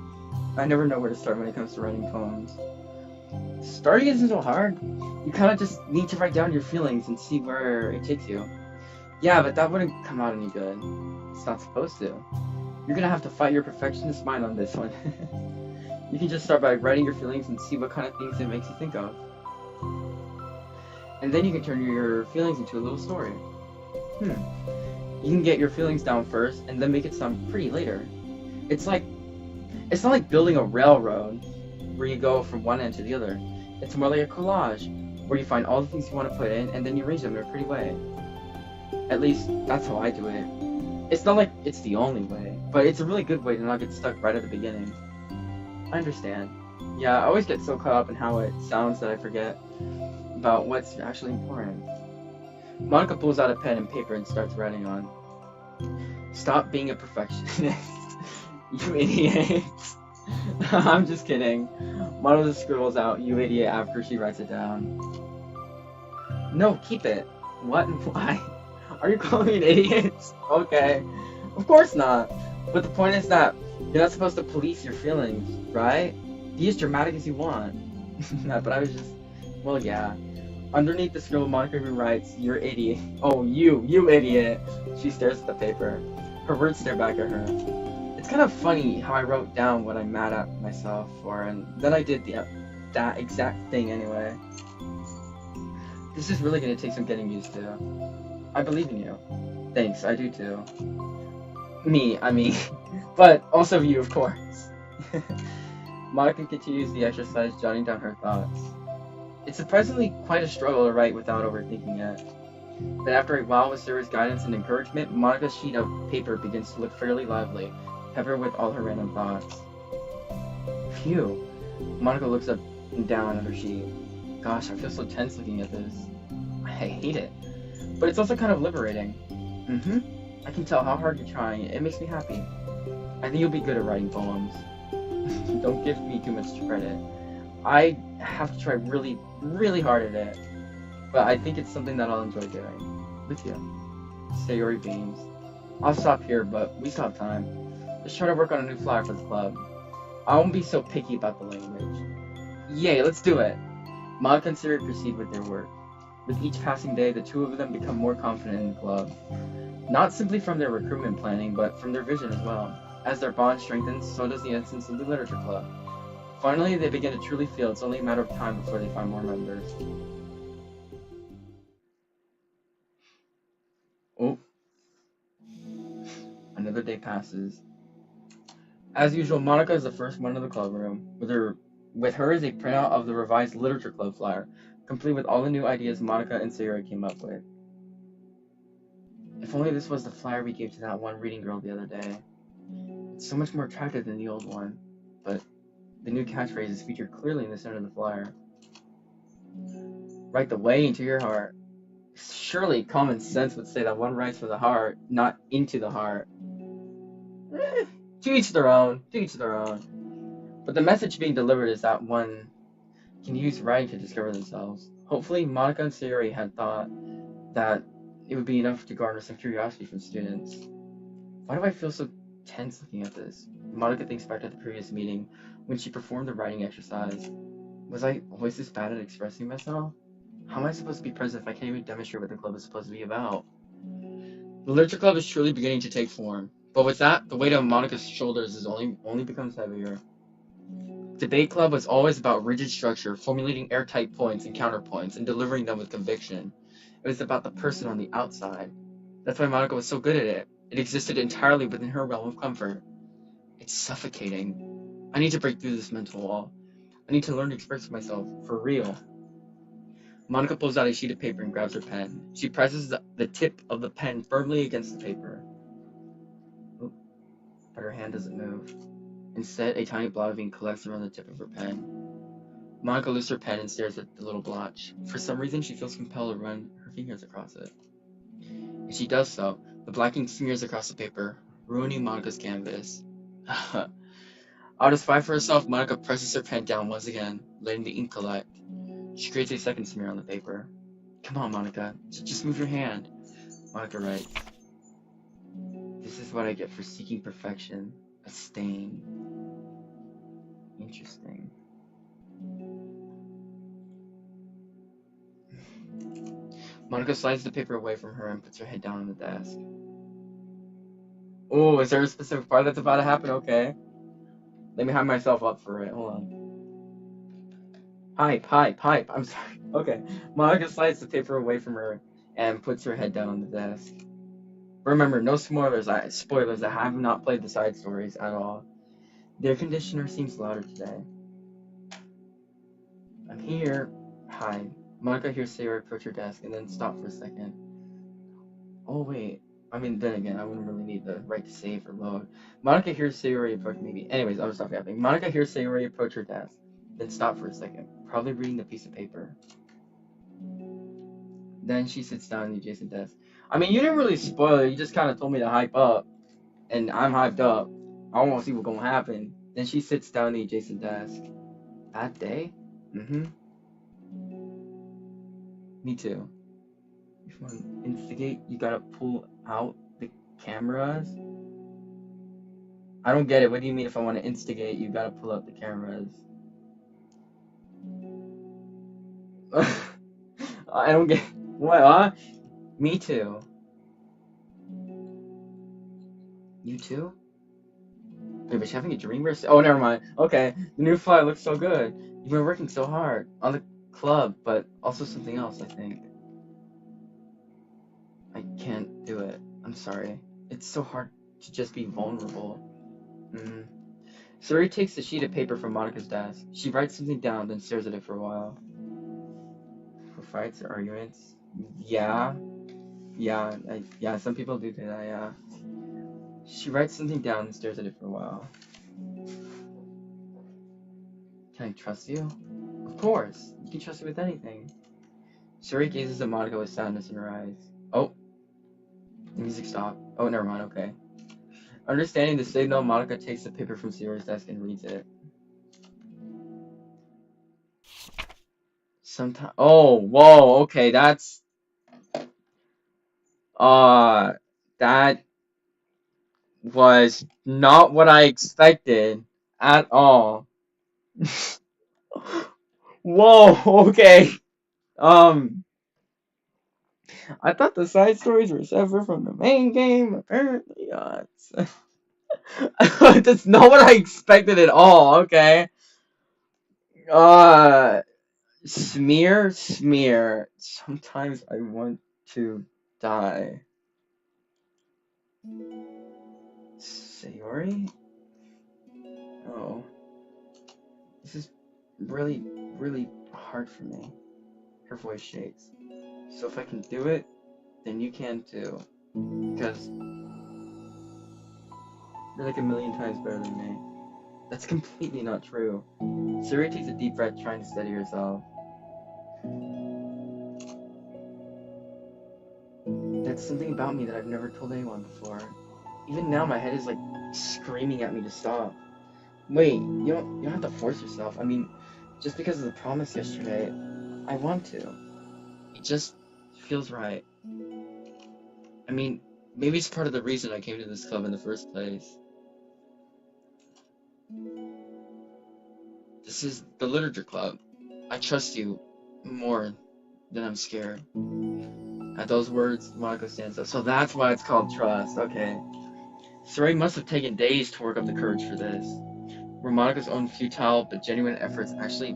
I never know where to start when it comes to writing poems. Starting isn't so hard. You kind of just need to write down your feelings and see where it takes you. Yeah, but that wouldn't come out any good. It's not supposed to. You're gonna have to fight your perfectionist mind on this one. You can just start by writing your feelings and see what kind of things it makes you think of. And then you can turn your feelings into a little story. You can get your feelings down first and then make it sound pretty later. It's not like building a railroad where you go from one end to the other. It's more like a collage where you find all the things you want to put in and then you arrange them in a pretty way. At least that's how I do it. It's not like it's the only way, but it's a really good way to not get stuck right at the beginning. I understand. Yeah, I always get so caught up in how it sounds that I forget about what's actually important. Monica pulls out a pen and paper and starts writing on. Stop being a perfectionist. You idiot. I'm just kidding. Monica scribbles out, you idiot, after she writes it down. No, keep it. What and why? Are you calling me an idiot? Okay. Of course not. But the point is that you're not supposed to police your feelings, right? Be as dramatic as you want. But I was just... Well, yeah. Underneath the scribble, Monica rewrites, you're idiot. Oh, you idiot. She stares at the paper. Her words stare back at her. It's kind of funny how I wrote down what I'm mad at myself for, and then I did that exact thing anyway. This is really gonna take some getting used to. I believe in you. Thanks, I do too. I mean. But also you, of course. Monica continues the exercise, jotting down her thoughts. It's surprisingly quite a struggle to write without overthinking it. But after a while with Sarah's guidance and encouragement, Monica's sheet of paper begins to look fairly lively, peppered with all her random thoughts. Phew. Monica looks up and down at her sheet. Gosh, I feel so tense looking at this. I hate it. But it's also kind of liberating. I can tell how hard you're trying. It makes me happy. I think you'll be good at writing poems. Don't give me too much credit. I have to try really, really hard at it. But I think it's something that I'll enjoy doing. With you. Sayori beams. I'll stop here, but we still have time. Let's try to work on a new flyer for the club. I won't be so picky about the language. Yay, let's do it! Monica and Sayori proceed with their work. With each passing day, the two of them become more confident in the club. Not simply from their recruitment planning, but from their vision as well. As their bond strengthens, so does the essence of the literature club. Finally, they begin to truly feel it's only a matter of time before they find more members. Oh. Another day passes. As usual, Monica is the first one in the club room. With her is a printout of the revised literature club flyer, complete with all the new ideas Monica and Sayori came up with. If only this was the flyer we gave to that one reading girl the other day. It's so much more attractive than the old one, but the new catchphrase is featured clearly in the center of the flyer. Write the way into your heart. Surely common sense would say that one writes for the heart, not into the heart. To each their own, to each their own. But the message being delivered is that one can use writing to discover themselves. Hopefully, Monica and Sayori had thought that it would be enough to garner some curiosity from students. Why do I feel so tense looking at this? Monica thinks back to the previous meeting when she performed the writing exercise. Was I always this bad at expressing myself? How am I supposed to be present if I can't even demonstrate what the club is supposed to be about? The literature club is truly beginning to take form. But with that, the weight on Monica's shoulders is only becomes heavier. Debate club was always about rigid structure, formulating airtight points and counterpoints, and delivering them with conviction. It was about the person on the outside. That's why Monica was so good at it. It existed entirely within her realm of comfort. It's suffocating. I need to break through this mental wall. I need to learn to express myself, for real. Monica pulls out a sheet of paper and grabs her pen. She presses the tip of the pen firmly against the paper. Oop, but her hand doesn't move. Instead, a tiny blob of ink collects around the tip of her pen. Monica lifts her pen and stares at the little blotch. For some reason, she feels compelled to run her fingers across it. As she does so, the black ink smears across the paper, ruining Monica's canvas. Out of spite for herself, Monica presses her pen down once again, letting the ink collect. She creates a second smear on the paper. Come on, Monica, just move your hand. Monica writes, "This is what I get for seeking perfection. A stain." Interesting. Monica slides the paper away from her and puts her head down on the desk. Oh, is there a specific part that's about to happen? Okay. Let me hype myself up for it. Hold on. Hype. I'm sorry. Okay. Monica slides the paper away from her and puts her head down on the desk. Remember, no spoilers. I have not played the side stories at all. The air conditioner seems louder today. I'm here. Hi. Monica hears Sayori approach her desk and then stop for a second. Oh, wait. I mean, then again, I wouldn't really need the right to save or load. Monica hears Sayori approach maybe. Anyways, I'll stop yapping. Monica hears Sayori approach her desk, then stop for a second, probably reading the piece of paper. Then she sits down at the adjacent desk. I mean, you didn't really spoil it. You just kind of told me to hype up, and I'm hyped up. I want to see what's gonna happen. Then she sits down at the adjacent desk. That day? Mm-hmm. Me too. If you want to instigate, you gotta pull out the cameras. I don't get it. What do you mean if I want to instigate, you gotta pull out the cameras? I don't get what, huh? Me too. You too? Wait, but she's having a dream or oh, never mind. Okay, the new fly looks so good. You've been working so hard on the club, but also something else, I think. I can't do it. I'm sorry. It's so hard to just be vulnerable. Suri takes the sheet of paper from Monica's desk. She writes something down, then stares at it for a while. For fights or arguments? Yeah, some people do that, yeah. She writes something down and stares at it for a while. Can I trust you? Of course. You can trust me with anything. Suri gazes at Monica with sadness in her eyes. Oh. The music stopped. Oh, never mind, okay. Understanding the signal, Monica takes the paper from Suri's desk and reads it. Sometimes. Oh, whoa, okay, that's. That was not what I expected at all. Whoa, okay. I thought the side stories were separate from the main game. Apparently not. That's not what I expected at all. Okay. Smear. Sometimes I want to die. Sayori? Oh. This is really, really hard for me. Her voice shakes. So if I can do it, then you can too. Because you're like a million times better than me. That's completely not true. Sayori takes a deep breath, trying to steady herself. That's something about me that I've never told anyone before. Even now, my head is like screaming at me to stop. Wait, you don't have to force yourself. I mean, just because of the promise yesterday, I want to. It just feels right. I mean, maybe it's part of the reason I came to this club in the first place. This is the literature club. I trust you more than I'm scared. At those words, Monica stands up. So that's why it's called trust. Okay. Sayori must have taken days to work up the courage for this. were Monica's own futile but genuine efforts actually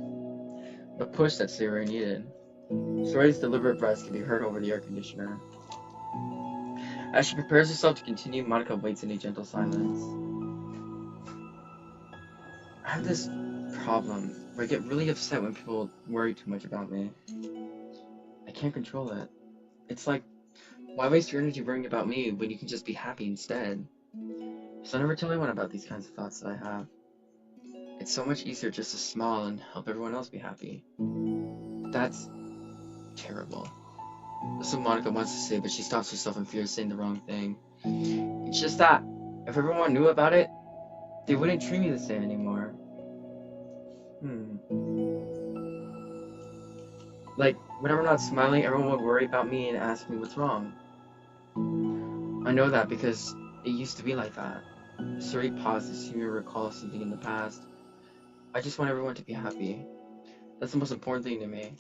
the push that Sayori needed. Sayori's deliberate breaths can be heard over the air conditioner. As she prepares herself to continue, Monica waits in a gentle silence. I have this problem where I get really upset when people worry too much about me. I can't control it. It's like, why waste your energy worrying about me when you can just be happy instead? So I never tell anyone about these kinds of thoughts that I have. It's so much easier just to smile and help everyone else be happy. That's terrible. That's what Monica wants to say, but she stops herself in fear of saying the wrong thing. It's just that, if everyone knew about it, they wouldn't treat me the same anymore. Like, whenever I'm not smiling, everyone would worry about me and ask me what's wrong. I know that because it used to be like that. Sayori paused to see me recall something in the past. I just want everyone to be happy. That's the most important thing to me.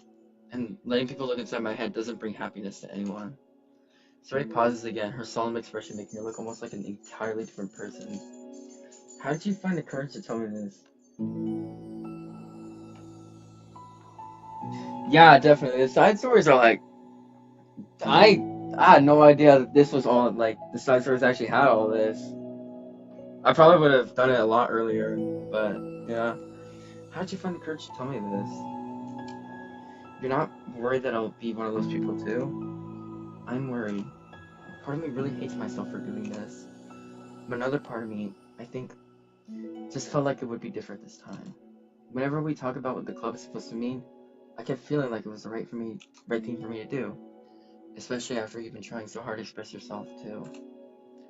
And letting people look inside my head doesn't bring happiness to anyone. Sayori pauses again, her solemn expression making her look almost like an entirely different person. How did you find the courage to tell me this? Yeah, definitely. The side stories are like, I had no idea that this was all, like, the side stories actually had all this. I probably would have done it a lot earlier, but, yeah. How did you find the courage to tell me this? You're not worried that I'll be one of those people too? I'm worried. Part of me really hates myself for doing this. But another part of me, I think, just felt like it would be different this time. Whenever we talk about what the club is supposed to mean, I kept feeling like it was the right thing for me to do. Especially after you've been trying so hard to express yourself too.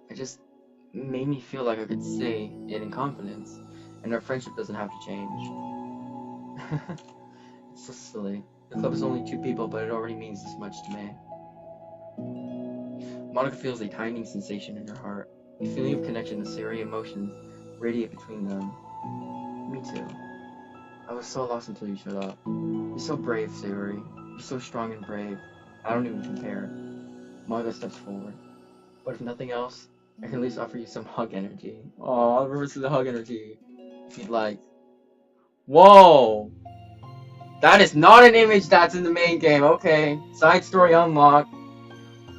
It just made me feel like I could say it in confidence, and our friendship doesn't have to change. It's so silly. The club is only 2 people, but it already means this much to me. Monica feels a tightening sensation in her heart. A feeling of connection and Sayori emotions radiate between them. Me too. I was so lost until you showed up. You're so brave, Sayori. You're so strong and brave. I don't even compare. Monica steps forward. But if nothing else, I can at least offer you some hug energy. Aw, I'll reverse to the hug energy. If you'd like. Whoa! That is not an image that's in the main game, okay. Side story unlocked.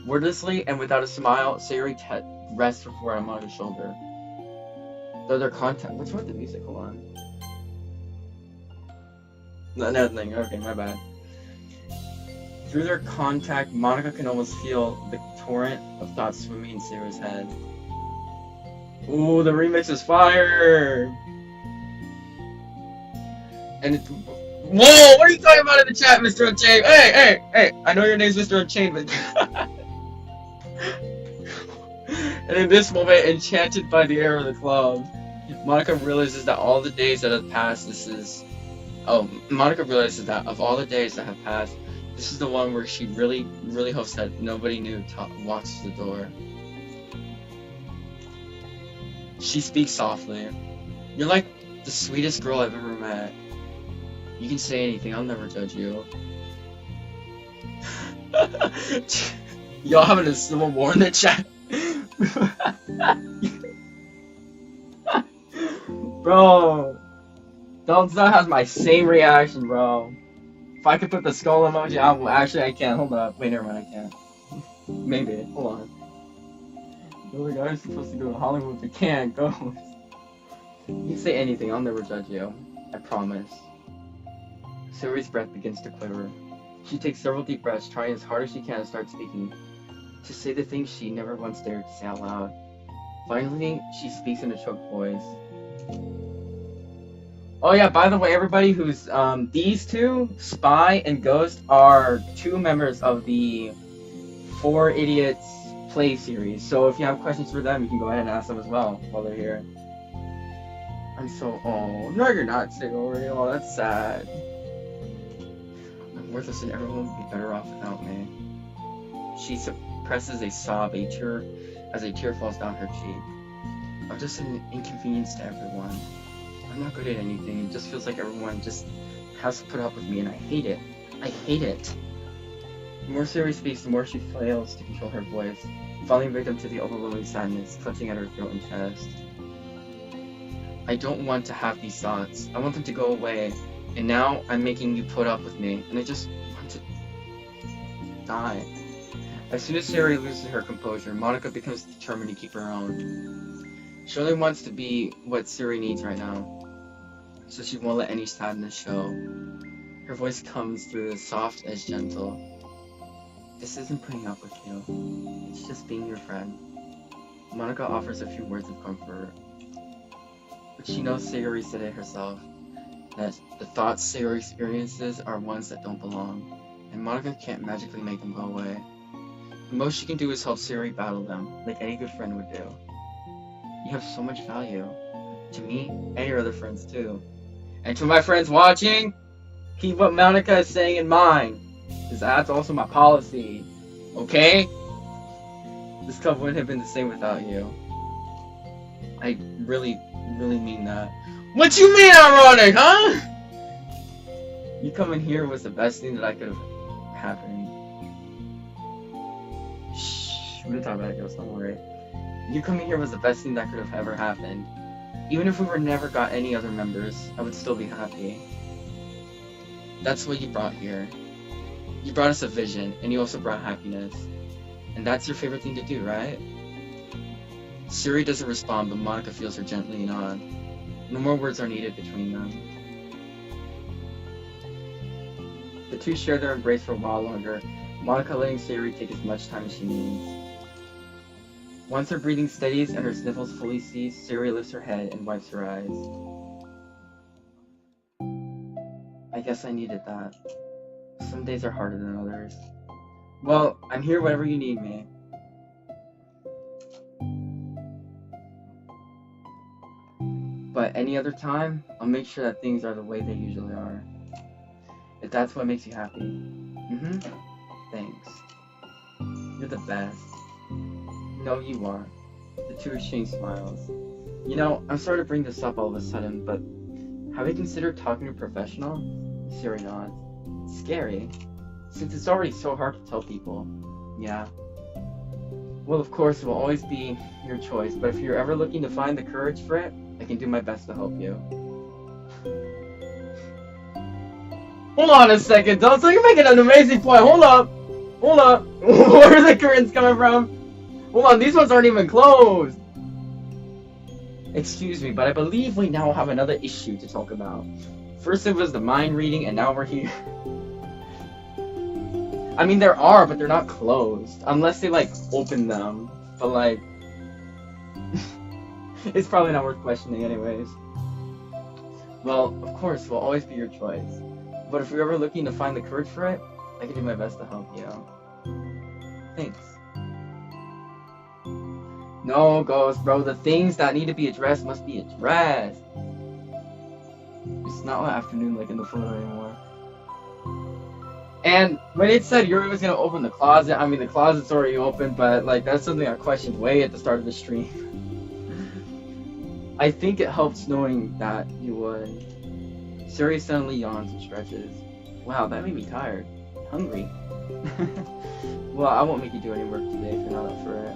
Wordlessly and without a smile, Sayori rests her forehead on Monica's shoulder. Though their contact. What's wrong with the music? Hold on. Nothing. Okay, my bad. Through their contact, Monica can almost feel the torrent of thoughts swimming in Sayori's head. Ooh, the remix is fire! And it's... Whoa! What are you talking about in the chat, Mr. Unchained? Hey! I know your name's Mr. Unchained, but... And in this moment, enchanted by the air of the club, Monica realizes that all the days that have passed, Monica realizes that of all the days that have passed, this is the one where she really, really hopes that nobody new walks through the door. She speaks softly. You're like the sweetest girl I've ever met. You can say anything, I'll never judge you. Y'all having a civil war in the chat? Bro, Donza has my same reaction, bro. If I could put the skull emoji, I can't. Hold up. Wait, never mind, I can't. Maybe. Hold on. The other guy's supposed to go to Hollywood, but can't go. You can say anything, I'll never judge you. I promise. Sayori's breath begins to quiver. She takes several deep breaths, trying as hard as she can to start speaking. To say the things she never once dared to say out loud. Finally, she speaks in a choked voice. Oh yeah, by the way, everybody who's, these two, Spy and Ghost, are 2 members of the 4 Idiots Play series. So if you have questions for them, you can go ahead and ask them as well while they're here. I'm so, oh, no you're not, Sayori. Oh, that's sad. I'm worthless and everyone would be better off without me. She suppresses a sob, as a tear falls down her cheek. I'm just an inconvenience to everyone. I'm not good at anything. It just feels like everyone just has to put up with me, and I hate it. I hate it. The more Sayori speaks, the more she fails to control her voice, falling victim to the overwhelming sadness clutching at her throat and chest. I don't want to have these thoughts. I want them to go away. And now I'm making you put up with me, and I just want to die. As soon as Sari loses her composure, Monica becomes determined to keep her own. She only wants to be what Sari needs right now, so she won't let any sadness show. Her voice comes through as soft as gentle. This isn't putting up with you. It's just being your friend. Monica offers a few words of comfort. But she knows Sayori said it herself, that the thoughts Sayori experiences are ones that don't belong, and Monica can't magically make them go away. The most she can do is help Sayori battle them, like any good friend would do. You have so much value. To me, and your other friends too. And to my friends watching, keep what Monica is saying in mind, because that's also my policy. Okay? This club wouldn't have been the same without you. I really mean that. What you mean ironic, huh? You coming here was the best thing that I could have happened. Shh, we're gonna talk about it, girls, don't worry. You coming here was the best thing that could have ever happened. Even if we were never got any other members, I would still be happy. That's what you brought here. You brought us a vision, and you also brought happiness. And that's your favorite thing to do, right? Suri doesn't respond, but Monica feels her gently nod. No more words are needed between them. The two share their embrace for a while longer, Monica letting Sayori take as much time as she needs. Once her breathing steadies and her sniffles fully cease, Sayori lifts her head and wipes her eyes. I guess I needed that. Some days are harder than others. Well, I'm here whenever you need me. But any other time, I'll make sure that things are the way they usually are. If that's what makes you happy. Thanks. You're the best. No, you are. The two exchange smiles. You know, I'm sorry to bring this up all of a sudden, but have you considered talking to a professional? Siri nods. Scary. Since it's already so hard to tell people. Yeah. Well, of course, it will always be your choice, but if you're ever looking to find the courage for it, I can do my best to help you. Hold on a second, though. So you're making an amazing point. Hold up. Hold up. Where are the curtains coming from? Hold on, these ones aren't even closed. Excuse me, but I believe we now have another issue to talk about. First it was the mind reading, and now we're here. I mean, there are, but they're not closed. Unless they, like, open them. But, like... it's probably not worth questioning anyways. Well, of course, will always be your choice. But if you're ever looking to find the courage for it, I can do my best to help you. Thanks. No, Ghost, bro. The things that need to be addressed must be addressed. It's not afternoon like in the photo anymore. And when it said Yuri was gonna open the closet, I mean the closet's already open, but like that's something I questioned way at the start of the stream. I think it helps knowing that you would. Suri suddenly yawns and stretches. Wow, that made me tired. Hungry. Well, I won't make you do any work today if you're not up for it.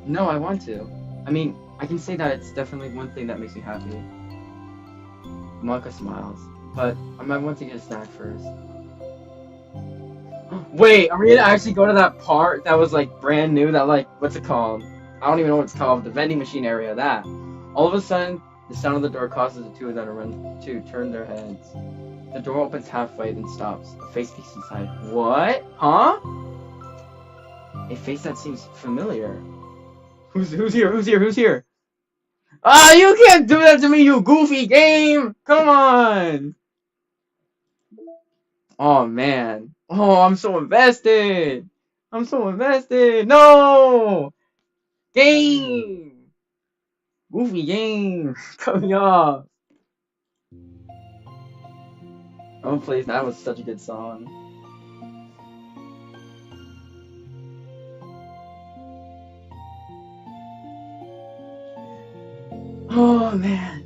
No, I want to. I mean, I can say that it's definitely one thing that makes me happy. Monica smiles, but I might want to get a snack first. Wait, are we gonna actually go to that part that was like brand new, that like, what's it called? I don't even know what it's called, the vending machine area, that. All of a sudden, the sound of the door causes the two of them to turn their heads. The door opens halfway, then stops. A face peeks inside. What? Huh? A face that seems familiar. Who's here? Who's here? Who's here? Ah, you can't do that to me, you goofy game! Come on! Oh, man. Oh, I'm so invested! I'm so invested! No! Game! Goofy game! Cut me off! Oh, please, that was such a good song. Oh, man.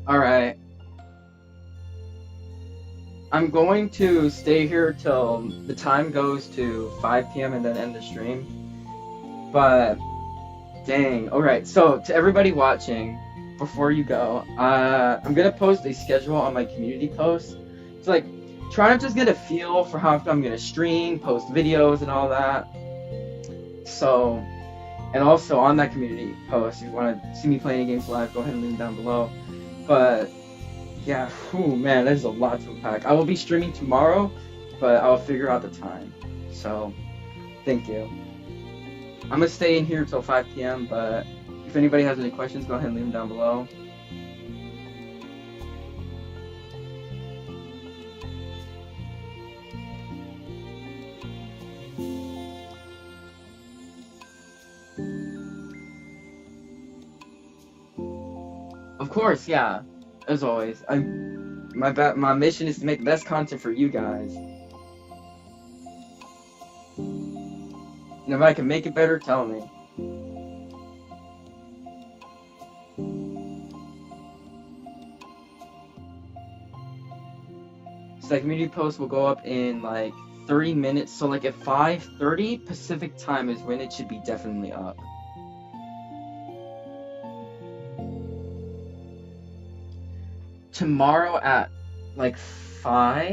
Alright. I'm going to stay here till the time goes to 5 p.m. and then end the stream. But, dang. Alright, so to everybody watching, before you go, I'm gonna post a schedule on my community post. It's like trying to just get a feel for how I'm gonna stream, post videos, and all that. So, and also on that community post, if you want to see me play any games live, go ahead and leave them down below. But yeah, whew, man, there's a lot to unpack. I will be streaming tomorrow, but I'll figure out the time. So, thank you. I'm gonna stay in here till 5 p.m., but if anybody has any questions, go ahead and leave them down below. Of course, yeah. As always, my mission is to make the best content for you guys. And if I can make it better, tell me. So that community post will go up in like 30 minutes. So like at 5:30 Pacific time is when it should be definitely up. Tomorrow at like 5?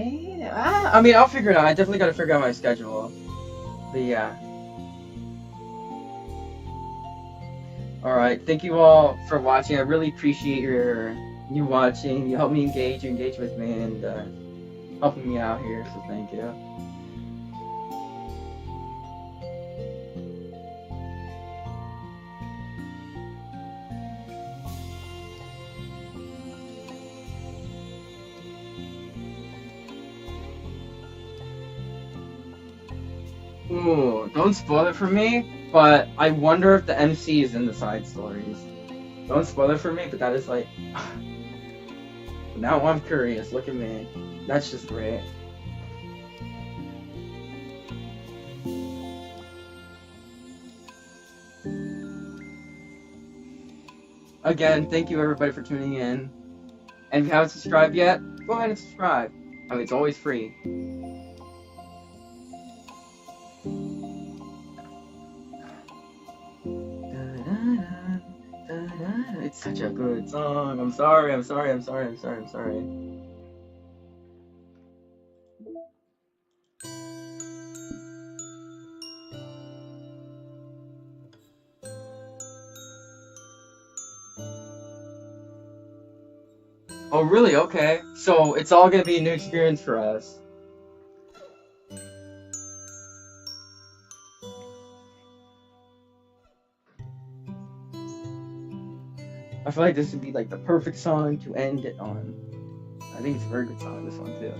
I mean, I'll figure it out. I definitely gotta figure out my schedule. But yeah. Alright, thank you all for watching. I really appreciate you watching. You help me engage, you engage with me, and helping me out here, so thank you. Ooh, don't spoil it for me, but I wonder if the MC is in the side stories. Don't spoil it for me, but that is like... Now I'm curious, look at me. That's just great. Again, thank you everybody for tuning in. And if you haven't subscribed yet, go ahead and subscribe. I mean, it's always free. It's such a good song. I'm sorry. Oh, really? Okay. So it's all gonna be a new experience for us. I feel like this would be like the perfect song to end it on. I think it's a very good song, this one too.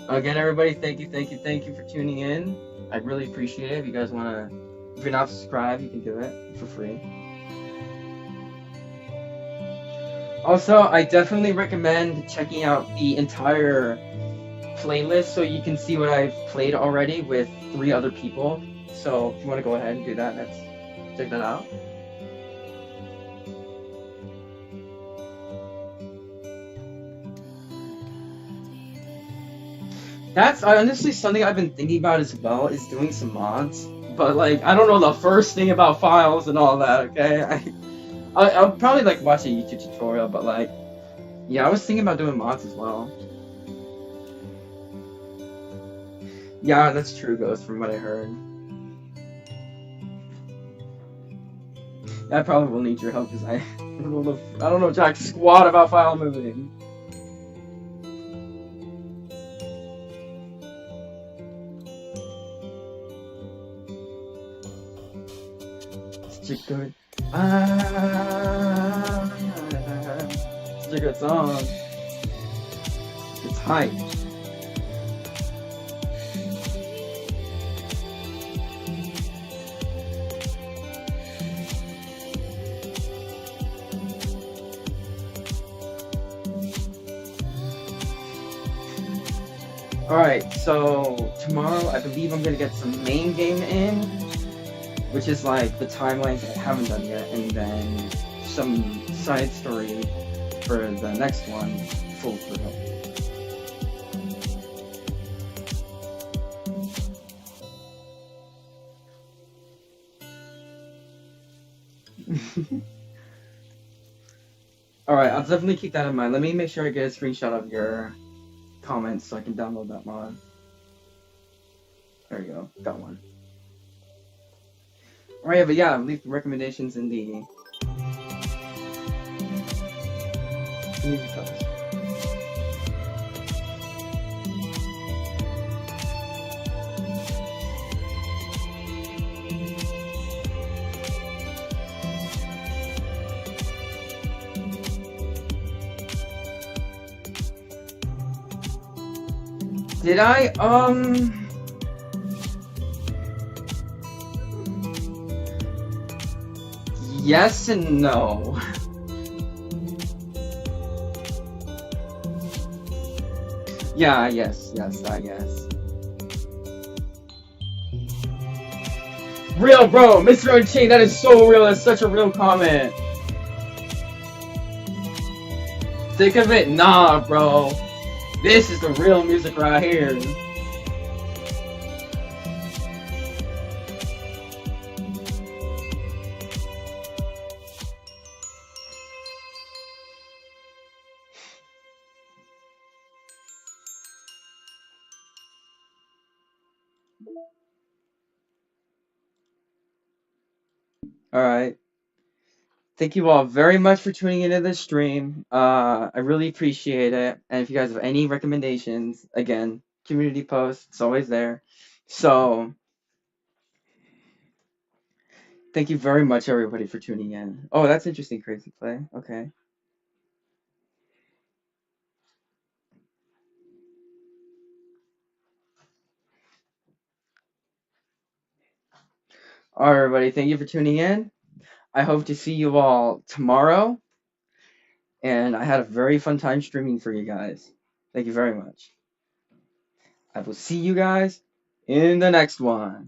Again, everybody, thank you for tuning in. I really appreciate it. If you guys wanna, if you're not subscribed, you can do it for free. Also, I definitely recommend checking out the entire playlist so you can see what I've played already with 3 other people. So if you want to go ahead and do that, let's check that out. That's honestly something I've been thinking about as well, is doing some mods. But like, I don't know the first thing about files and all that, okay? I'll probably like watch a YouTube tutorial, but like, yeah, I was thinking about doing mods as well. Yeah, that's true, Ghost, from what I heard. I probably will need your help because I don't know jack squat about file moving. Such a good, such a good song. It's hype. Alright, so tomorrow I believe I'm gonna get some main game in, which is like the timelines that I haven't done yet, and then some side story for the next one, full through. Alright, I'll definitely keep that in mind. Let me make sure I get a screenshot of your comments so I can download that mod. There you go, got one. Alright, but yeah, leave recommendations in the community post. Did I? Yes and no. Yeah, yes, I guess. Real, bro, Mr. Unchained, that is so real. That's such a real comment. Think of it? Nah, bro. This is the real music right here. Alright. Thank you all very much for tuning into this stream. I really appreciate it. And if you guys have any recommendations, again, community post, it's always there. So, thank you very much, everybody, for tuning in. Oh, that's interesting, Crazy Play. Okay. Alright, everybody, thank you for tuning in. I hope to see you all tomorrow. And I had a very fun time streaming for you guys. Thank you very much. I will see you guys in the next one.